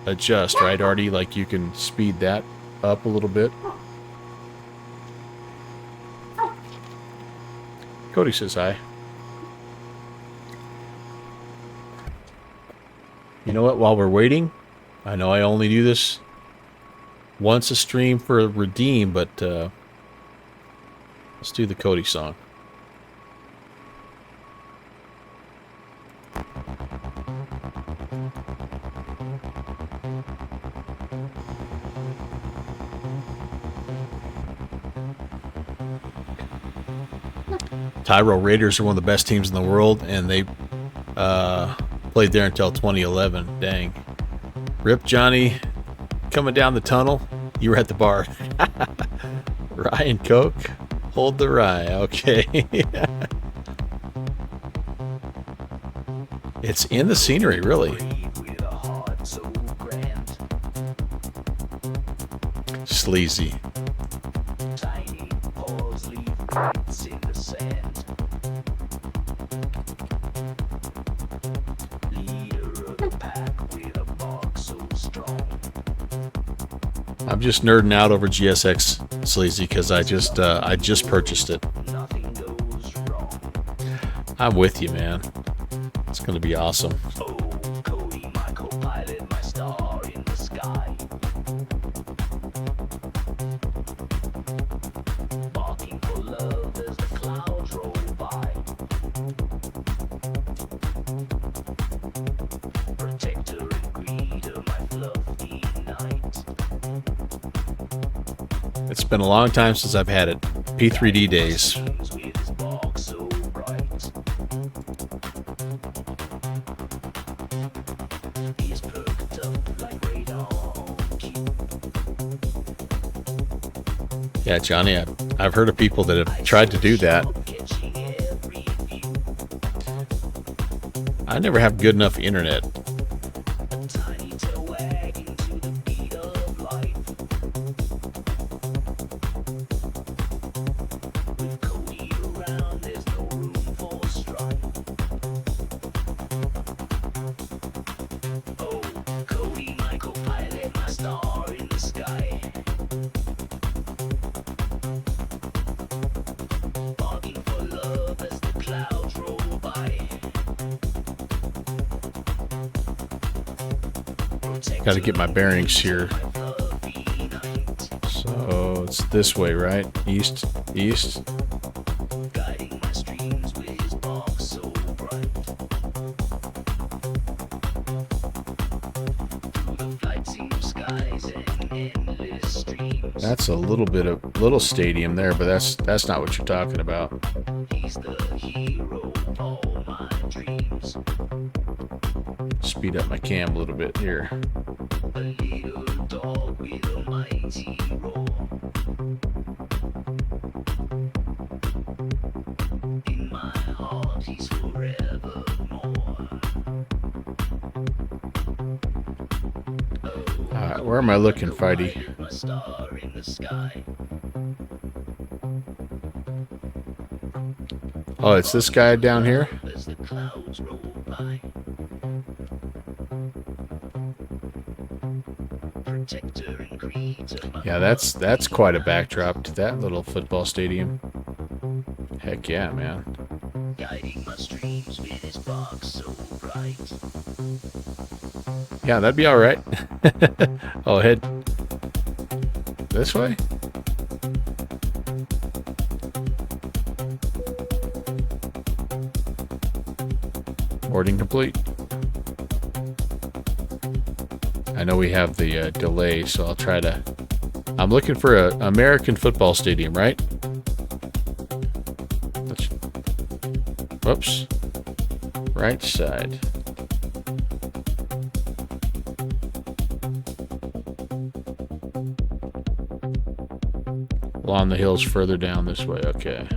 adjust, right, Artie? Like you can speed that up a little bit. Cody says hi. You know what? While we're waiting, I know I only do this once a stream for Redeem, but let's do the Cody song. Tyro Raiders are one of the best teams in the world, and they played there until 2011. Dang. Rip Johnny, coming down the tunnel. You were at the bar. Rye and Coke. Hold the rye. Okay. It's in the scenery, really. With a heart so grand. Sleazy. Tiny paws leave prints in the sand. Leader of the pack with a bark so strong. I'm just nerding out over GSX Sleazy because I just purchased it. Nothing goes wrong. I'm with you, man. It's gonna be awesome. Oh, Cody, my co-pilot, my star in the sky. Barking for love as the clouds roll by. Protector and greeter, my fluffy knight. It's been a long time since I've had it. P3D days. Sings with his bark so bright. He's perked up like radar on cue. Yeah, Johnny, I've heard of people that have tried to do that. Catching every view. I never have good enough internet. Tiny tail wagging to the beat of life. With Cody around, there's no room for strife. Oh, Cody, my co-pilot, my star in the sky. Barking for love as the clouds roll by. Got to get my bearings here. So it's this way, right? East. Guiding my streams with his bark so bright. Through the VATSIM skies and endless streams. That's a little stadium there, but that's not what you're talking about. He's the hero of all my dreams. Speed up my cam a little bit here. A little dog with a mighty roar. In my heart, he's forevermore. Alright, where am I looking, Fighty? My star in the sky. Oh, it's this guy down here? As the clouds roll by. Protector and creator. Yeah, that's quite a backdrop to that little football stadium. Heck yeah, man. Guiding my streams with his bark so bright. Yeah, that'd be alright. Oh, head this way? Boarding complete. I know we have the delay, so I'll try to... I'm looking for an American football stadium, right? Whoops. Right side. Along the hills further down this way, okay.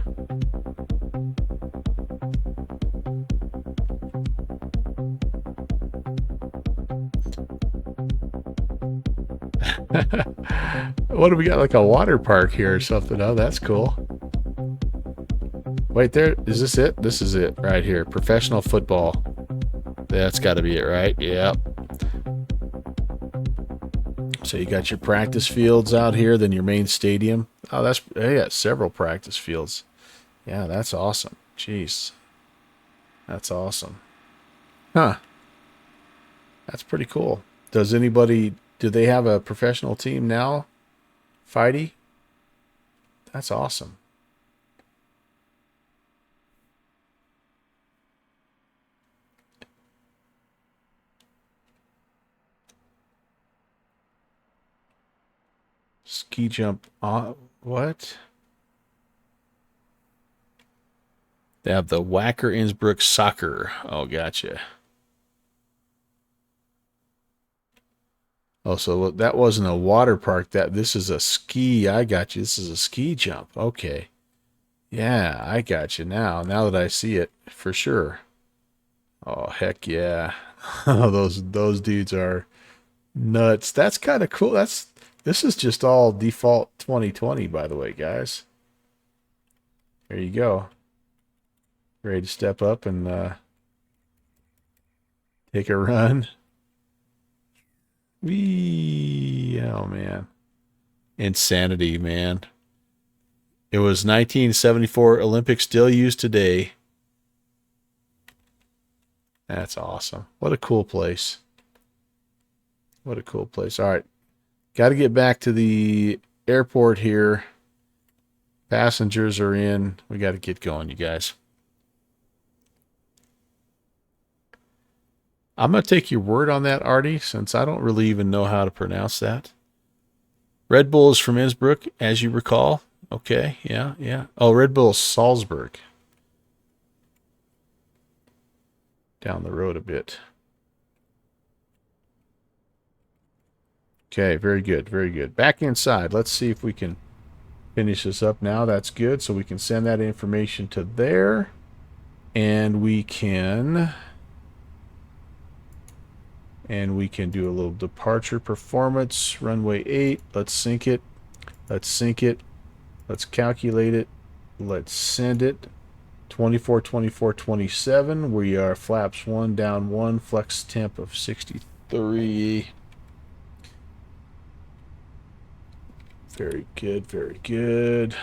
What do we got, like a water park here or something? Oh, that's cool. Wait, there, is this it? This is it right here. Professional football. That's got to be it, right? Yep. So you got your practice fields out here, then your main stadium. Oh, that's, yeah, several practice fields. Yeah, that's awesome. Jeez. That's awesome. Huh. That's pretty cool. Do they have a professional team now? Fighty? That's awesome. Ski jump on what? They have the Wacker Innsbruck soccer. Oh, gotcha. Oh, so that wasn't a water park. This is a ski. I got you. This is a ski jump. Okay. Yeah, I got you now. Now that I see it, for sure. Oh, heck yeah. Those dudes are nuts. That's kind of cool. This is just all default 2020, by the way, guys. There you go. Ready to step up and take a run. Wee, oh man. Insanity, man. It was 1974 Olympics, still used today. That's awesome. What a cool place. What a cool place. All right. Got to get back to the airport here. Passengers are in. We got to get going, you guys. I'm going to take your word on that, Artie, since I don't really even know how to pronounce that. Red Bull is from Innsbruck, as you recall. Okay, yeah, yeah. Oh, Red Bull Salzburg. Down the road a bit. Okay, very good, very good. Back inside. Let's see if we can finish this up now. That's good. So we can send that information to there. And we can do a little departure performance. Runway 8. Let's sync it. Let's sync it. Let's calculate it. Let's send it. 24, 24, 27. We are flaps 1, down 1. Flex temp of 63. Very good, very good.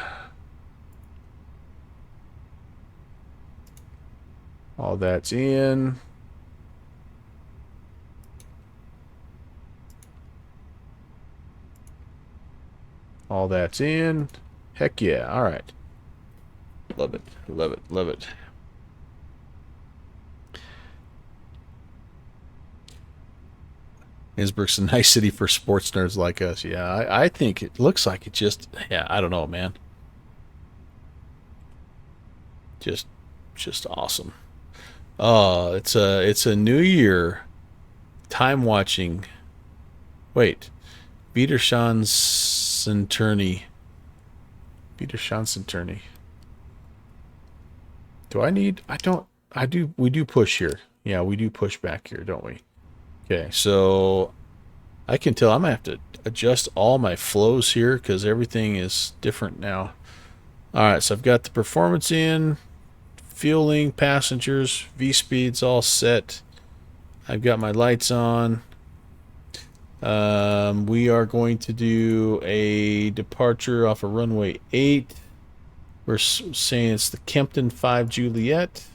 All that's in. All that's in. Heck yeah. All right. Love it. Love it. Love it. Innsbruck's a nice city for sports nerds like us. Yeah, I think it looks like it just, yeah, I don't know, man. Just awesome. Oh, it's a New Year time watching. Wait. Wiederschancenturney. Wiederschancenturney. We do push here. Yeah, we do push back here, don't we? Okay, so I can tell I'm going to have to adjust all my flows here because everything is different now. All right, so I've got the performance in, fueling, passengers, V-speeds all set. I've got my lights on. We are going to do a departure off of runway 8. We're saying it's the Kempton 5 Juliet.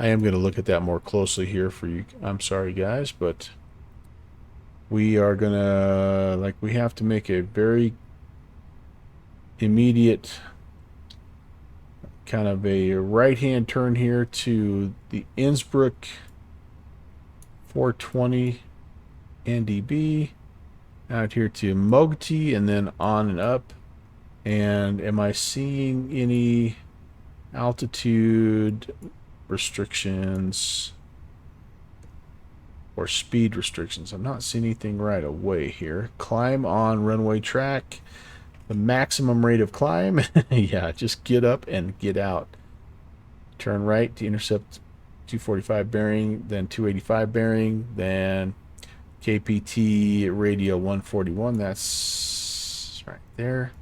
I am going to look at that more closely here for you. I'm sorry, guys, but we are going to, we have to make a very immediate kind of a right-hand turn here to the Innsbruck 420 NDB, out here to Mogti, and then on and up. And am I seeing any altitude restrictions or speed restrictions? I'm not seeing anything right away here. Climb on runway track. The maximum rate of climb. Yeah, just get up and get out. Turn right to intercept 245 bearing, then 285 bearing, then KPT radio 141. That's right there.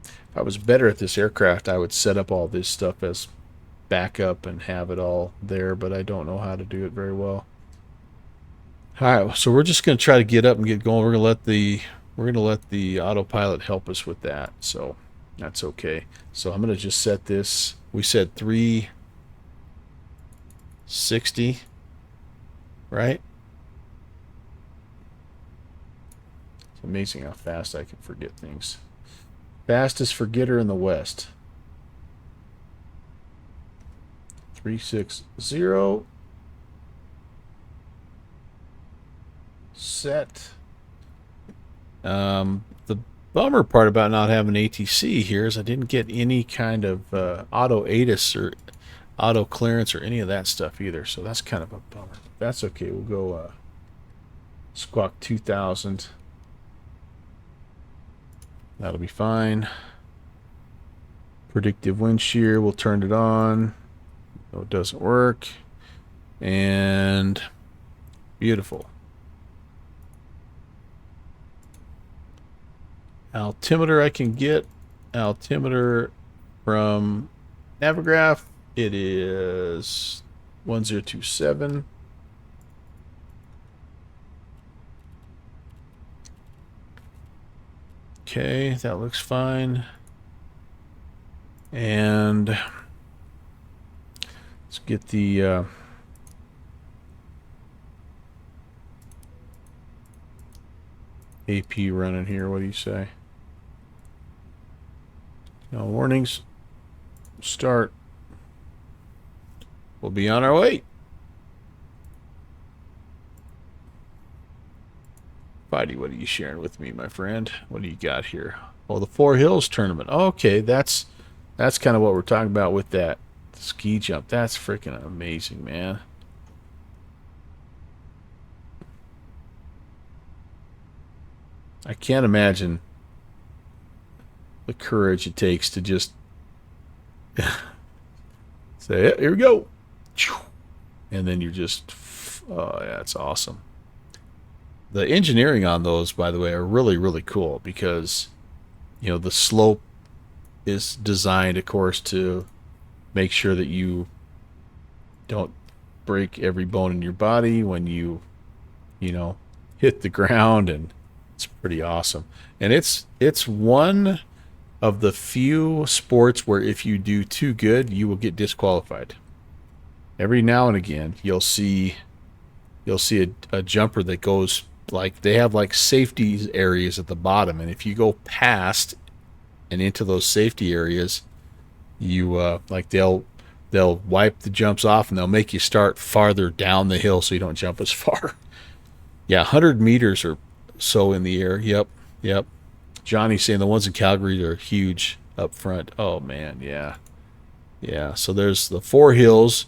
If I was better at this aircraft, I would set up all this stuff as backup and have it all there, but I don't know how to do it very well. All right, so we're just going to try to get up and get going. We're going to let the autopilot help us with that, so that's okay. So I'm going to just set this. We said 360, right? It's amazing how fast I can forget things. Fastest forgetter in the West. 360. Set. The bummer part about not having ATC here is I didn't get any kind of auto ATIS or auto clearance or any of that stuff either, so that's kind of a bummer. That's okay. We'll go Squawk 2000. That'll be fine. Predictive wind shear, we'll turn it on. No, it doesn't work. And beautiful. Altimeter, I can get altimeter from Navigraph. It is 1027. Okay, that looks fine. And let's get the AP running here. What do you say? No warnings. Start. We'll be on our way. Buddy, what are you sharing with me, my friend? What do you got here? Oh, the Four Hills tournament. Okay, that's kind of what we're talking about with that ski jump. That's freaking amazing, man. I can't imagine the courage it takes to just say, yeah, here we go. And then you're just, oh, yeah, it's awesome. The engineering on those, by the way, are really, really cool because, you know, the slope is designed, of course, to make sure that you don't break every bone in your body when you know, hit the ground, and it's pretty awesome. And it's one of the few sports where if you do too good, you will get disqualified. Every now and again, you'll see a jumper that goes, like, they have like safety areas at the bottom, and if you go past and into those safety areas, you like they'll wipe the jumps off and they'll make you start farther down the hill so you don't jump as far. Yeah, 100 meters or so in the air. Yep. Johnny's saying the ones in Calgary are huge up front. Oh man, yeah. So there's the Four Hills.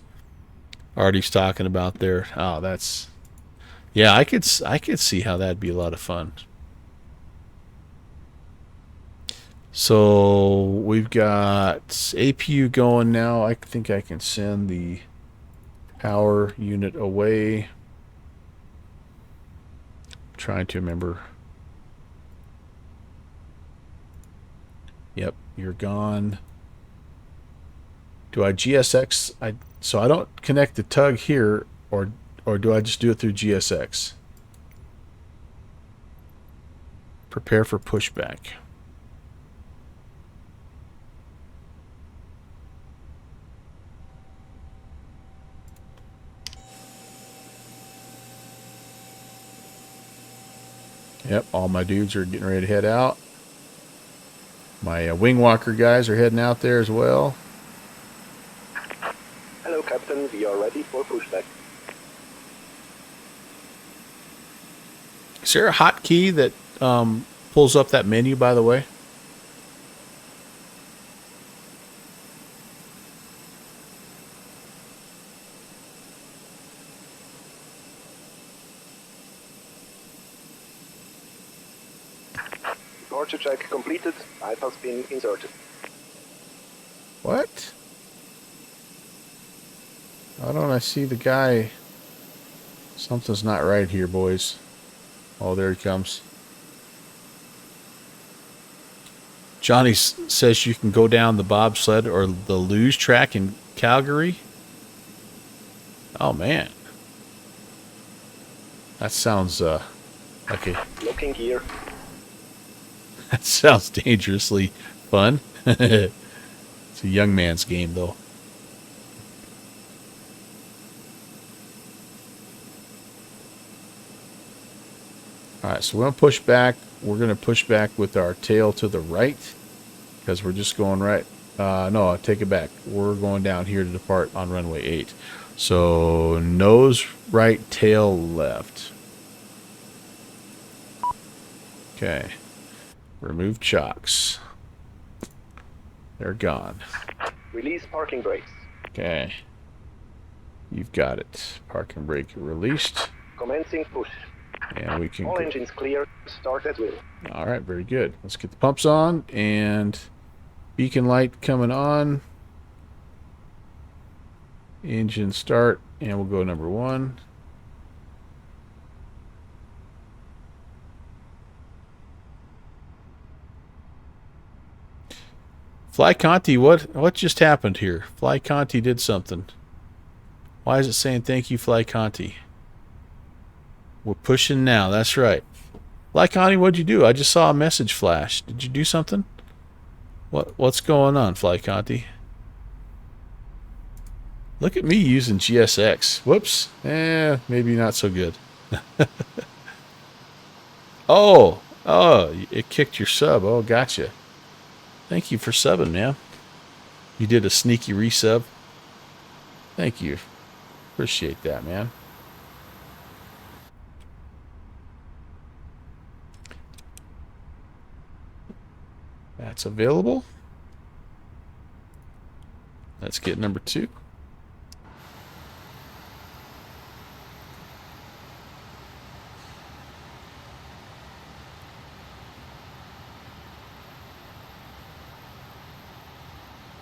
Artie's talking about there. Oh, that's, yeah. I could see how that'd be a lot of fun. So we've got APU going now. I think I can send the power unit away. I'm trying to remember. Yep, you're gone. Do I GSX? So I don't connect the tug here, or do I just do it through GSX? Prepare for pushback. Yep, all my dudes are getting ready to head out. My wing walker guys are heading out there as well. Hello, Captain. We are ready for pushback. Is there a hotkey that pulls up that menu, by the way? Departure check completed. Pipe has been inserted. What? Why don't I see the guy? Something's not right here, boys. Oh, there he comes. Johnny says you can go down the bobsled or the luge track in Calgary. Oh, man. That sounds like a... Locking gear. That sounds dangerously fun. It's a young man's game, though. Alright, so we're going to push back. We're going to push back with our tail to the right because we're just going right. No, I'll take it back. We're going down here to depart on runway 8. So nose right, tail left. Okay. Remove chocks. They're gone. Release parking brakes. Okay. You've got it. Parking brake released. Commencing push. And we can All go. engines clear. Start at will. All right, very good. Let's get the pumps on and beacon light coming on. Engine start, and we'll go number 1. Fly Conti, what just happened here? Fly Conti did something. Why is it saying thank you, Fly Conti? We're pushing now, that's right. Fly Conti, what'd you do? I just saw a message flash. Did you do something? What's going on, Fly Conti? Look at me using GSX. Whoops. Maybe not so good. Oh, it kicked your sub. Oh, gotcha. Thank you for subbing, man. You did a sneaky resub. Thank you. Appreciate that, man. That's available. Let's get number 2.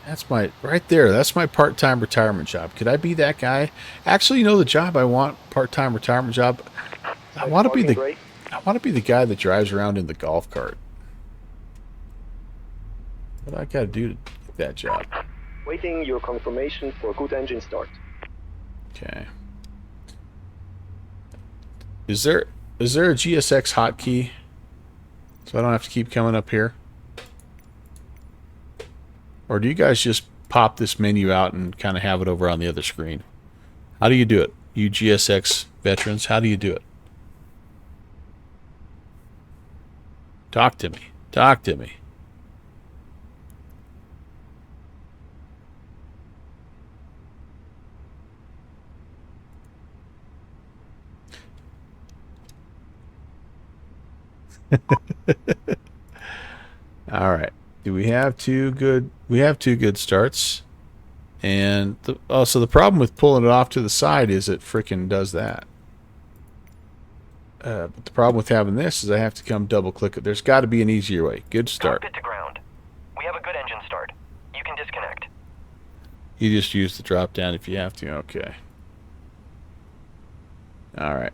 That's right there. That's my part-time retirement job. Could I be that guy? Actually, you know the job I want, part-time retirement job. I want to be the guy that drives around in the golf cart. What do I got to do to get that job? Waiting your confirmation for good engine start. Okay. Is there a GSX hotkey so I don't have to keep coming up here? Or do you guys just pop this menu out and kind of have it over on the other screen? How do you do it? You GSX veterans, how do you do it? Talk to me. Talk to me. All right. Do we have 2 good? We have 2 good starts. And so the problem with pulling it off to the side is it frickin' does that. But the problem with having this is I have to come double click it. There's got to be an easier way. Good start. Cockpit to ground. We have a good engine start. You can disconnect. You just use the drop down if you have to. Okay. All right.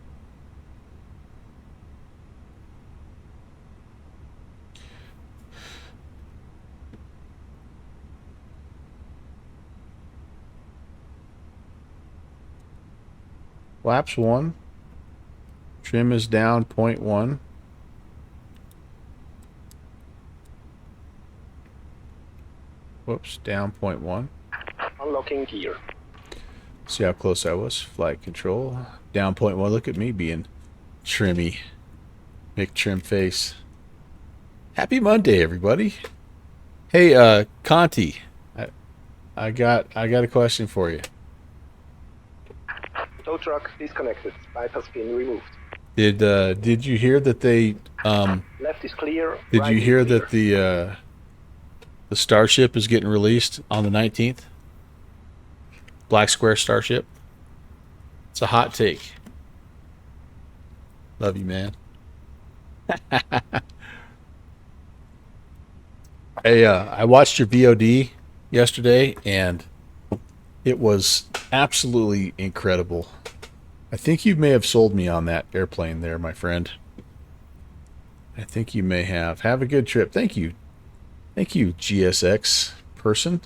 Flaps 1. Trim is down 0.1. Whoops, down 0.1. Unlocking gear. See how close I was? Flight control. Down 0.1. Look at me being trimmy. Big trim face. Happy Monday, everybody. Hey, Conti. I got a question for you. Tow truck disconnected. Pipe has been removed. Did you hear that they Left is clear. did right you is hear clear. that the Starship is getting released on the 19th? Black Square Starship. It's a hot take. Love you, man. I watched your VOD yesterday, and it was absolutely incredible. I think you may have sold me on that airplane there, my friend. I think you may have. Have a good trip. Thank you. Thank you, GSX person.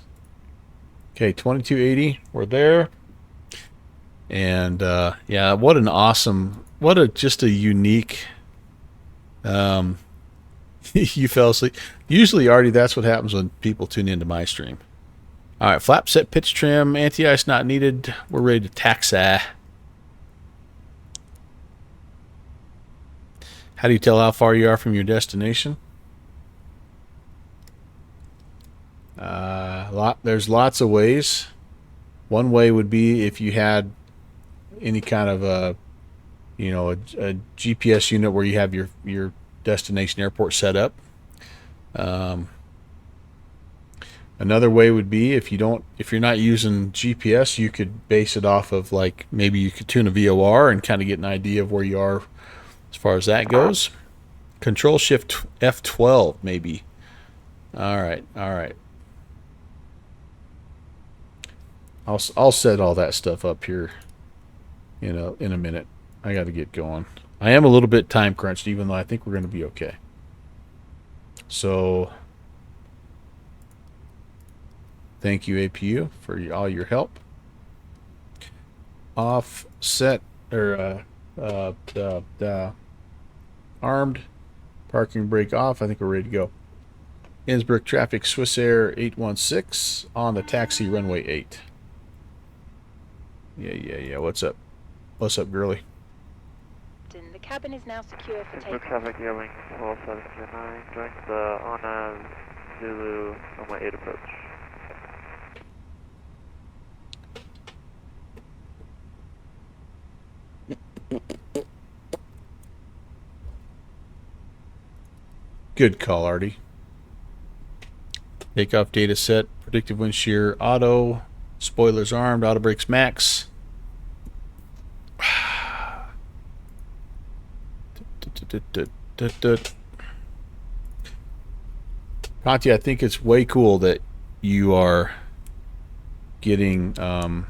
Okay, 2280. We're there. And yeah, what an awesome, just a unique. You fell asleep. Usually, Artie, that's what happens when people tune into my stream. All right, flap set, pitch trim, anti-ice not needed. We're ready to taxi. How do you tell how far you are from your destination? There's lots of ways. One way would be if you had any kind of a GPS unit where you have your destination airport set up. Another way would be if you're not using GPS, you could base it off of, like, maybe you could tune a VOR and kind of get an idea of where you are as far as that goes. Control Shift F12 maybe. All right. I'll set all that stuff up here, in a minute. I got to get going. I am a little bit time crunched, even though I think we're going to be okay. So, thank you, APU, for all your help. Offset or armed, parking brake off. I think we're ready to go. Innsbruck traffic, Swiss Air 816 on the taxi runway 8. Yeah. What's up? What's up, girly? The cabin is now secure for takeoff. Traffic Airwing 4709, join the Anna Zulu runway 8 approach. Good call, Artie. Takeoff data set, predictive wind shear, auto, spoilers armed, auto brakes max. Conti, I think it's way cool that you are getting some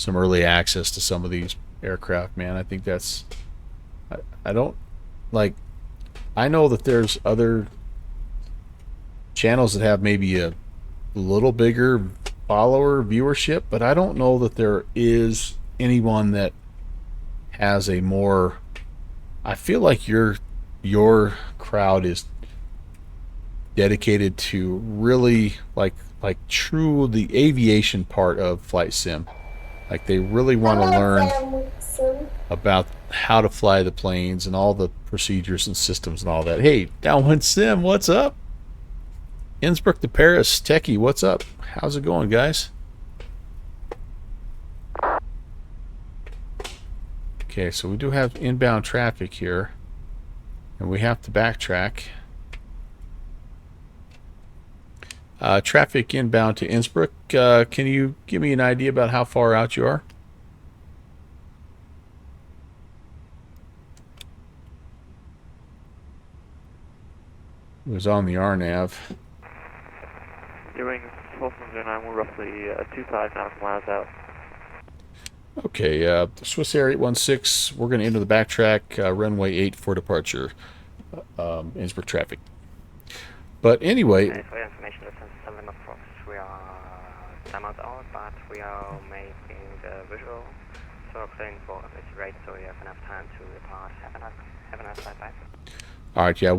early access to some of these aircraft, man. I think that's... I don't... Like, I know that there's other channels that have maybe a little bigger follower viewership, but I don't know that there is anyone that has a more... I feel like your crowd is dedicated to really like true the aviation part of flight sim. Like they really want to learn about how to fly the planes and all the procedures and systems and all that. Hey, Downwind Sim, what's up? Innsbruck to Paris, Techie, what's up? How's it going, guys? Okay, so we do have inbound traffic here, and we have to backtrack. Traffic inbound to Innsbruck. Can you give me an idea about how far out you are? It was on the RNAV. Airwing 4709, we're roughly 25 nautical miles out. Okay, Swiss Air 816, we're going to enter the backtrack, runway 8 for departure, Innsbruck traffic. But anyway... For your information, this is 7 approx. We are timeout out, but we are making the visual, so clearing for this rate, so you have enough time to depart. Have a nice flight back. Alright, yeah,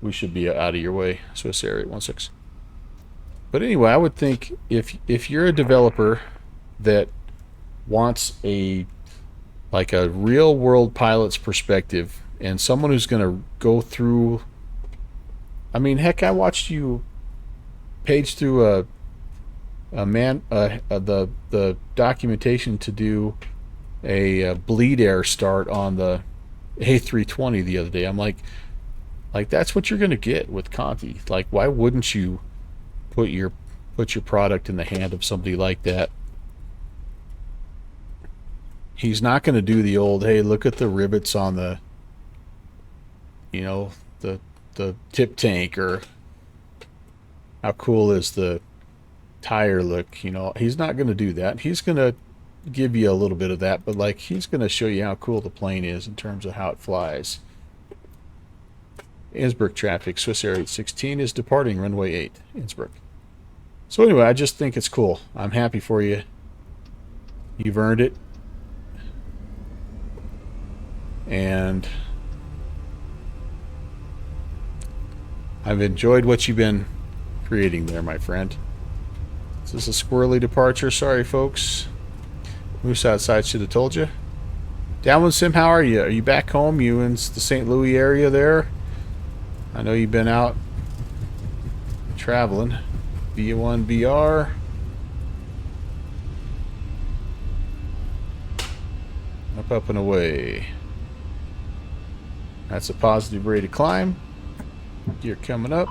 we should be out of your way, Swiss Air 816. But anyway, I would think if you're a developer that wants a real world pilot's perspective and someone who's going to go through, I mean, heck, I watched you page through the documentation to do a bleed air start on the A320 the other day. I'm like that's what you're going to get with Conti. Like, why wouldn't you put your product in the hand of somebody like that? He's not going to do the old, hey, look at the rivets on the, the tip tank, or how cool is the tire look. He's not going to do that. He's going to give you a little bit of that, but he's going to show you how cool the plane is in terms of how it flies. Innsbruck traffic, Swiss Air 816 is departing runway 8, Innsbruck. So anyway, I just think it's cool. I'm happy for you. You've earned it. And I've enjoyed what you've been creating there, my friend. This is a squirrely departure. Sorry, folks. Moose outside should have told you. Downwind Sim, how are you? Are you back home? You in the St. Louis area there? I know you've been out traveling. B1BR. Up and away. That's a positive rate of climb. You're coming up.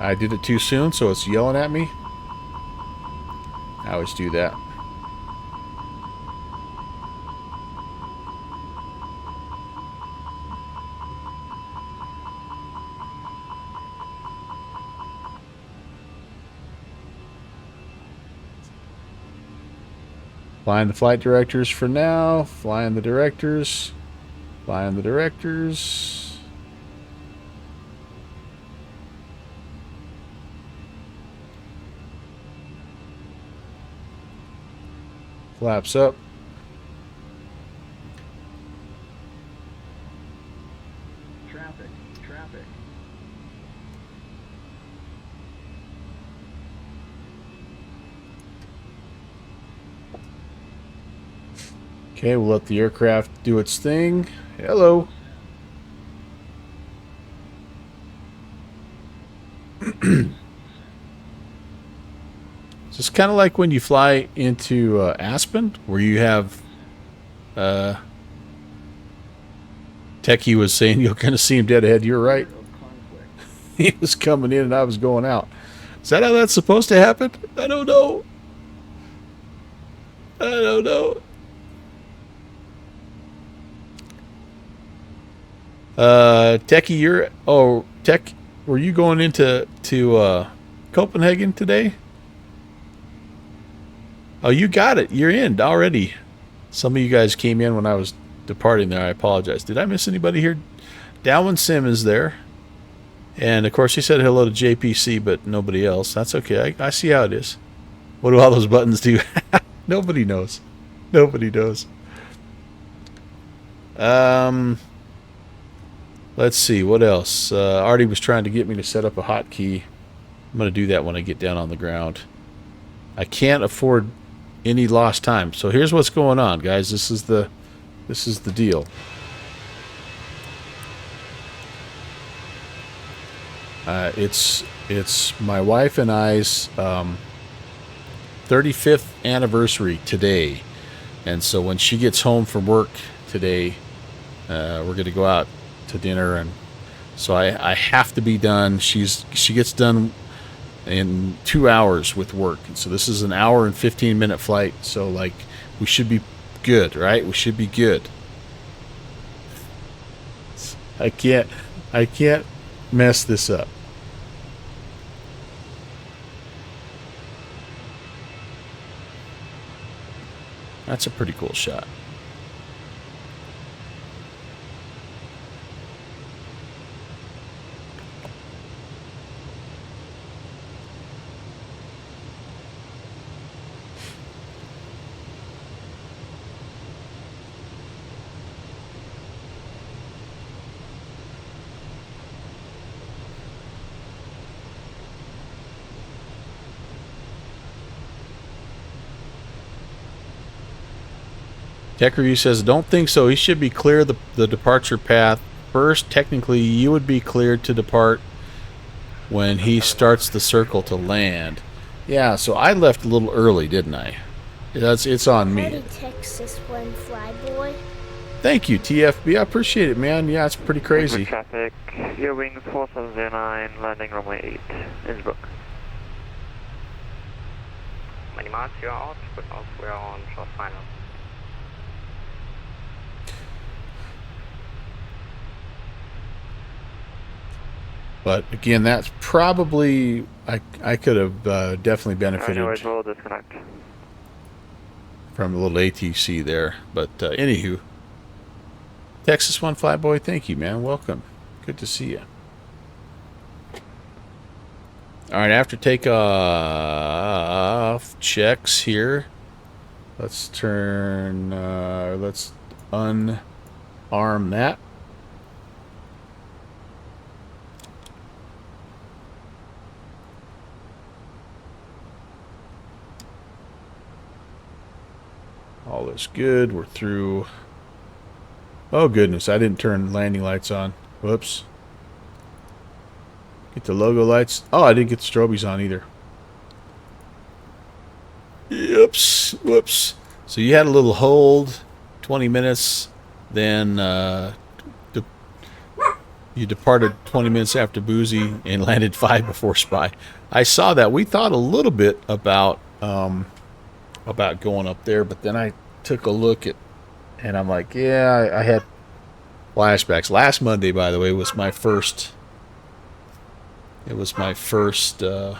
I did it too soon, so it's yelling at me. I always do that. Flying the flight directors for now. Flying the directors. Flying the directors. Flaps up. Traffic. Okay, we'll let the aircraft do its thing. Hello. It's just kind of like when you fly into Aspen, where you have Techie was saying you'll kind of see him dead ahead. You're right. He was coming in and I was going out. Is that how that's supposed to happen? I don't know. I don't know. Techie, Tech, were you going into Copenhagen today? Oh, you got it. You're in already. Some of you guys came in when I was departing there. I apologize. Did I miss anybody here? Dalwin Sim is there. And, of course, he said hello to JPC, but nobody else. That's okay. I see how it is. What do all those buttons do? Nobody knows. Nobody knows. Let's see. What else? Artie was trying to get me to set up a hotkey. I'm going to do that when I get down on the ground. I can't afford any lost time. So here's what's going on, guys. This is the deal. It's my wife and I's 35th anniversary today, and so when she gets home from work today, we're going to go out to dinner, and so I have to be done. She gets done in 2 hours with work, and so this is an hour and 15-minute flight. So like we should be good, right? We should be good. I can't mess this up. That's a pretty cool shot. Tekryu says, don't think so. He should be clear the departure path. First, technically, you would be cleared to depart when he starts the circle to land. Yeah, so I left a little early, didn't I? It's on me. Howdy, Texas one flyboy. Thank you, TFB. I appreciate it, man. Yeah, it's pretty crazy. Traffic, your wings 4709, landing runway 8, Innsbruck. Many miles, you're out because we're on short final. But again, that's probably I could have definitely benefited Anyways, we'll disconnect from a little ATC there. But anywho, Texas One Flyboy, thank you, man. Welcome. Good to see you. All right, after takeoff checks here, let's turn. Let's unarm that. All is good. We're through. Oh, goodness. I didn't turn landing lights on. Whoops. Get the logo lights. Oh, I didn't get the strobies on either. Oops. Whoops. So you had a little hold, 20 minutes. Then you departed 20 minutes after Boozy and landed 5 before Spy. I saw that. We thought a little bit about going up there, but then I took a look at, and I'm like, yeah, I had flashbacks. Last Monday, by the way, was my first. It was my first vectors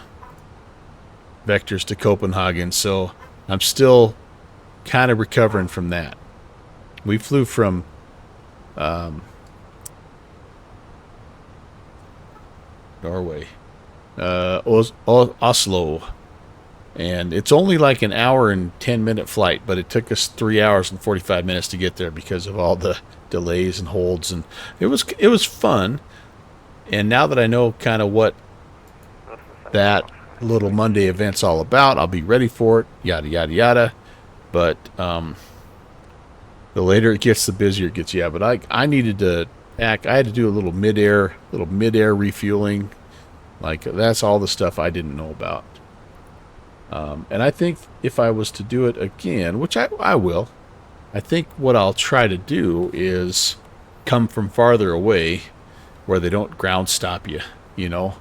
to Copenhagen, so I'm still kind of recovering from that. We flew from Norway, Oslo, and it's only like an hour and 10-minute flight, but it took us 3 hours and 45 minutes to get there because of all the delays and holds, and it was fun. And now that I know kind of what that little Monday event's all about, I'll be ready for it, yada yada yada. But the later it gets, the busier it gets. Yeah, but I needed to I had to do a little mid-air refueling. Like, that's all the stuff I didn't know about. And I think if I was to do it again, which I will, I think what I'll try to do is come from farther away where they don't ground stop you, you know?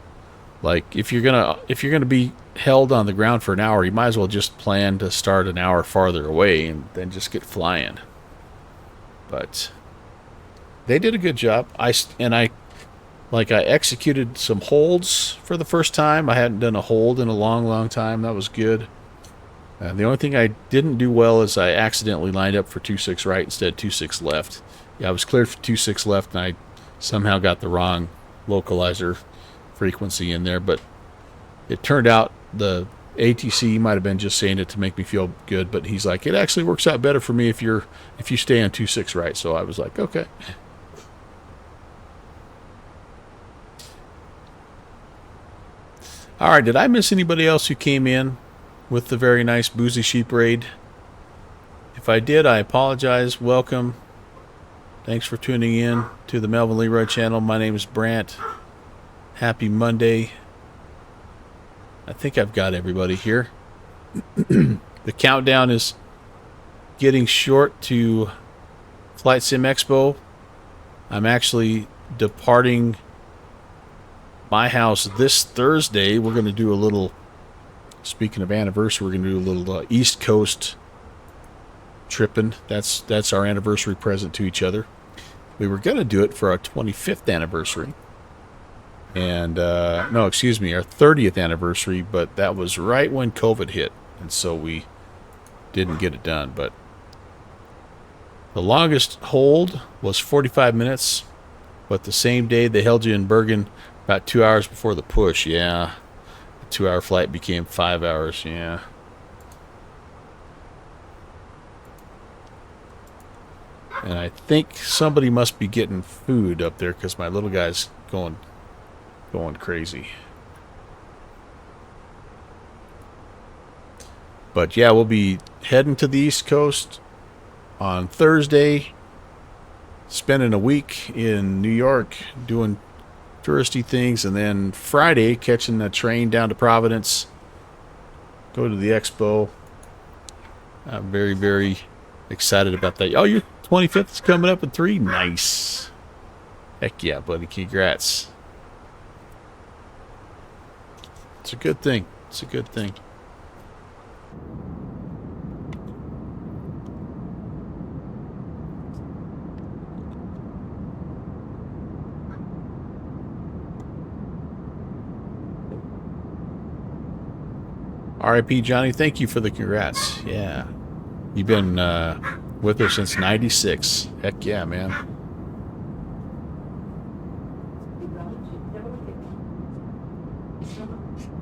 Like, if you're gonna be held on the ground for an hour, you might as well just plan to start an hour farther away and then just get flying. But they did a good job. I executed some holds for the first time. I hadn't done a hold in a long, long time. That was good. The only thing I didn't do well is I accidentally lined up for 26 right instead of 26 left. Yeah, I was cleared for 26 left, and I somehow got the wrong localizer frequency in there. But it turned out the ATC might have been just saying it to make me feel good, but he's like, it actually works out better for me if you stay on 26 right. So I was like, okay. All right, did I miss anybody else who came in with the very nice Boozy Sheep raid? If I did, I apologize. Welcome. Thanks for tuning in to the Melvin Leroy channel. My name is Brant. Happy Monday. I think I've got everybody here. The countdown is getting short to Flight Sim Expo. I'm actually departing my house this Thursday. We're going to do a little, speaking of anniversary, we're going to do a little East Coast tripping. That's our anniversary present to each other. We were going to do it for our 25th anniversary. And, no, excuse me, our 30th anniversary, but that was right when COVID hit, and so we didn't get it done. But the longest hold was 45 minutes, but the same day they held you in Bergen about 2 hours before the push. Yeah, the 2-hour flight became 5 hours, yeah. And I think somebody must be getting food up there because my little guy's going crazy. But yeah, we'll be heading to the East Coast on Thursday, spending a week in New York doing touristy things, and then Friday catching a train down to Providence, go to the expo. I'm very, very excited about that. Oh, your 25th is coming up in 3? Nice. Heck yeah, buddy. Congrats. It's a good thing. It's a good thing. R.I.P. Johnny, thank you for the congrats. Yeah. You've been with us since 96. Heck yeah, man.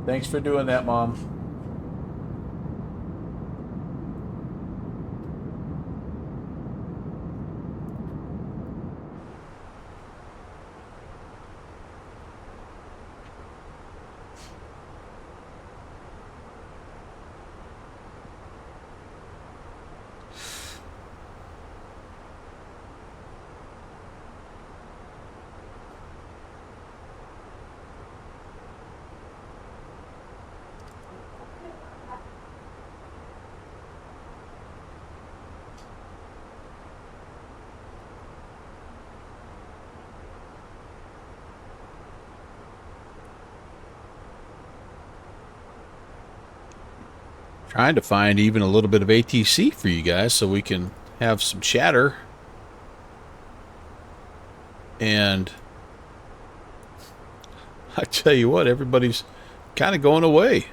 Thanks for doing that, Mom. Trying to find even a little bit of ATC for you guys so we can have some chatter. And I tell you what, everybody's kind of going away.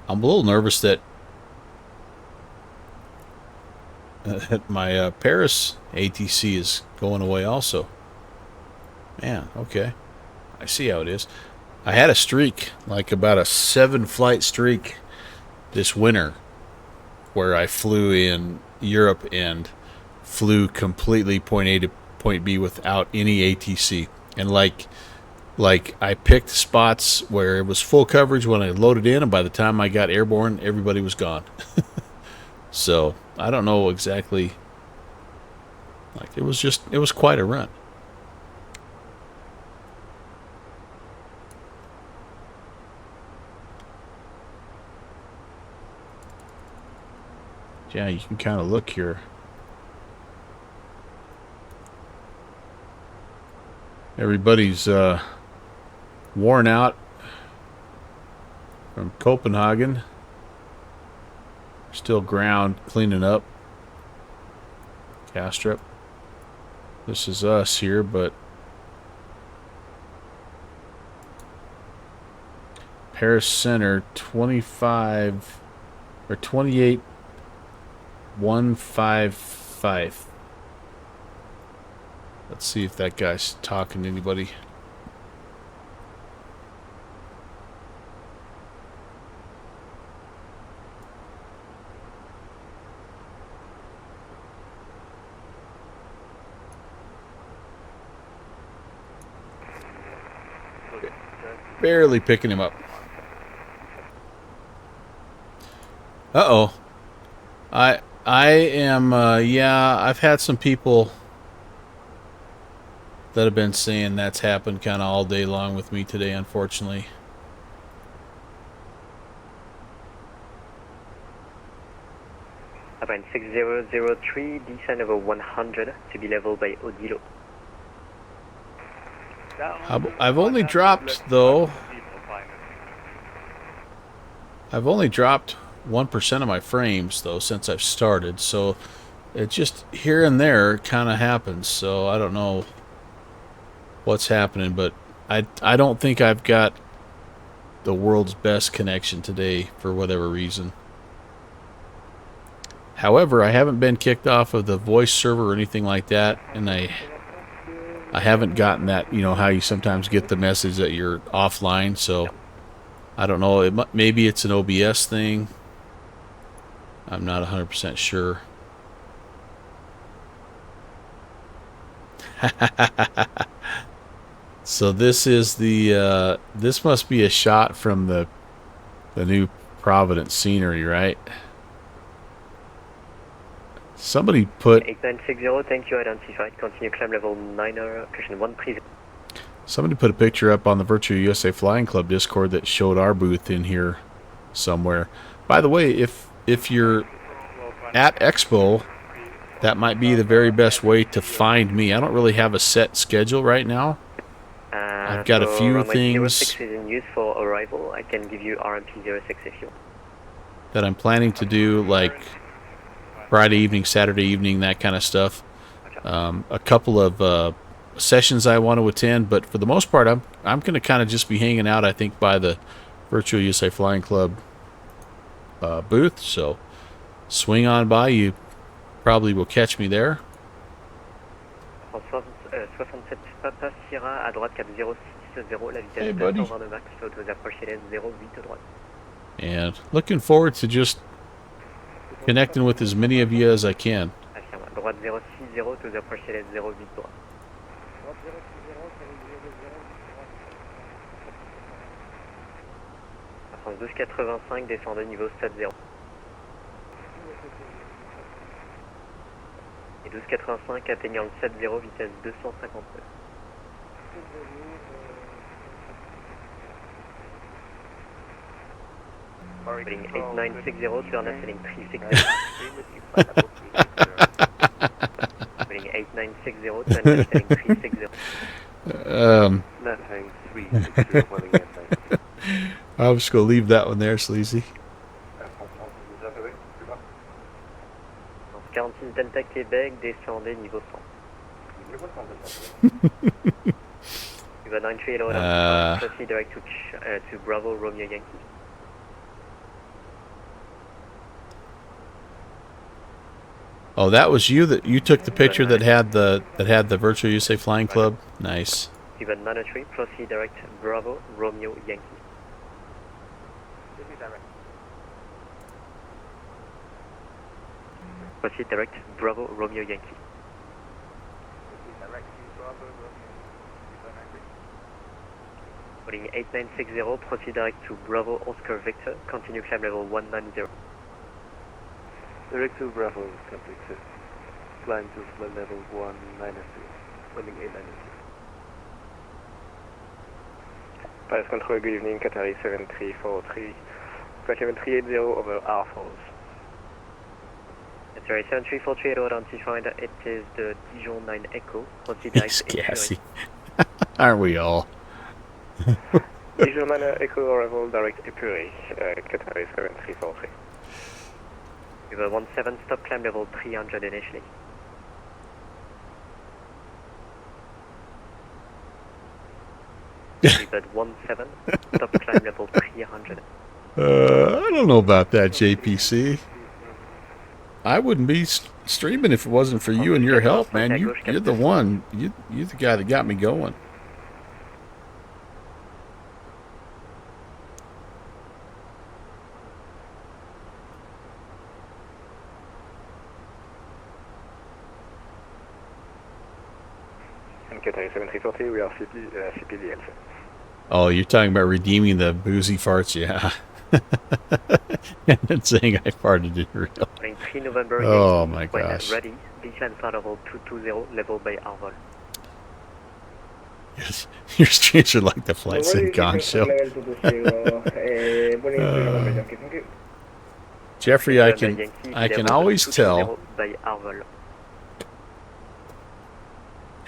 I'm a little nervous that my Paris ATC is going away also. Man, okay. I see how it is. I had a streak, like about a 7-flight streak this winter, where I flew in Europe and flew completely point A to point B without any ATC. And like I picked spots where it was full coverage when I loaded in, and by the time I got airborne, everybody was gone. So I don't know exactly. Like it was quite a run. Yeah, you can kind of look here. Everybody's worn out from Copenhagen. Still ground cleaning up. Castrop. This is us here, but Paris Center 25 or 28,155. Let's see if that guy's talking to anybody. Barely picking him up. Uh-oh. I am, yeah, I've had some people that have been saying that's happened kind of all day long with me today, unfortunately. Upon 6003, descend over 100 to be leveled by Odilo. I've only dropped, though. I've only dropped 1% of my frames, though, since I've started. So it just here and there kind of happens. So I don't know what's happening, but I don't think I've got the world's best connection today for whatever reason. However, I haven't been kicked off of the voice server or anything like that, and I haven't gotten that, you know, how you sometimes get the message that you're offline, so I don't know. Maybe it's an OBS thing. I'm not 100% sure. So this is the, this must be a shot from the new Providence scenery, right? Somebody put 8960, thank you, identified. Continue climb level 9, cushion 130. Somebody put a picture up on the Virtual USA Flying Club Discord that showed our booth in here somewhere. By the way, if you're at Expo, that might be the very best way to find me. I don't really have a set schedule right now. I've got a few things 06 is in use for arrival. I can give you RMP 06 if you want. that I'm planning to do, like Friday evening, Saturday evening, that kind of stuff. A couple of sessions I want to attend, but for the most part, I'm going to kind of just be hanging out, I think, by the Virtual USA Flying Club booth. So swing on by. You probably will catch me there. 67 Papa Sierra à droite 4060, la vitesse Hey, buddy. 220 max, faut vous approcher les 08 à droite. And looking forward to just connecting with as many of you as I can. Affirme, droite 060, vous approchez les 08 droite. Enfin, 1285, descendez niveau 70. Et 1285, atteignant le 70, vitesse 259. Heading 8960, turn left heading 360. Heading 8960, turn left heading 360. Nothing, 360, running at 90. I'm just going to leave that one there, Sleazy. 46 Delta Québec, descendez niveau 100. You got 93 proceed direct to Bravo Romeo Yankee. Oh, that was you that you took the picture that had the Virtual USA Flying Club. Nice. Even 903, proceed direct Bravo Romeo Yankee. Proceed direct Bravo Romeo Yankee. Holding 8960, proceed direct to Bravo Oscar Victor, continue climb level 190. Direct to Bravo, complete. Climb to flight level 190, holding 890. Pilot control, good evening, Qatari 7343, flight level 380 over R Falls. Qatari 7343, identified, it is the Dijon 9 Echo, proceed direct. He's gassy. Aren't we all? Dijon 9 Echo arrival direct Epure, Qatari 7343. We have a 17 stop climb level 300 initially. We've had 17 stop climb level 300. I don't know about that, JPC. I wouldn't be streaming if it wasn't for you and your help, man. You're the one. You're the guy that got me going. Qatari 7340, we are CPDL. Oh, you're talking about redeeming the boozy farts, yeah. And then saying I farted in real. 3 November, oh my gosh. Ready, descent flight level 220, level by Arval. Yes, your streams are like the Flights and Gong show. Jeffrey, I can always tell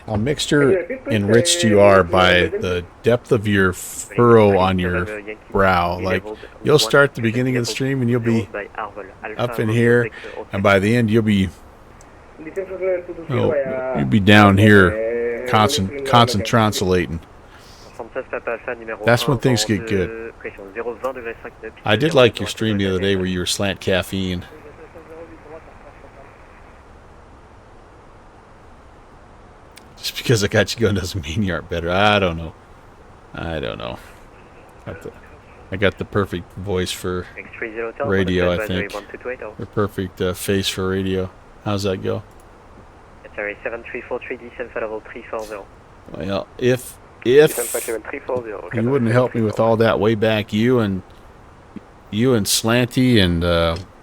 how mixture enriched you are by the depth of your furrow on your brow. Like, you'll start the beginning of the stream and you'll be up in here, and by the end you'll be down here concentrating. That's when things get good. I did like your stream the other day where you were slant caffeine. Just because I got you going doesn't mean you aren't better. I don't know. I got the perfect voice for radio, I think. The perfect face for radio. How's that go? Sorry, 7343, descent for level 340. Well, if you wouldn't help me with all that way back, you and Slanty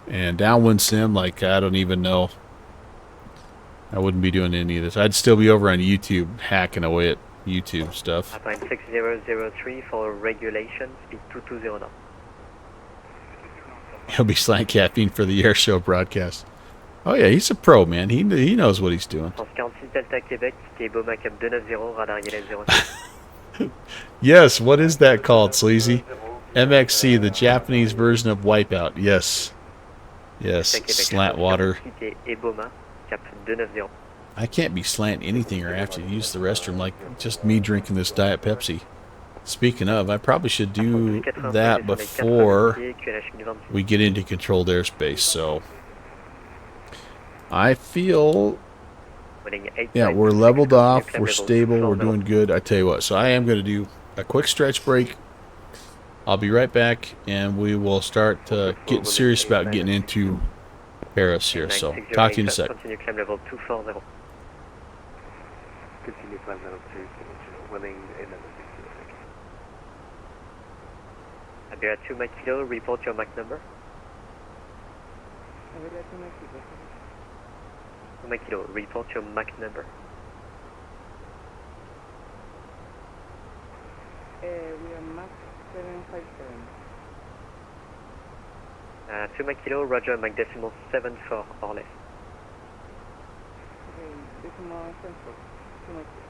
and Downwind Sim, like, I don't even know. I wouldn't be doing any of this. I'd still be over on YouTube hacking away at YouTube stuff. Line 6003 for regulation, speed 220 now. He'll be slant caffeine for the air show broadcast. Oh yeah, he's a pro, man. He knows what he's doing. Delta Quebec, Beauma Cap 290, radar Yellow 0. Yes, what is that called, Sleazy? MXC, the Japanese version of Wipeout. Yes. Yes, slant water. I can't be slant anything or have to use the restroom like just me drinking this Diet Pepsi. Speaking of, I probably should do that before we get into controlled airspace, so I feel, yeah, we're leveled off, we're stable, we're doing good. I tell you what, so I am going to do a quick stretch break. I'll be right back, and we will start getting serious about getting into Paris here. So, talk to you in a sec. Continue climb level 240. Continue climb level 240, willing 890. Iberia 2 Mach Kilo, report your Mach number. 2 Mach Kilo, report your Mach number. We are Mach 757. 2 Mach Kilo, roger, Mach decimal 74 or less. Okay, decimal 74. 2 Mach Kilo.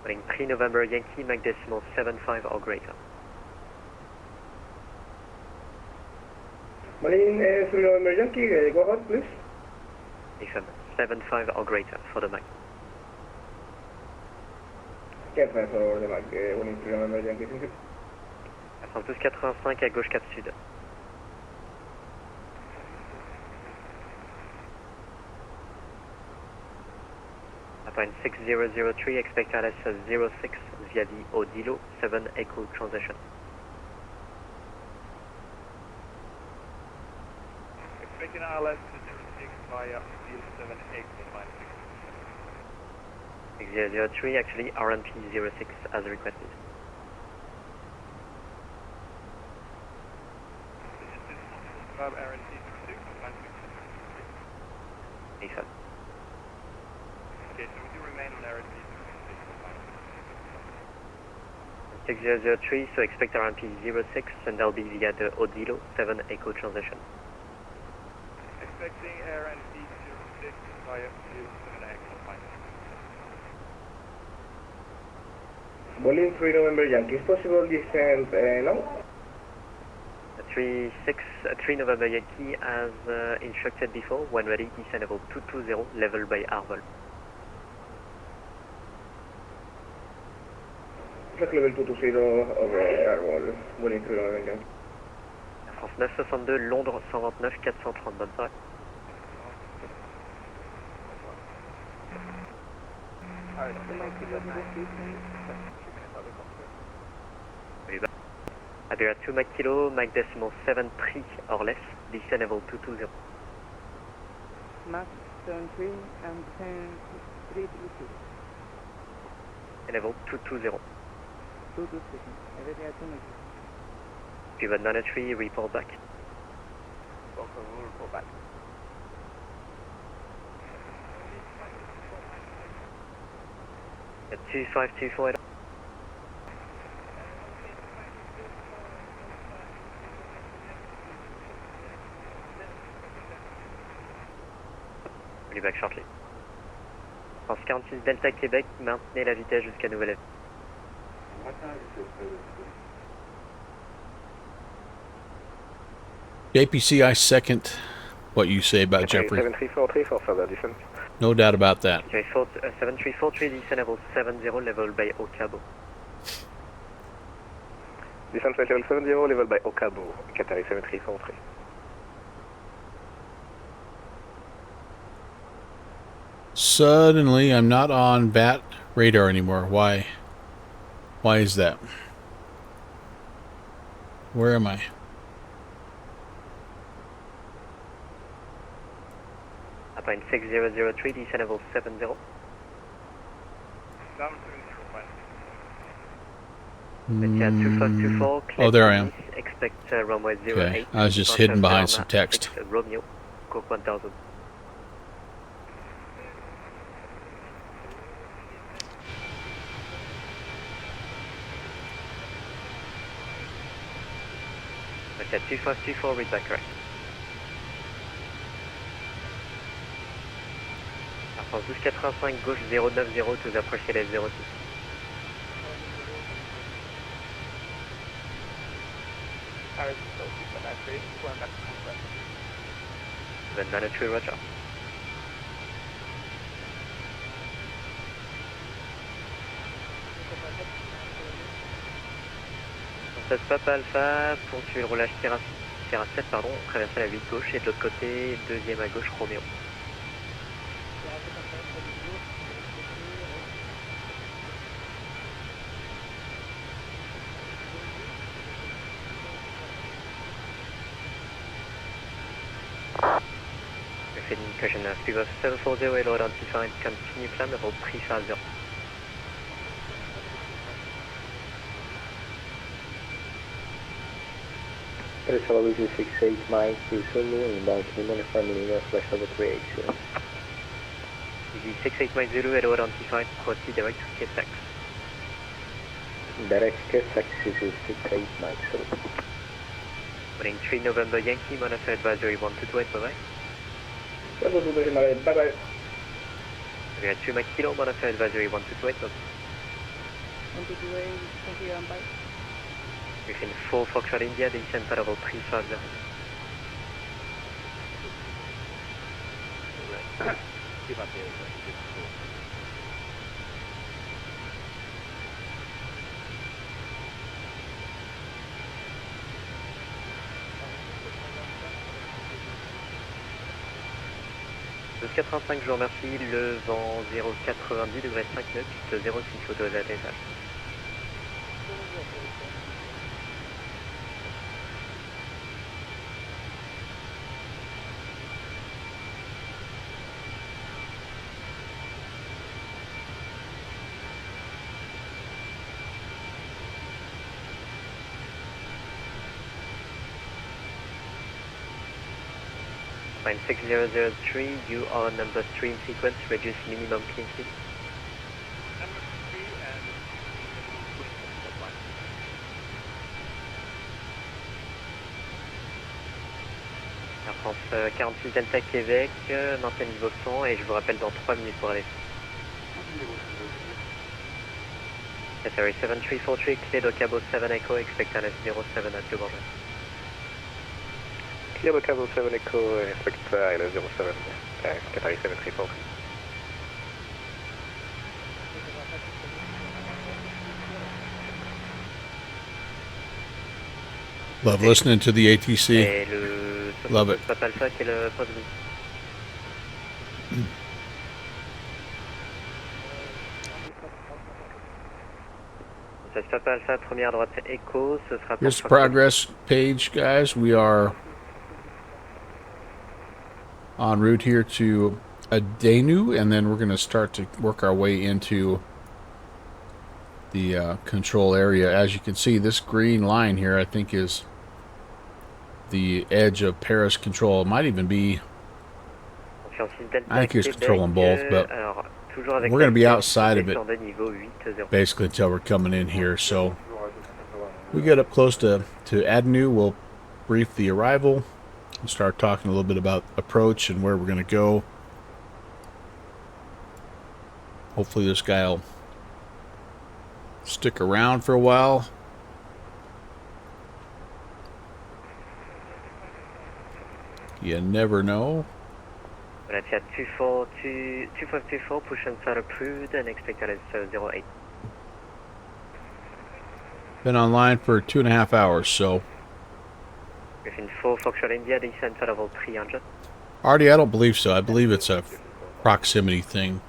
Running 3 November Yankee, Mach decimal 75 or greater. Marine 3 November Yankee, go ahead please. FM 75 or greater for the Mach. Cap for the Mach, Marine 3 November Yankee, thank you. 1285 à gauche cap sud. Point 6003, expect RS 06 via the Odilo 7 Echo transition. Expecting RLS 06 via Odilo 7 Echo, 6003, actually RNP 06 as requested. Grab RNP 06 on 96. Yes, sir. Okay, so we do remain on RNP 06 on 6003, so expect RNP 06 and that'll be via the Odilo 7 Echo transition. Expecting RNP 06 via Odilo 7 Echo, Volume 3 November Yankee, possible descent now? 3 November Yankee as instructed before, when ready, descend level 220, level by Arvol. Flight level 220 over Airwall, volume 3 November Yankee. France 962, Londres 129, 430, bonne soirée. Iberia 2 Mach Kilo, Mach decimal 7 3 or less, descend level 220. Max 73 and 322. Level 220. 226. Iberia 2 Mach. Pivot 93, report back. Welcome, we'll report back. At 2524. We'll be back shortly. France 46 Delta Québec, maintenez la vitesse jusqu'à nouvel avis. JPC, I second what you say about Jeffrey. 7343 for further descent. No doubt about that. Okay, 7343, descend level 70, level by Okabo. Descent flight level 70, level by Okabo, Qatari 7343. Suddenly, I'm not on VAT radar anymore. Why? Why is that? Where am I? Upline 6003, descend level 70. Down 70. Let's at 2524, Oh, there I am. expect runway 08. Okay, I was just hidden behind some text. Romeo, Coke 1000. Let's at 2524, read back correct. Air France 1285, gauche 090 to the approach LS 06. Then 93, roger. Française Papa Alpha, poursuit le roulage Terra 7, pardon, traverser la 8 gauche et de l'autre côté, deuxième à gauche, Roméo. Question Figure 740, hello, identified, continue plan level 350. Resolution 68 miles to Zulu, inbound Human Family Northwest over 380. Easy 68 miles Zulu, hello, identified, proceed direct to KSX. Direct KSX is 68 miles Zulu. Running 3 November Yankee, monitor advisory 128, bye bye. Bye bye. We had 2 Mach Kilo, monitor advisory 128, bye bye. 128, thank you, and bye. Griffin 4 Foxtrot India, descent level 350. 1285, je vous remercie. Le vent 0,90 degrés 5 nœuds, piste 06, autorisé d'atterrissage. Fine 6003, you are number 3 in sequence, reduce minimum clean speed. Air France 46 Delta Québec, maintien niveau 100 et je vous rappelle dans 3 minutes pour aller. Sorry, 7343, clear de Cabo 7 Echo, expect an S07 at your border. Clear de Cabo 7 Echo, expect an S07, Qatari 734. Love listening to the ATC. Et le Love it. Papa Alpha qui est le poste de... Papa Alpha, première droite Echo, ce sera pour... Here's the progress page, guys. We are en route here to Adenu, and then we're going to start to work our way into the control area. As you can see, this green line here, I think, is the edge of Paris control. It might even be... I think it's controlling both, but we're going to be outside of it basically until we're coming in here. So we get up close to Adenu, we'll brief the arrival and start talking a little bit about approach and where we're going to go. Hopefully this guy will stick around for a while. You never know. Voilà, Fiat 2524, push and start approved and expect an S08. Been online for 2.5 hours, so. Griffin 4, Foxtrot India, descent for level 300. Artie, I don't believe so. I believe it's a proximity thing.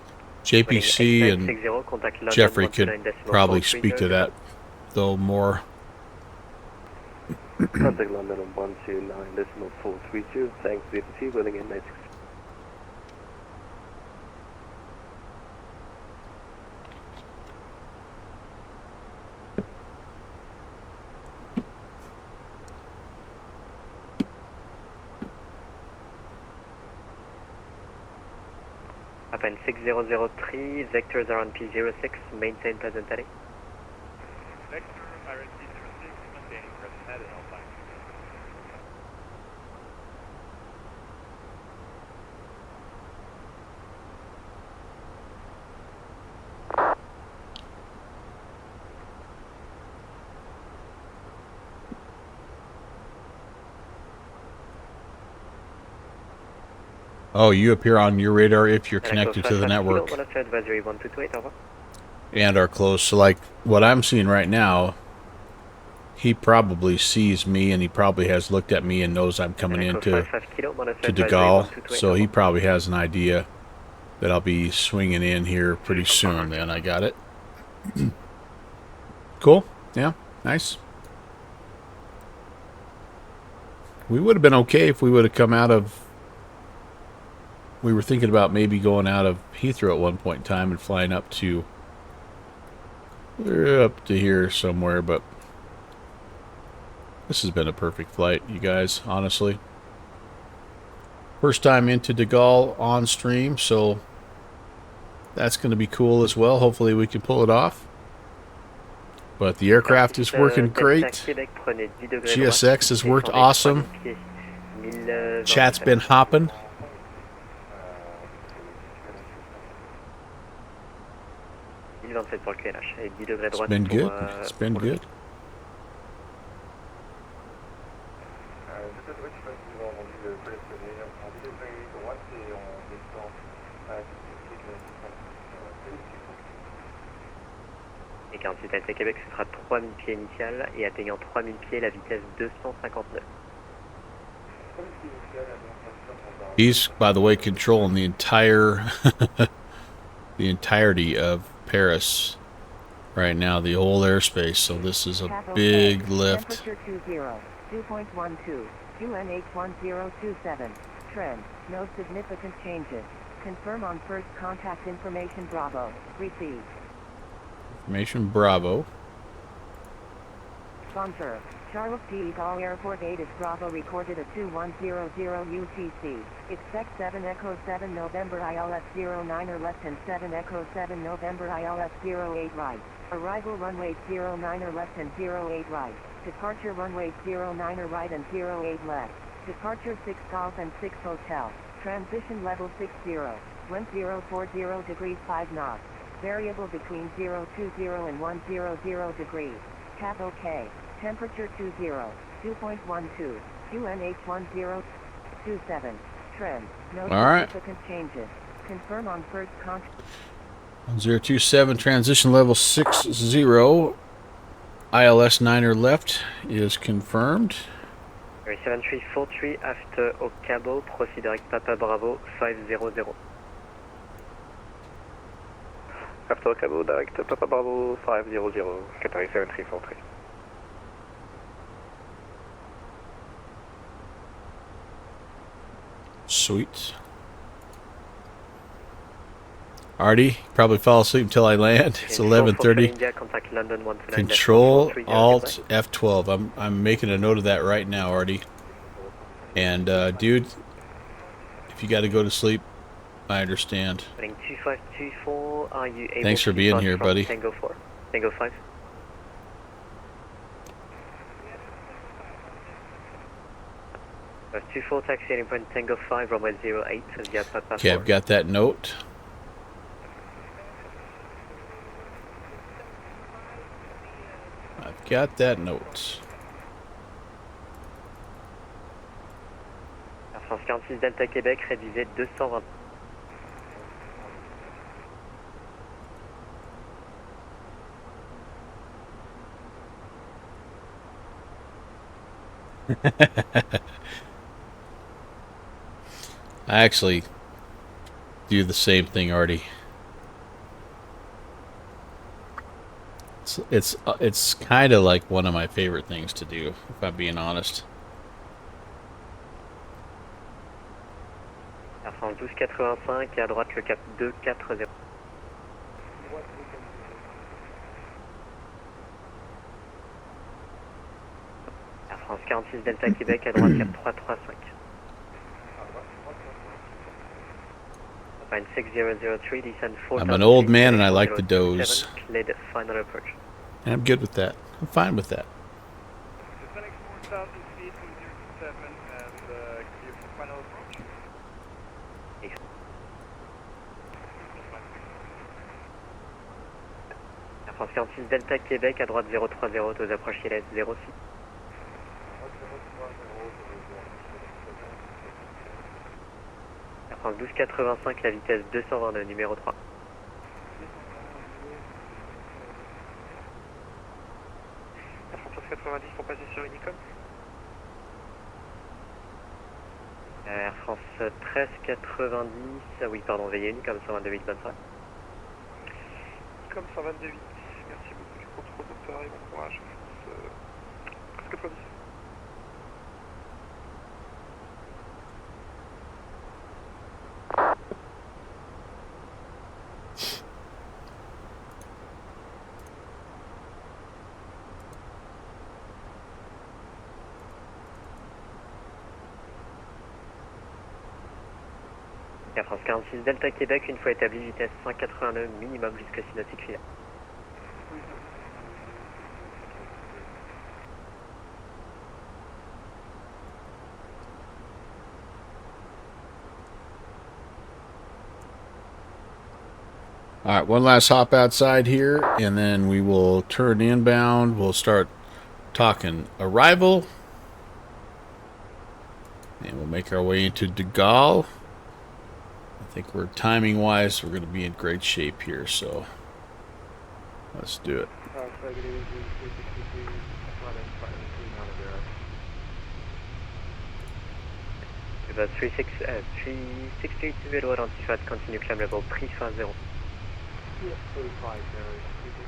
JPC and Jeffrey could probably speak to that, though, more. Contact London on 129.432, thanks VATSIM, willing in 96. Appel 6003, vectors are on P06, maintain present heading. Vector RNT 06, maintaining present heading, all fine. Oh, you appear on your radar if you're connected to the network and are close. So like what I'm seeing right now, he probably sees me and he probably has looked at me and knows I'm coming into De Gaulle. So he probably has an idea that I'll be swinging in here pretty soon. Then I got it. Cool. Yeah. Nice. We would have been okay if we would have come out of... We were thinking about maybe going out of Heathrow at one point in time and flying up to... We're up to here somewhere, but... This has been a perfect flight, you guys, honestly. First time into De Gaulle on stream, so... That's going to be cool as well. Hopefully we can pull it off. But the aircraft is working great. GSX has worked awesome. Chat's been hopping. It's been good. It's been good. Et 48 Delta Québec, ce sera 3000 pieds initial et atteignant 3000 pieds la vitesse 259. He's, by the way, controlling the entire the entirety of Paris right now, the whole airspace. So this is a big lift. Temperature 2.12, QNH 1027. Trend, no significant changes. Confirm on first contact information Bravo. Received. Information Bravo. Confirm. Charles de Gaulle Airport 8 is Bravo recorded at 2100 UTC. Expect 7 Echo 7 November ILS 09 or less and 7 Echo 7 November ILS 08 right. Arrival runway 09 or less and 08 right. Departure runway 09 or right and 08 left. Departure 6 Golf and 6 Hotel. Transition level 60. Wind 040 degrees 5 knots. Variable between 020 and 100 degrees. Cap OK. Temperature 2.12. QNH 1027. Trend. No significant changes. Confirm on first contact. 1027, transition level 60. ILS 9 or left is confirmed. 7343 after au Cabo, proceed direct Papa Bravo 500. After Cabo, direct Papa Bravo 500, Qatari 7343. Sweet. Artie, probably fall asleep until I land. It's 11:30. Control Alt F12. I'm making a note of that right now, Artie. And dude, if you got to go to sleep, I understand. 2524, are you able Thanks for being here, buddy. Tango 4, Tango 5. That's 24 taxi heading point Tango 5, runway 08, via Papa 4. Okay, I've got that note. I've got that note. Air France 46 Delta Québec, révisé 220. I actually do the same thing, Artie. It's kind of like one of my favorite things to do, if I'm being honest. Air France 1285 et à droite le cap 240. Air France 46 Delta Québec à droite cap 335. Line 6003 descend 4. I'm an old man and I like the doze. Cleared final approach. And I'm good with that. I'm fine with that. Descending 4,000 feet to 07 and clear for final approach. Air France 46 Delta Québec à droite 030 aux approches ILS 06. Air France 1285 la vitesse 222 numéro 3. Air France 90 pour passer sur Unicom. Air France 1390, oui pardon, veillez Unicom 122.825. Unicom 122.8, merci beaucoup du contrôle docteur et bon courage. France 1390. Air France 46 Delta Québec, une fois établi, vitesse 189 minimum jusqu'à synoptique final. Alright, one last hop outside here, and then we will turn inbound. We'll start talking arrival. And we'll make our way into De Gaulle. I think we're timing-wise, we're going to be in great shape here, so let's do it. About 362 identified, continue climb level 350. Yes, 350.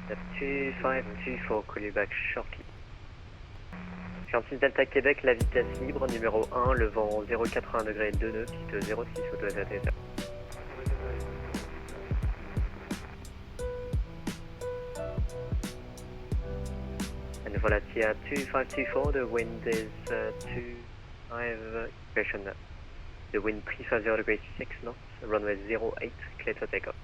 At 2524, call you back shortly. Gentil Delta Québec, la vitesse libre, numéro 1, le vent 080 degrés 2 nœuds, piste 06, autorisé atterrissage. And volatility at 2524, the wind is 25, question, the wind 350 degrees 6 knots, runway 08, clear for takeoff.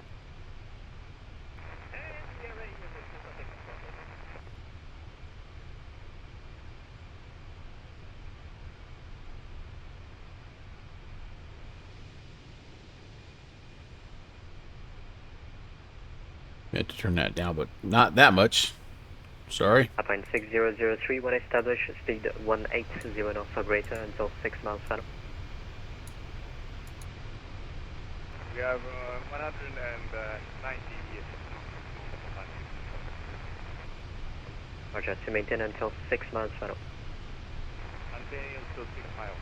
I had to turn that down, but not that much. Sorry. Upon 6003, when established, speed 180 knots or greater until 6 miles per hour. We have 190. Roger, to maintain until 6 miles per hour. Maintaining until 6 miles.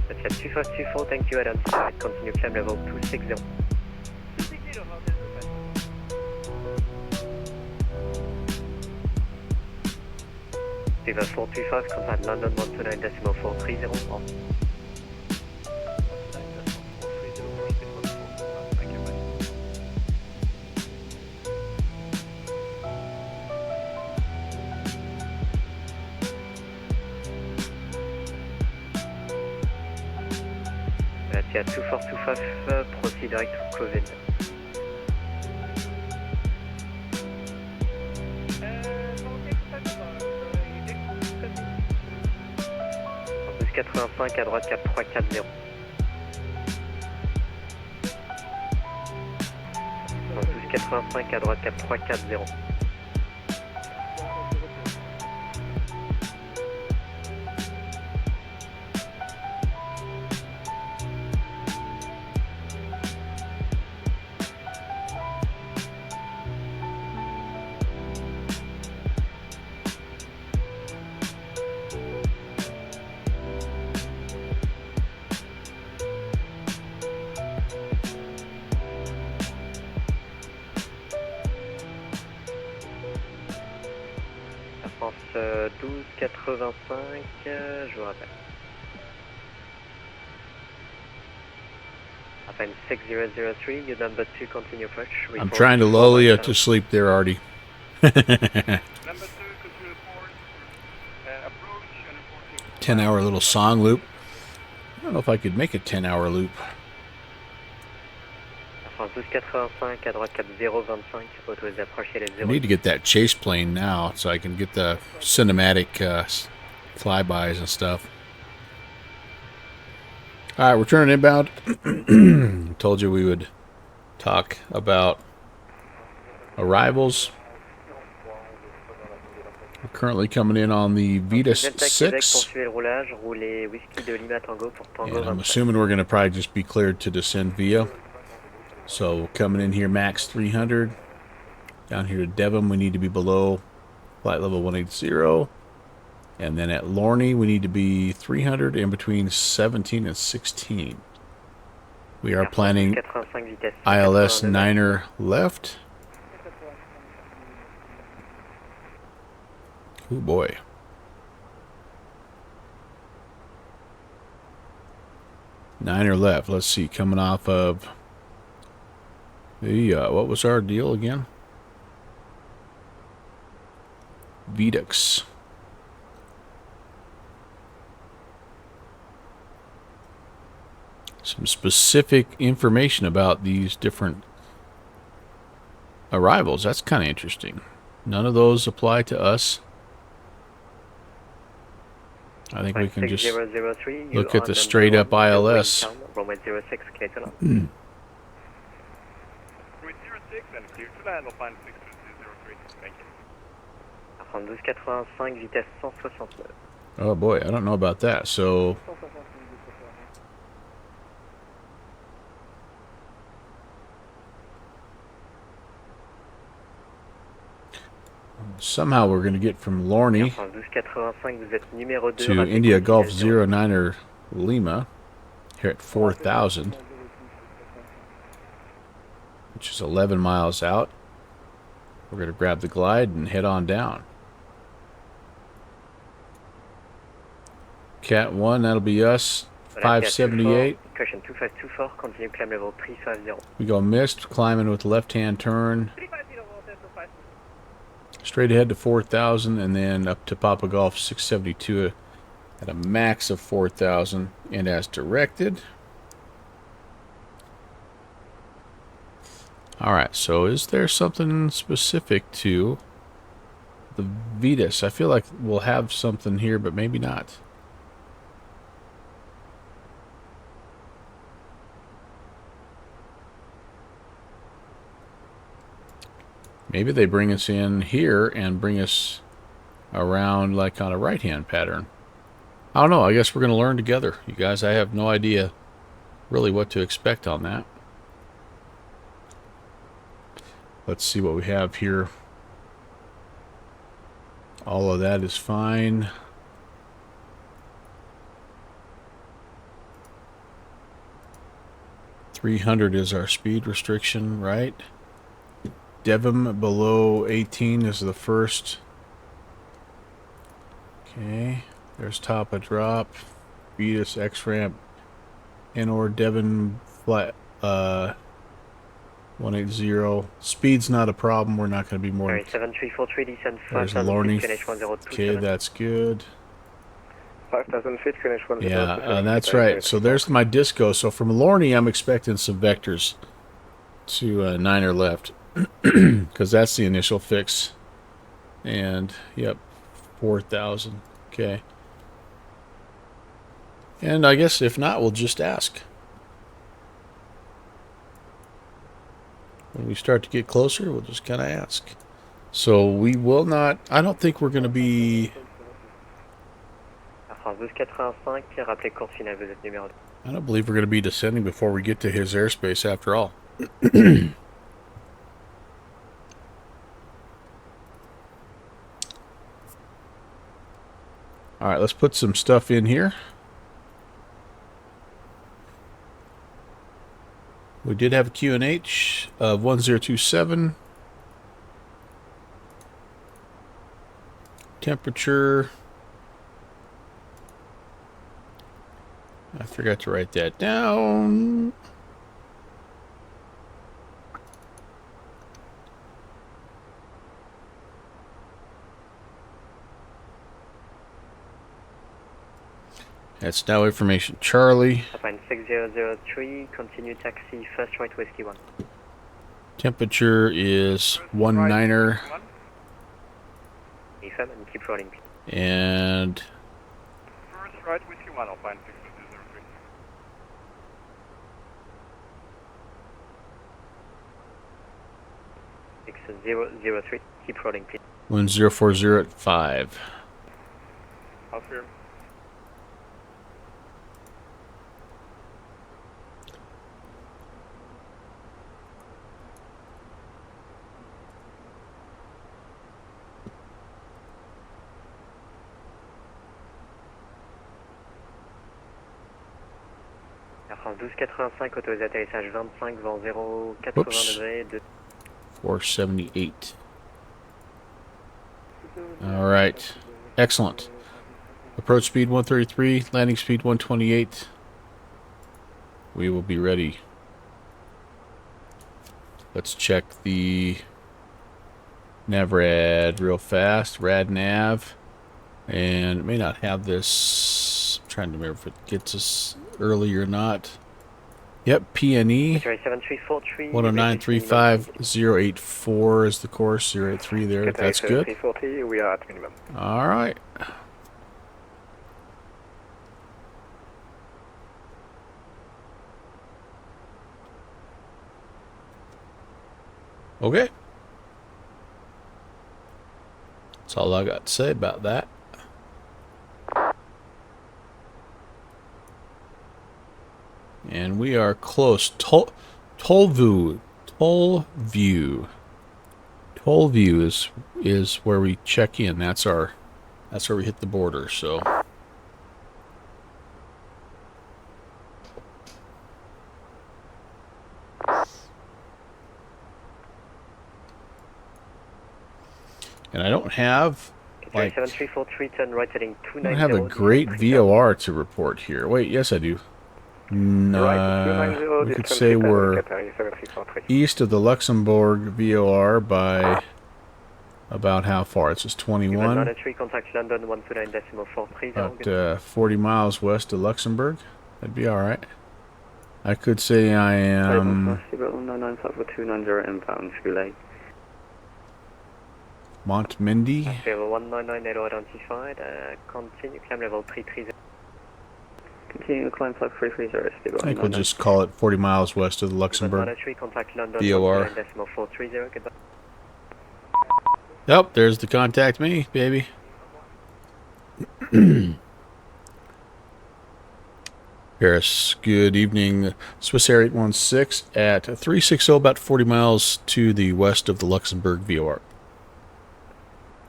That's at 2524, thank you, identified, continue climb level 260. 260, Mountain Viva 425, contact London 129.430 off. That's at 2425, proceed direct to Covin. 85 à droite 4340. 85 à droite 4340. France 1285, je vous rappelle. Upon 6003, your number 2 continue approach. I'm trying to lull you to sleep there, Artie. Number 2, continue forward. Approach and approaching. 10-hour little song loop. I don't know if I could make a 10-hour loop. France 1285, à droite 4025, autorisé approcher les 0. I need to get that chase plane now so I can get the cinematic flybys and stuff. All right, we're turning inbound. Told you we would talk about arrivals. We're currently coming in on the Vita 6. And I'm assuming we're going to probably just be cleared to descend via. So coming in here, max 300. Down here to Devon, we need to be below flight level 180. And then at Lorney, we need to be 300 in between 17 and 16. We are planning ILS 9er left. Oh boy. Niner left. Let's see. Coming off of the what was our deal again? VATSIM. Some specific information about these different arrivals. That's kind of interesting. None of those apply to us. I think we can just look at the straight up ILS. Runway 06, clear to land. Runway 06 and clear to land, Alpine 62303. Thank you. 1285, vitesse 169. Oh boy, I don't know about that. So somehow we're going to get from Lorne to India Golf 09er Lima here at 4,000, which is 11 miles out. We're going to grab the glide and head on down. Cat 1, that'll be us, 578. Caution 2524, continue climb level 350. We go missed, climbing with left-hand turn. Straight ahead to 4,000 and then up to Papa Golf 672 at a max of 4,000 and as directed. Alright, so is there something specific to the VATSIM? I feel like we'll have something here, but maybe not. Maybe they bring us in here and bring us around like on a right-hand pattern. I don't know. I guess we're going to learn together. You guys, I have no idea really what to expect on that. Let's see what we have here. All of that is fine. .300 is our speed restriction, right? Devon below 18 is the first. Okay, there's top of drop. Vetus X ramp. Or Devon flat 180. Speed's not a problem. We're not going to be more. 7343 descend 5000 feet, finish 102. Okay, that's good. 5,000 feet, finish 102. Yeah, that's right. So there's my disco. So from Lorne, I'm expecting some vectors to 9er left. Because that's the initial fix. And, yep, 4,000. Okay. And I guess if not, we'll just ask. When we start to get closer, we'll just kind of ask. So we will not, I don't think we're going to be... I don't believe we're going to be descending before we get to his airspace after all. Alright, let's put some stuff in here. We did have a QNH of 1027. Temperature. I forgot to write that down. That's now information. Charlie. Upline 6003, continue taxi, first right whiskey 1. Temperature is 19er. Affirm and keep rolling. And First right whiskey 1, Alpine 6003. 6003, keep rolling, please. 1040 at 5. Affirm. Air France 1285, autorisé atterrissage 25, vent 080 Whoops. degrés, 2. 478. All right. Excellent. Approach speed 133, landing speed 128. We will be ready. Let's check the NavRad real fast. Rad nav. And it may not have this. I'm trying to remember if it gets us early or not. Yep, PNE. 109.35.084 is the course. 083 there. That's good. 340, we are at minimum. All right. Okay. That's all I got to say about that. And we are close. Tollview is where we check in. That's where we hit the border. So. And I don't have like, I don't have a great VOR to report here. Wait, yes I do. We could say we're east of the Luxembourg VOR by about how far? It's just 21. About 40 miles west of Luxembourg. That'd be all right. I could say I am Montmindy. 199 identified. Continue, climb level 330. Continue climb flight 330, speed I think we'll just call it 40 miles west of the Luxembourg VOR. Yep, there's the contact me, baby. Paris, good evening. Swiss Air 816 at 360, about 40 miles to the west of the Luxembourg VOR.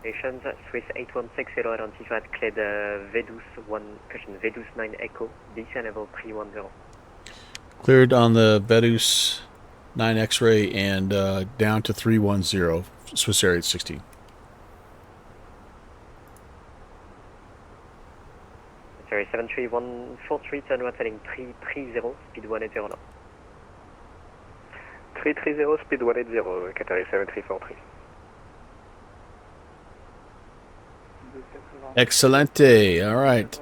Stations, Swiss 816 identified, cleared V12 9 Echo, descent level 310. Cleared on the Vedus 9 X-ray and down to 310, Swiss Air 816. Sorry, 73143, turn right heading 330, speed 180 now. 330, speed 180, Qatari 7343. Excelente. All right.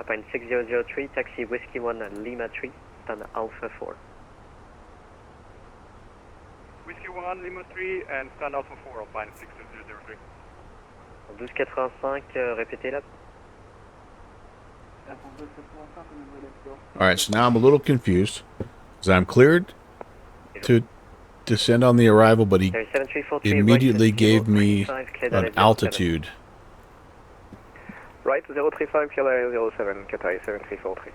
Apine 6003, taxi Whiskey 1 Lima 3, stand Alpha 4. Whiskey 1 Lima 3 and stand Alpha 4, Alpine 6003. 1285, répétez là. All right, so now I'm a little confused because I'm cleared to descend on the arrival, but he immediately gave me an altitude. Right, 035, Killer 07, Qatari 7343.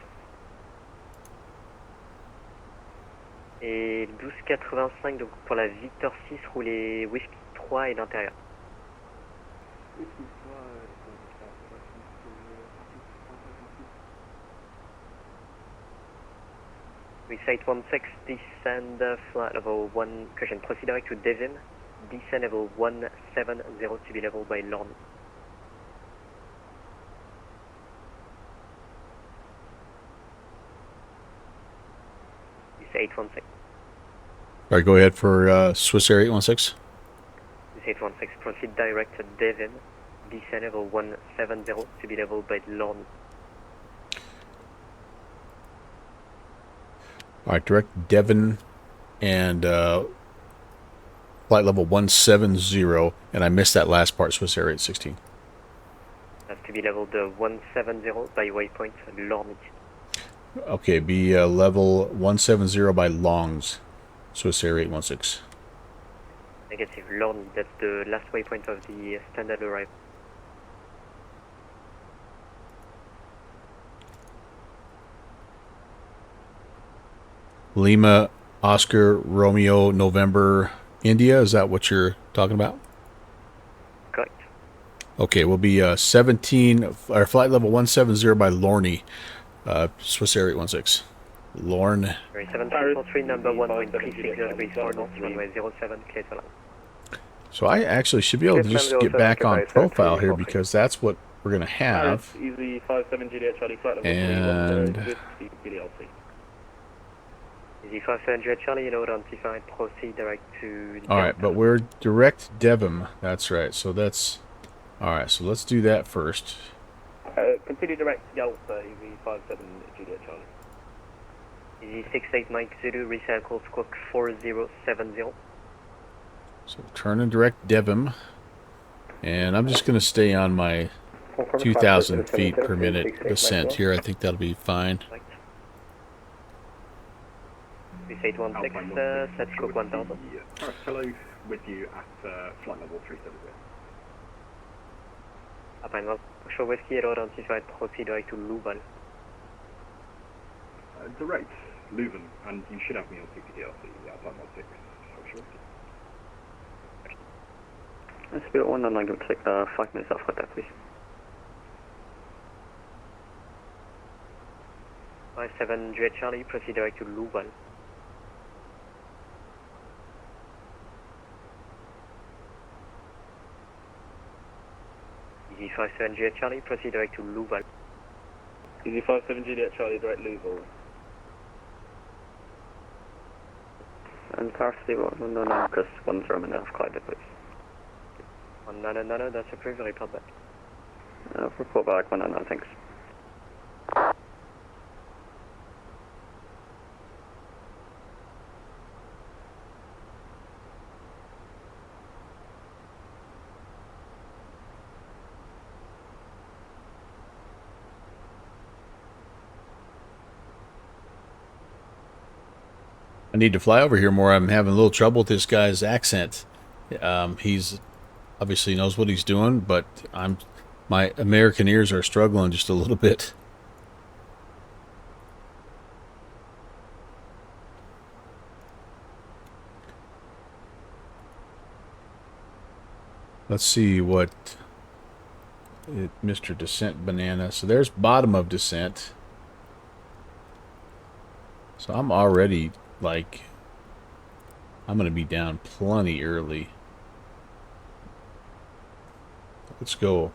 Et 1285, donc pour la Victor 6, roulez Whiskey 3 et l'intérieur. Swiss 816, descend flight level 1, caution, proceed direct to Devon, descend level 170 to be leveled by Lorne. Swiss 816. All right, go ahead for Swiss Air 816. Swiss 816, proceed direct to Devon, descend level 170 to be leveled by Lorne. All right, direct Devon and flight level 170, and I missed that last part, Swiss Air 816. That's to be leveled 170 by waypoint Lorne. Okay, be level 170 by Longs, Swiss Air 816. Negative, Lorne, that's the last waypoint of the standard arrival. Lima, Oscar, Romeo, November, India. Is that what you're talking about? Correct. Okay, we'll be 17, or flight level 170 by Lorne, Swiss Air 816. Lorne. 743, number 1.360 degrees 4 knots, runway 07, clear to land. So I actually should be able to just get back on profile here because that's what we're going to have. Easy 57 Juliet Charlie, flight level And 310 PDLC. Easy 57 Juliet Charlie, load untified, proceed direct to... Alright, but we're direct Devon. That's right, so that's... Alright, so let's do that first. Continue direct Delta, Easy 57 Juliet Charlie. Easy 68 Mike Zulu, reset course squawk 4070. So turn and direct Devon. And I'm just going to stay on my 2,000 feet per minute descent here. I think that'll be fine. 3816, set squawk 1000. Hello with you at flight level 370. Apparemment, show whiskey, load untified, proceed direct to Louvain. Direct, Leuven, and you should have me on CPDLC outside my 6. Let's be 199, give take 5 minutes after that, please. 57 Juliet Charlie, proceed direct to Louvain. Easy 57 Juliet Charlie, proceed direct to Louvain. Easy 57 Juliet Charlie, direct Louvain. And car stable, no, because 1 terminal, climb it, please. 199, that's approved, report back. Report back, 199, thanks. I need to fly over here more. I'm having a little trouble with this guy's accent. He's obviously knows what he's doing, but my American ears are struggling just a little bit. Let's see what Mr. Descent Banana. So there's bottom of descent. So I'm already like I'm gonna be down plenty early. Let's go.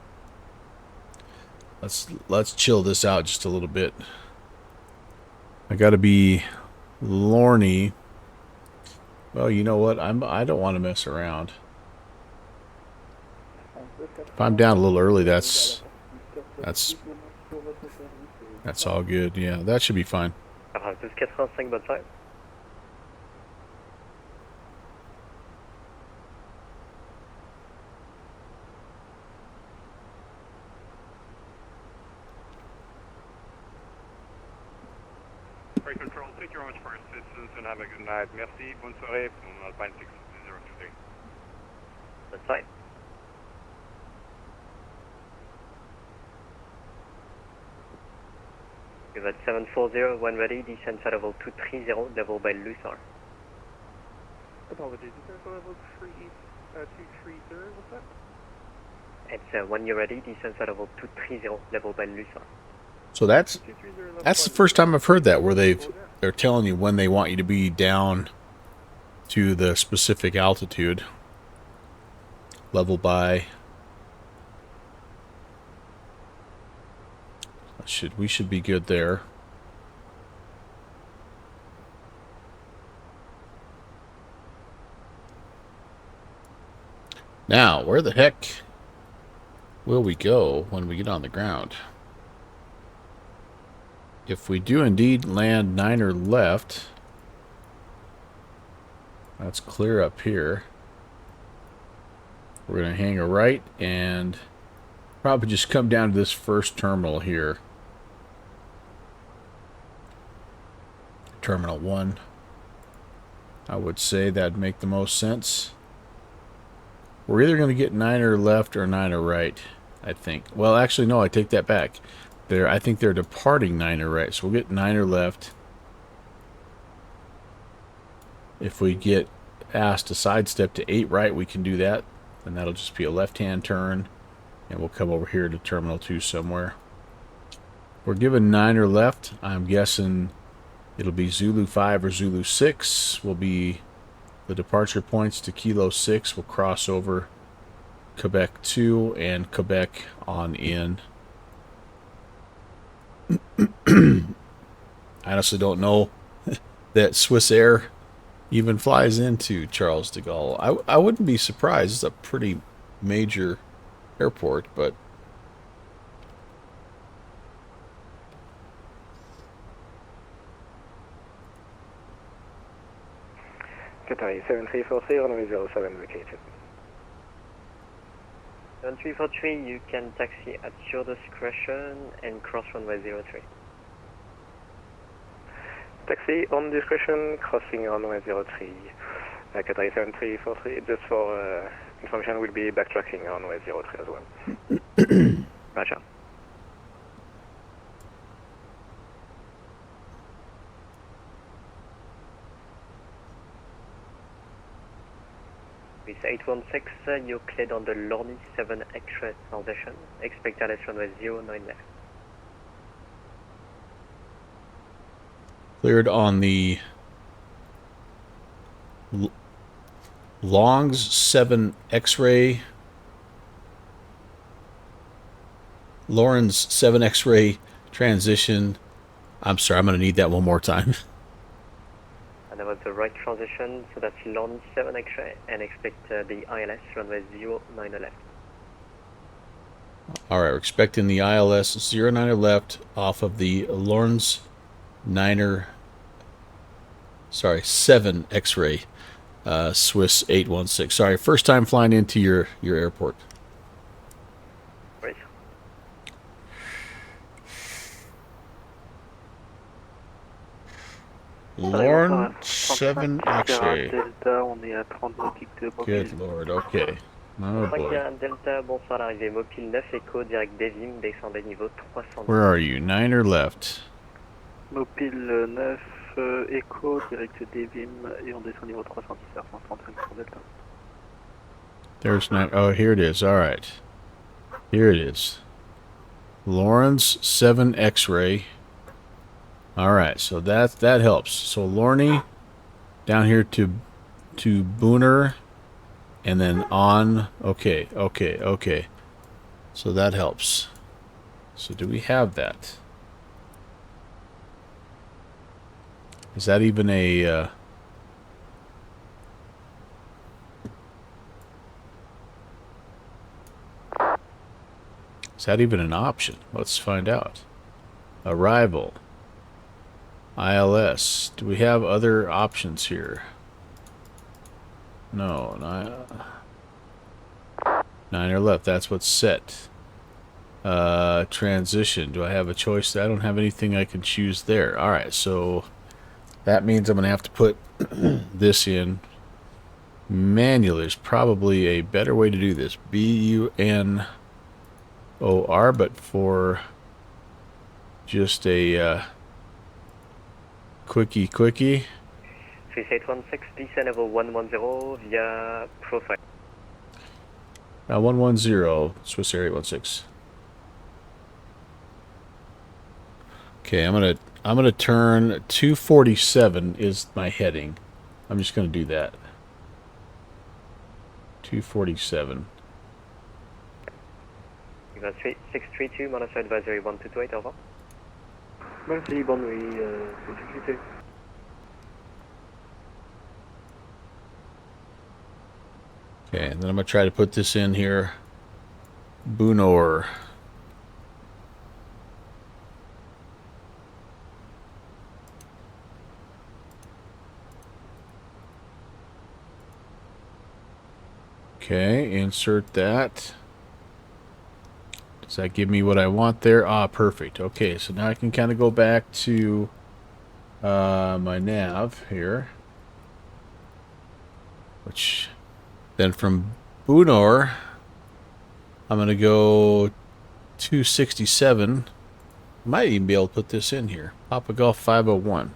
Let's chill this out just a little bit. I gotta be Lorne. Well, you know what? I don't want to mess around. If I'm down a little early, that's all good. Yeah, that should be fine. 1285, bonne soirée. Freight Control, thank you very much for your assistance and have a good night. Merci, bonne soirée from Alpine 6023. Bonne soirée. You've at 740, when ready, descend to level 230, level by Lussar. Apologies, is there level 230, what's that? It's when you're ready, descend to level 230, level by Lussar. So that's the first time I've heard that, where they're telling you when they want you to be down to the specific altitude. Level by. We should be good there. Now, where the heck will we go when we get on the ground? If we do indeed land 9er left, that's clear up here. We're going to hang a right and probably just come down to this first terminal here. Terminal 1. I would say that'd make the most sense. We're either going to get 9er left or 9er right, I think. Well, actually, no, I take that back. I think they're departing 9er right, so we'll get 9er left. If we get asked to sidestep to 8 right, we can do that. And that'll just be a left-hand turn. And we'll come over here to Terminal 2 somewhere. We're given 9 left. I'm guessing it'll be Zulu 5 or Zulu 6 will be the departure points to Kilo 6. We'll cross over Quebec 2 and Quebec on in. I honestly don't know that Swiss Air even flies into Charles de Gaulle. I wouldn't be surprised. It's a pretty major airport, but Qatari 7343, runway 07 vacated. 7343, you can taxi at your discretion and cross runway 03. Taxi on discretion, crossing runway 03. Qatari 7343, just for information, we'll be backtracking runway 03 as well. Roger. With 816, you're cleared on the Lorny 7 X-ray transition. Expect LS runway 09 left. cleared on the Longs 7 X-ray. Lauren's 7 X-ray transition. I'm sorry, I'm going to need that one more time. And that was the right transition, so that's Lorny 7 X-ray, and expect the ILS runway 09 left. All right, we're expecting the ILS 09 left off of the Lawrence 7 X-ray, Swiss 816. Sorry, first time flying into your airport. Right. Lawrence 7 X-ray. Good Lord, okay. Oh boy. Delta, bonsoir, arrivée Mopile 9, Echo, direct Devim, descendez niveau 310. Where are you? 9 left? Mopile 9, Echo, direct Devim, et on descend niveau 310, 135 sur Delta. There's 9. Oh, here it is. All right. Here it is. Lawrence 7 X-ray. All right, so that helps. So Lorny down here to Booner, and then on. Okay. So that helps. So do we have that? Is that even a? Is that even an option? Let's find out. Arrival. ILS. Do we have other options here? No. 9 left. That's what's set. Transition. Do I have a choice? I don't have anything I can choose there. Alright, so that means I'm going to have to put this in manually. There's probably a better way to do this. BUNOR, but for just a quickie. 3816, descend level 110 via profile. 110, Swiss Air 816. Okay, I'm gonna turn 247 is my heading. I'm just gonna do that. 247. You got 632, monitor advisory 1228, over. Merci, bonne nuit, sécurité. Okay, and then I'm gonna try to put this in here. Bunor. Okay, insert that. Does that give me what I want there? Ah, perfect. Okay, so now I can kind of go back to my nav here. Which, then from Bunor, I'm going to go 267. I might even be able to put this in here. Papa Golf 501.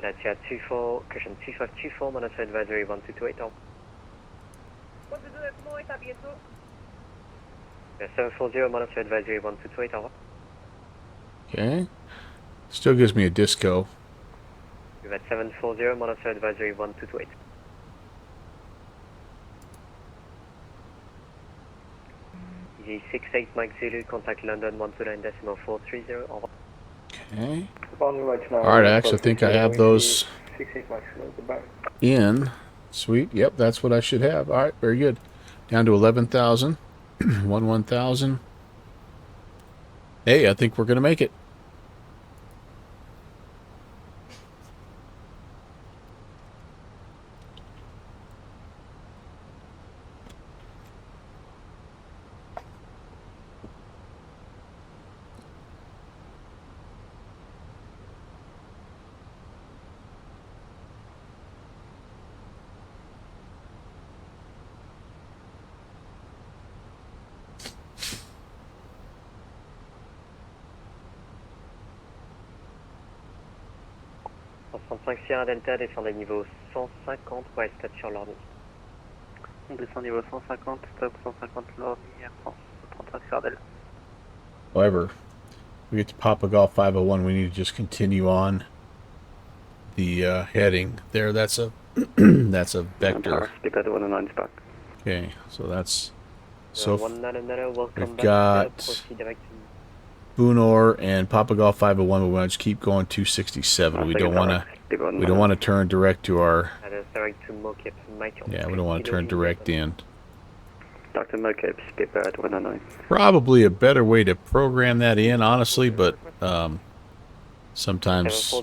Dacia 2524, cushion 2524, monitor advisory 1228, au revoir. 740, monitor advisory 1228, au revoir. Okay. Still gives me a disco. We've at 740, monitor advisory 1228. Easy 68 Mike Zulu, contact London 129.430, au revoir. Okay. Alright, I actually think I have those in. Sweet. Yep, that's what I should have. Alright, very good. Down to 11,000. 1,000. Hey, I think we're going to make it. Sierra Delta, descendez niveau 150 pour être sur l'ornie. On descend niveau 150, stop 150 l'ornie, Air France 35 Sierra Delta. However, we get to Papa Golf 501, we need to just continue on the heading there. That's a that's a vector. Okay, so that's we've got Boonor and Papa Golf 501, but we want to just keep going 267. We don't want to turn direct to our we don't want to turn direct in. Dr. Mokip, skipper at 109. Probably a better way to program that in, honestly, but sometimes a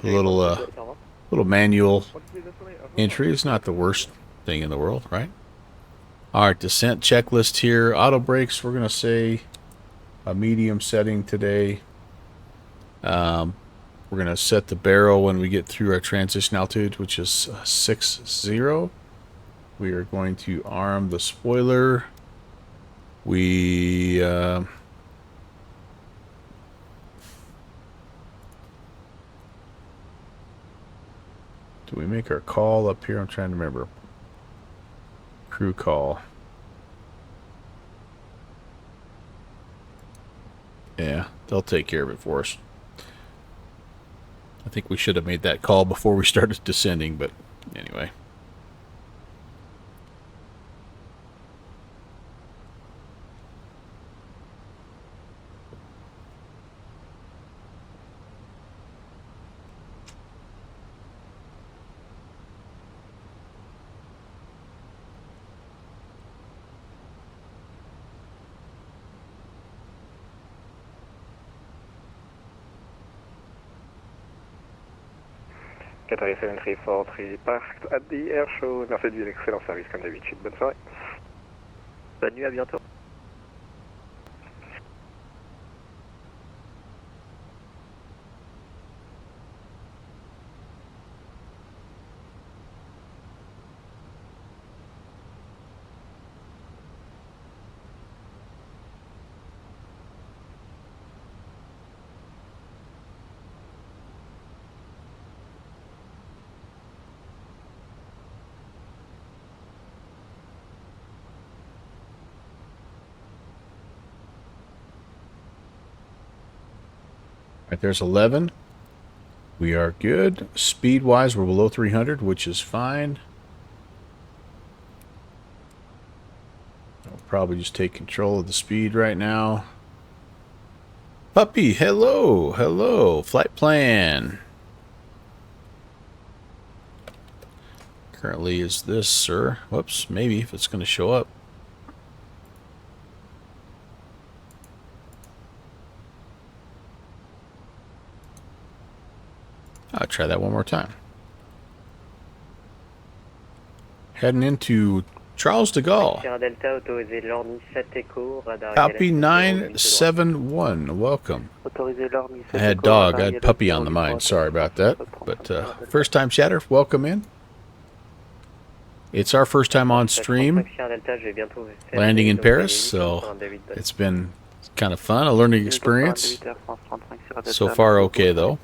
little manual entry is not the worst thing in the world, right? All right, descent checklist here. Auto brakes, we're gonna say a medium setting today. We're gonna set the barrel when we get through our transition altitude, which is 60. We are going to arm the spoiler. We do we make our call up here? I'm trying to remember. Crew call. Yeah, they'll take care of it for us. I think we should have made that call before we started descending, but anyway. Qatar 7343 parked at the air show. Merci du excellent service comme d'habitude. Bonne soirée. Bonne nuit, à bientôt. Right, there's 11. We are good. Speed-wise, we're below 300, which is fine. I'll probably just take control of the speed right now. Puppy, hello, hello. Flight plan. Currently is this, sir. Whoops, maybe if it's going to show up. I'll try that one more time. Heading into Charles de Gaulle. Copy 971. Welcome. I had dog, I had puppy on the mind. Sorry about that. But first time chatter, welcome in. It's our first time on stream, landing in Paris, so it's been kind of fun, a learning experience. So far, okay though.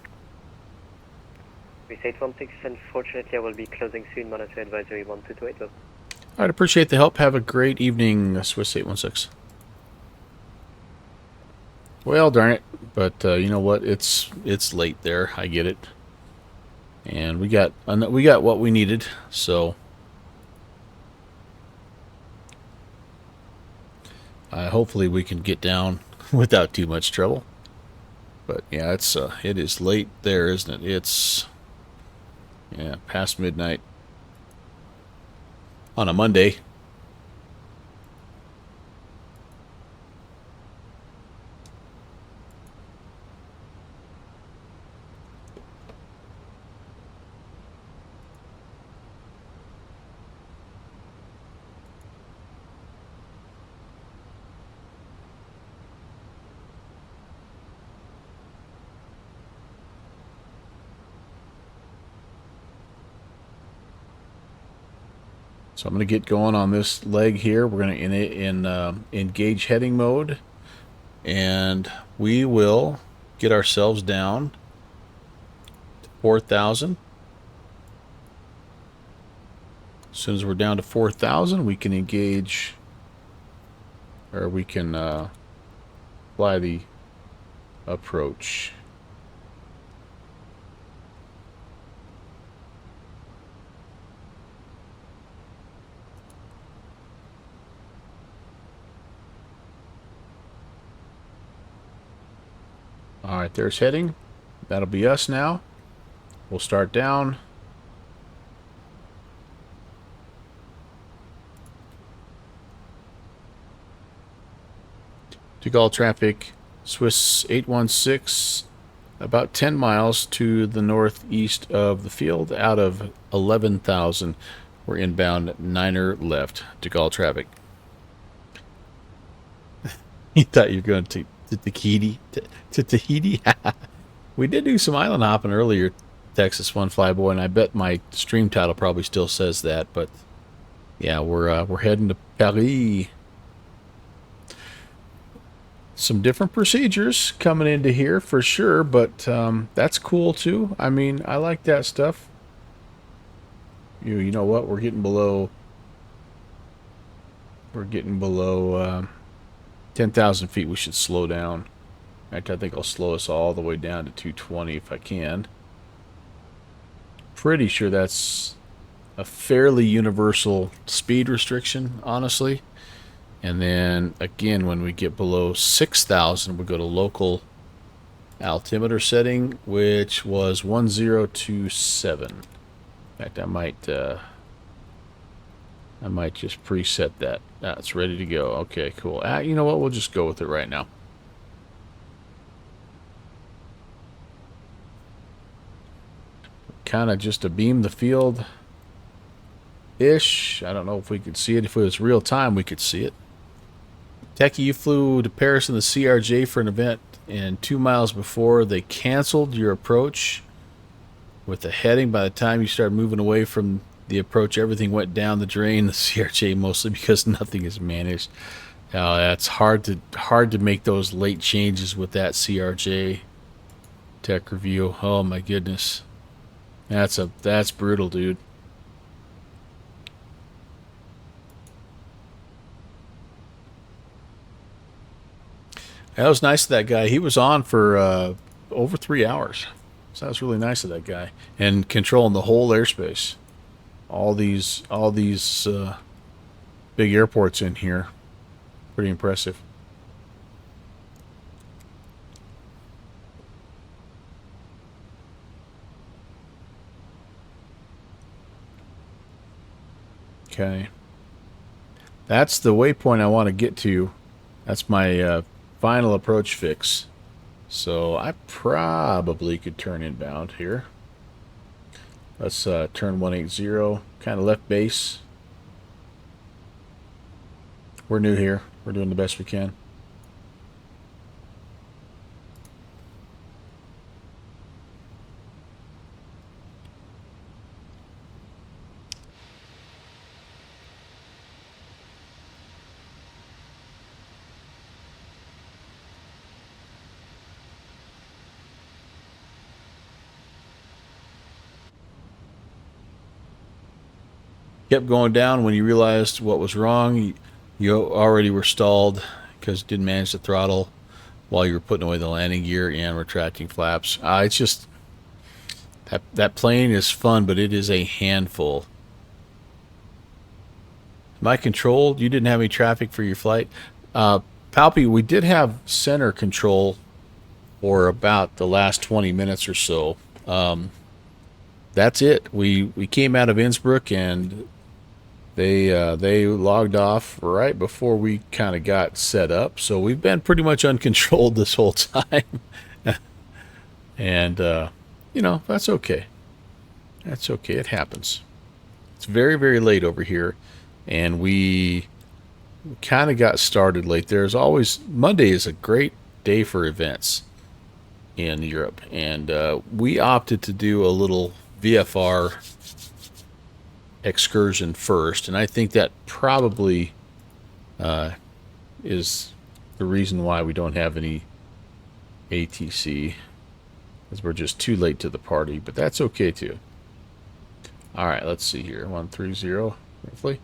Swiss 816, unfortunately I will be closing soon, monitor advisory 1228. All right, appreciate the help. Have a great evening, Swiss 816. Well, darn it, but you know what? It's late there. I get it, and we got what we needed. So hopefully we can get down without too much trouble. But yeah, it is late there, isn't it? It's past midnight on a Monday. So I'm going to get going on this leg here. We're going to engage heading mode, and we will get ourselves down to 4,000. As soon as we're down to 4,000, we can engage, or we can fly the approach. Alright, there's heading. That'll be us now. We'll start down. Takeoff traffic, Swiss 816, about 10 miles to the northeast of the field, out of 11,000. We're inbound, 9er left. Takeoff traffic. You thought you were going to Tahiti? To Tahiti? We did do some island hopping earlier, Texas One Flyboy, and I bet my stream title probably still says that. But yeah, we're heading to Paris. Some different procedures coming into here for sure, but that's cool too. I mean, I like that stuff. You know what? We're getting below 10,000 feet. We should slow down. In fact, I think I'll slow us all the way down to 220 if I can. Pretty sure that's a fairly universal speed restriction, honestly. And then, again, when we get below 6,000, we go to local altimeter setting, which was 1027. In fact, I might just preset that. That's ready to go. Okay, cool. You know what? We'll just go with it right now. Kind of just to beam the field ish. I don't know if we could see it. If it was real time, we could see it. Techie, you flew to Paris in the CRJ for an event, and 2 miles before they canceled your approach with the heading. By the time you started moving away from the approach, everything went down the drain. The CRJ, mostly because nothing is managed. Now that's hard to make those late changes with that CRJ tech review. Oh my goodness. That's brutal, dude. That was nice of that guy. He was on for over 3 hours. So that was really nice of that guy. And controlling the whole airspace. All these big airports in here. Pretty impressive. Okay. That's the waypoint I want to get to. That's my final approach fix. So I probably could turn inbound here. Let's turn 180, kind of left base. We're new here. We're doing the best we can. kept going down. When you realized what was wrong, you already were stalled because you didn't manage to throttle while you were putting away the landing gear and retracting flaps. It's just that plane is fun, but it is a handful. Am I controlled? You didn't have any traffic for your flight. Palpy, we did have center control for about the last 20 minutes or so. That's it. We came out of Innsbruck and they logged off right before we kind of got set up. So we've been pretty much uncontrolled this whole time. And you know, that's okay. That's okay. It happens. It's very, very late over here, and we kind of got started late. There's always Monday is a great day for events in Europe, and we opted to do a little VFR excursion first, and I think that probably is the reason why we don't have any ATC, because we're just too late to the party, but that's okay too. All right, let's see here. 130, roughly.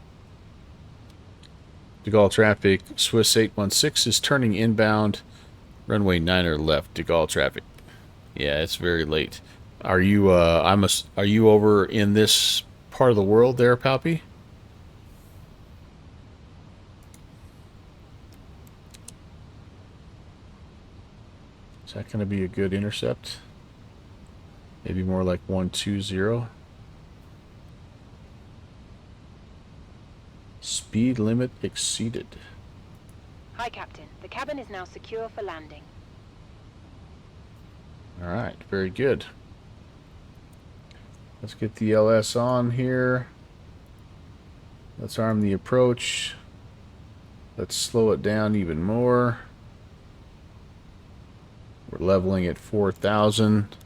De Gaulle traffic, Swiss 816 is turning inbound, runway 9er left, De Gaulle traffic. Yeah, it's very late. Are you are you over in this part of the world there, Palpy? Is that going to be a good intercept? Maybe more like 120. Speed limit exceeded. Hi, Captain. The cabin is now secure for landing. All right, very good. Let's get the LS on here. Let's arm the approach. Let's slow it down even more. We're leveling at 4,000.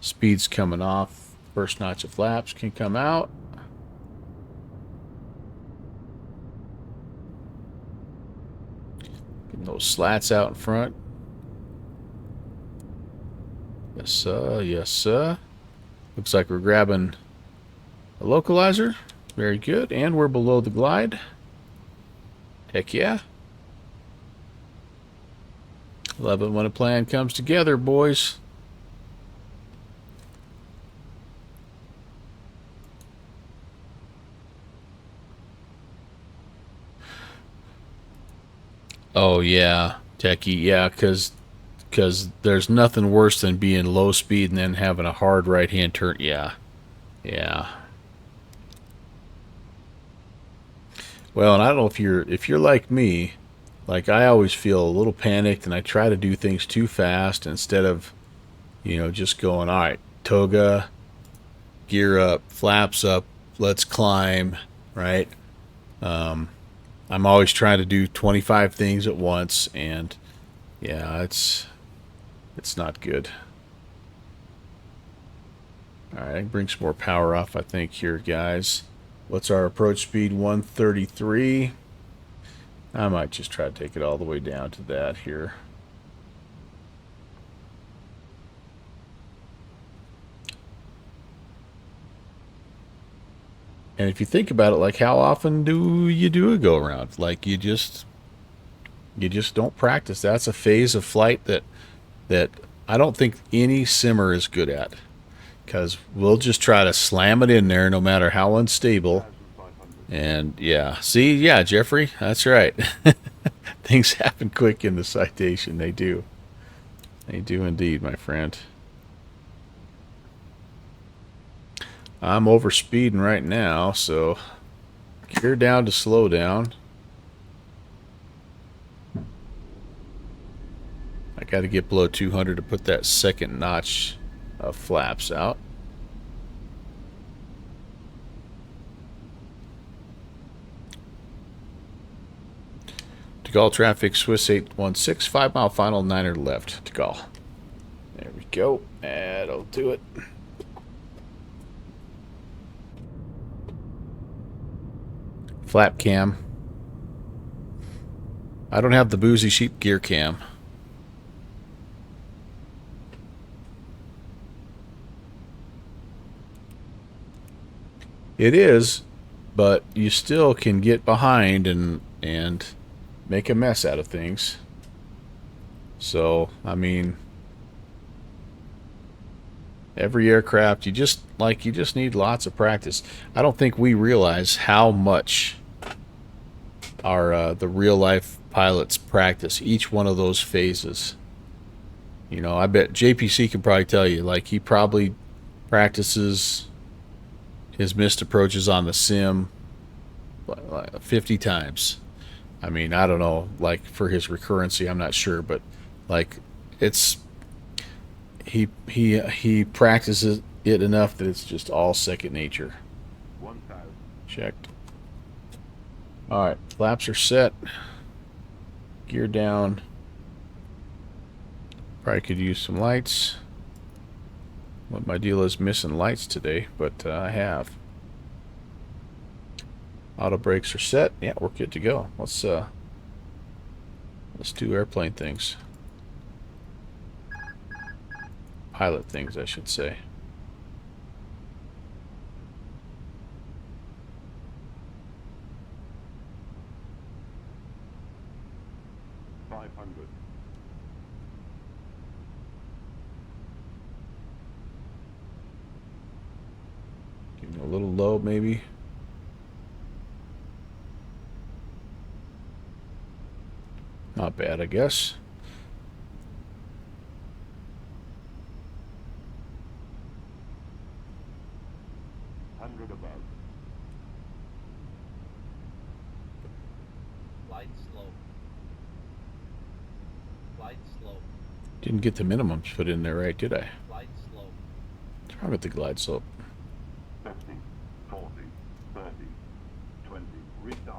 Speed's coming off. First notch of flaps can come out. Getting those slats out in front. Yes, sir. Yes, sir. Looks like we're grabbing a localizer. Very good. And we're below the glide. Heck yeah. Love it when a plan comes together, boys. Oh, yeah. Techie, yeah, because there's nothing worse than being low speed and then having a hard right-hand turn. Yeah. Yeah. Well, and I don't know if you're like me, like I always feel a little panicked and I try to do things too fast instead of, you know, just going, all right, toga, gear up, flaps up, let's climb, right? I'm always trying to do 25 things at once, and yeah, it's not good. All right, bring some more power off, I think, here, guys. What's our approach speed? 133. I might just try to take it all the way down to that here. And if you think about it, like, how often do you do a go around? Like, you just don't practice. That's a phase of flight that I don't think any simmer is good at, because we'll just try to slam it in there no matter how unstable. And yeah, see, yeah, Jeffrey, that's right. Things happen quick in the citation. They do. They do indeed, my friend. I'm over speeding right now, so gear down to slow down. I got to get below 200 to put that second notch of flaps out. De Gaulle traffic, Swiss 816, 5 mile final, 9er left. De Gaulle. There we go. That'll do it. Flap cam. I don't have the Boozy Sheep gear cam. It is but you still can get behind and make a mess out of things. So, I mean, every aircraft, you just need lots of practice. I don't think we realize how much our the real life pilots practice each one of those phases. You know, I bet JPC can probably tell you, like, he probably practices his missed approaches on the sim like 50 times. I mean, I don't know, like, for his recurrency, I'm not sure, but like, it's he practices it enough that it's just all second nature. Checked. All right, flaps are set. Gear down. Probably could use some lights. What my deal is missing lights today, but I have. Auto brakes are set. Yeah, we're good to go. Let's do airplane things. Pilot things, I should say. Getting a little low, maybe. Not bad, I guess. Didn't get the minimums put in there right, did I? What's wrong with the glide slope? 50, 40, 30, 20, restart.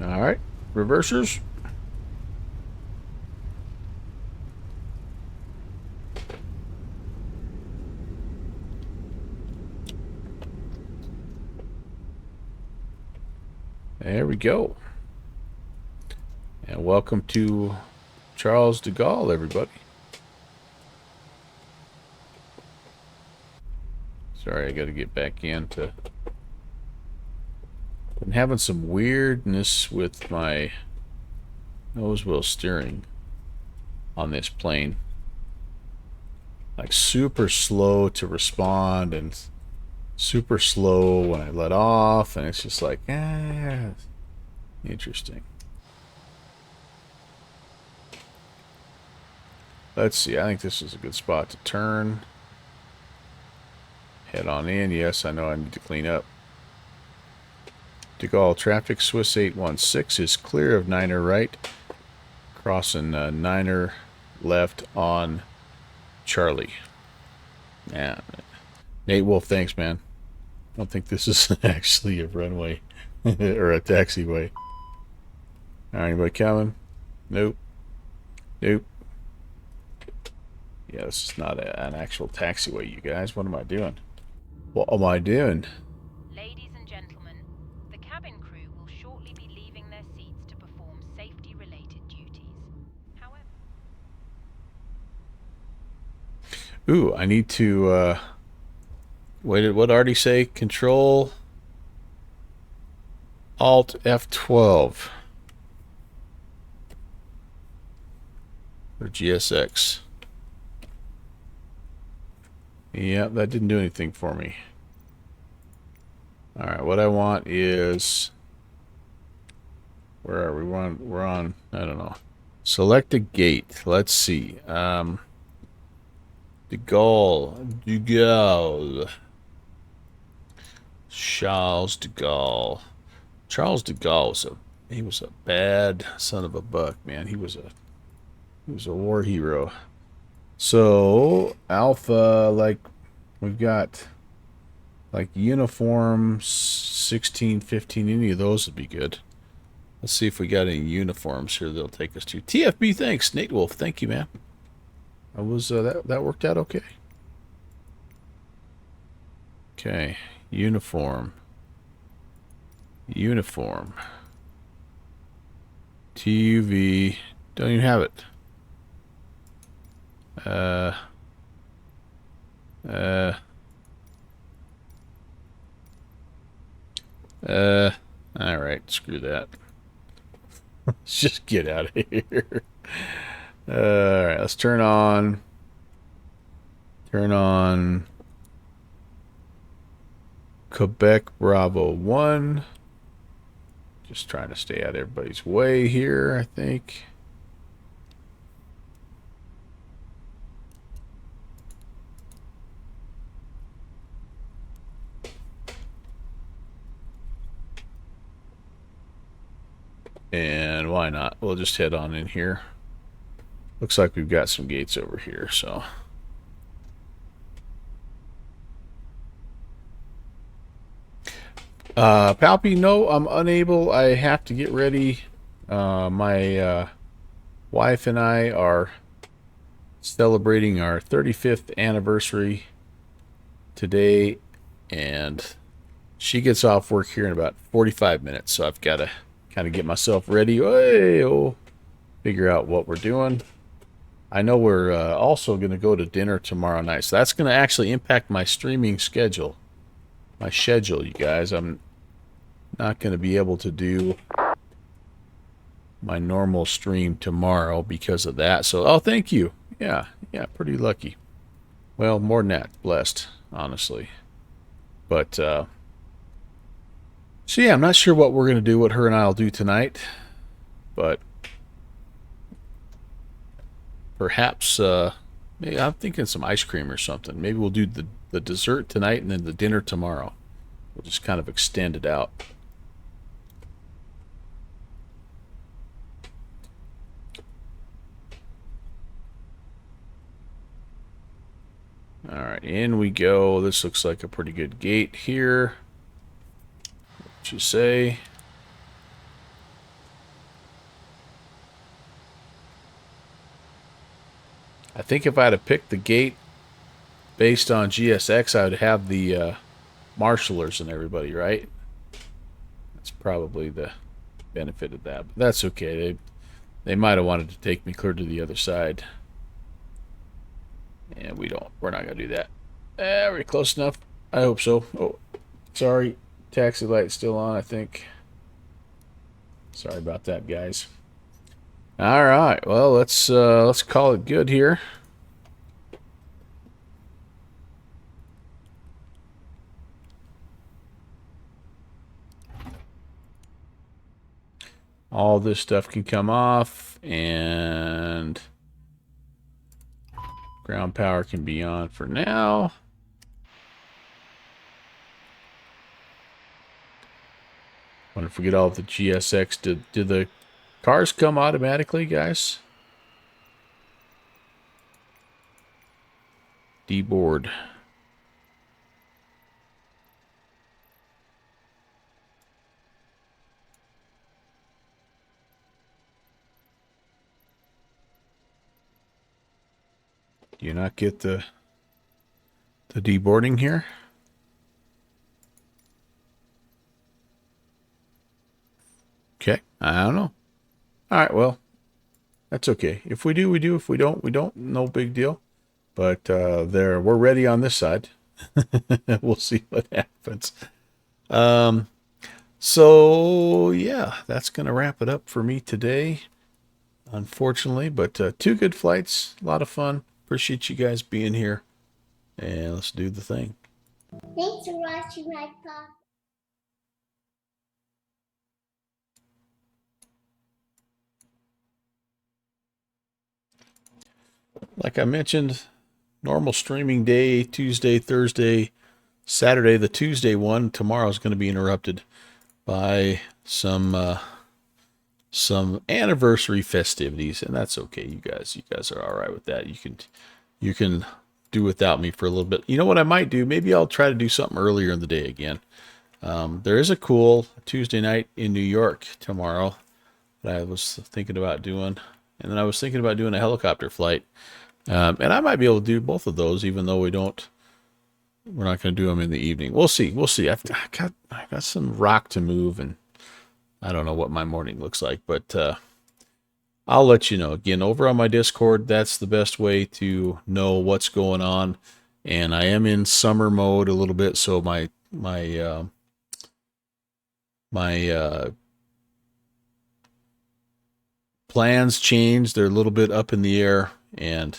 All right, reversers. There we go. And welcome to Charles de Gaulle, everybody. Sorry, I got to get back into... Been having some weirdness with my nose wheel steering on this plane. Like super slow to respond and super slow when I let off, and it's just like, interesting. Let's see, I think this is a good spot to turn. Head on in. Yes, I know I need to clean up. De Gaulle traffic, Swiss 816 is clear of 9er right. Crossing 9er left on Charlie. Yeah. Nate Wolf, thanks, man. I don't think this is actually a runway or a taxiway. All right, anybody coming? Nope. Nope. Yeah, this is not an actual taxiway, you guys. What am I doing? What am I doing? Ladies and gentlemen, the cabin crew will shortly be leaving their seats to perform safety-related duties. However... Ooh, I need to, wait, did what Artie say? Control Alt F12 for GSX. Yeah, that didn't do anything for me. All right, what I want is, where are we? We're on, I don't know. Select a gate. Let's see. De Gaulle. Charles de Gaulle. Charles de Gaulle was a bad son of a buck, man. He was a war hero. So Alpha, like, we've got like uniform 16, 15, any of those would be good. Let's see if we got any uniforms here they'll take us to. TFB, thanks. Nate Wolf, thank you, man. I was that worked out okay. Okay, uniform. TUV, don't even have it. All right, screw that. Let's just get out of here. All right, let's turn on Quebec Bravo 1. Just trying to stay out of everybody's way here, I think. And why not? We'll just head on in here. Looks like we've got some gates over here, so. Palpy, no, I'm unable. I have to get ready. My wife and I are celebrating our 35th anniversary today, and she gets off work here in about 45 minutes, so I've got to kind of get myself ready. Figure out what we're doing. I know we're also going to go to dinner tomorrow night, so that's going to actually impact my streaming schedule. My schedule, you guys. I'm not going to be able to do my normal stream tomorrow because of that. So, oh, thank you. Yeah, pretty lucky. Well, more than that, blessed, honestly. But, so yeah, I'm not sure what we're going to do, what her and I will do tonight. But perhaps, maybe I'm thinking some ice cream or something. Maybe we'll do the dessert tonight and then the dinner tomorrow. We'll just kind of extend it out. All right, in we go. This looks like a pretty good gate here. What you say? I think if I had to pick the gate based on GSX, I would have the marshalers and everybody, right? That's probably the benefit of that. But that's okay. They might have wanted to take me clear to the other side. And we're not going to do that. We're close enough. I hope so. Oh, sorry. Taxi light's still on, I think. Sorry about that, guys. All right. Well, let's call it good here. All this stuff can come off, and ground power can be on for now. Wonder if we get all of the GSX. Did the cars come automatically, guys? Deboard. Do you not get the deboarding here? Okay, I don't know. All right, well, that's okay. If we do, we do. If we don't, we don't. No big deal. But we're ready on this side. We'll see what happens. So yeah, that's gonna wrap it up for me today. Unfortunately, but 2 good flights, a lot of fun. Appreciate you guys being here, and let's do the thing. Thanks for watching my podcast. Like I mentioned, normal streaming day, Tuesday, Thursday, Saturday. The Tuesday one tomorrow is going to be interrupted by some anniversary festivities, and that's okay. You guys are all right with that. You can do without me for a little bit. You know what I might do? Maybe I'll try to do something earlier in the day again. There is a cool Tuesday night in New York tomorrow that I was thinking about doing, and then I was thinking about doing a helicopter flight, and I might be able to do both of those, even though we're not going to do them in the evening. We'll see. I've got some rock to move, and I don't know what my morning looks like, but I'll let you know. Again, over on my Discord, that's the best way to know what's going on. And I am in summer mode a little bit, so my plans change. They're a little bit up in the air, and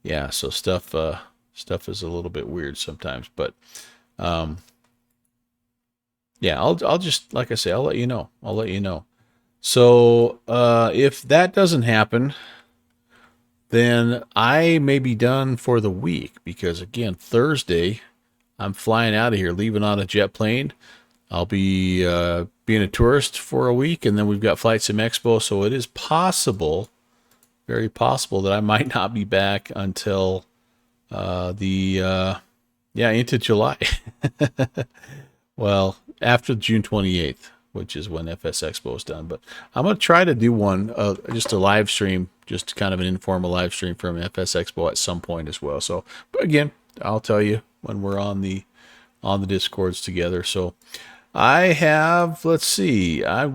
yeah, so stuff is a little bit weird sometimes. But yeah, I'll just, like I say, I'll let you know. I'll let you know. So if that doesn't happen, then I may be done for the week, because again, Thursday I'm flying out of here, leaving on a jet plane. I'll be being a tourist for a week, and then we've got VATSIM Expo, so it is possible, very possible, that I might not be back until into July. Well, after June 28th, which is when FS Expo is done. But I'm going to try to do one, just a live stream, just kind of an informal live stream from FS Expo at some point as well. So, but again, I'll tell you when we're on the Discords together. So I have, let's see, our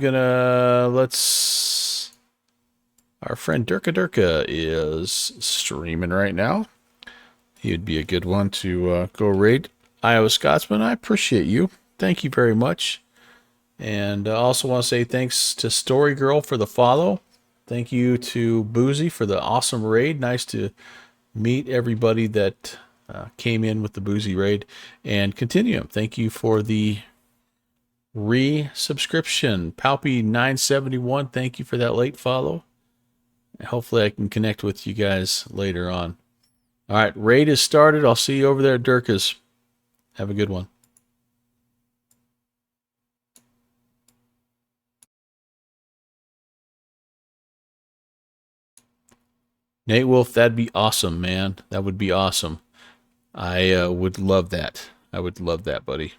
friend Durka is streaming right now. He'd be a good one to go raid. Iowa Scotsman, I appreciate you. Thank you very much. And I also want to say thanks to Story Girl for the follow. Thank you to Boozy for the awesome raid. Nice to meet everybody that came in with the Boozy raid. And Continuum, thank you for the resubscription. Palpy971, thank you for that late follow. Hopefully I can connect with you guys later on. All right, raid is started. I'll see you over there at Durka's. Have a good one. Nate Wolf, that'd be awesome, man. That would be awesome. I would love that. I would love that, buddy.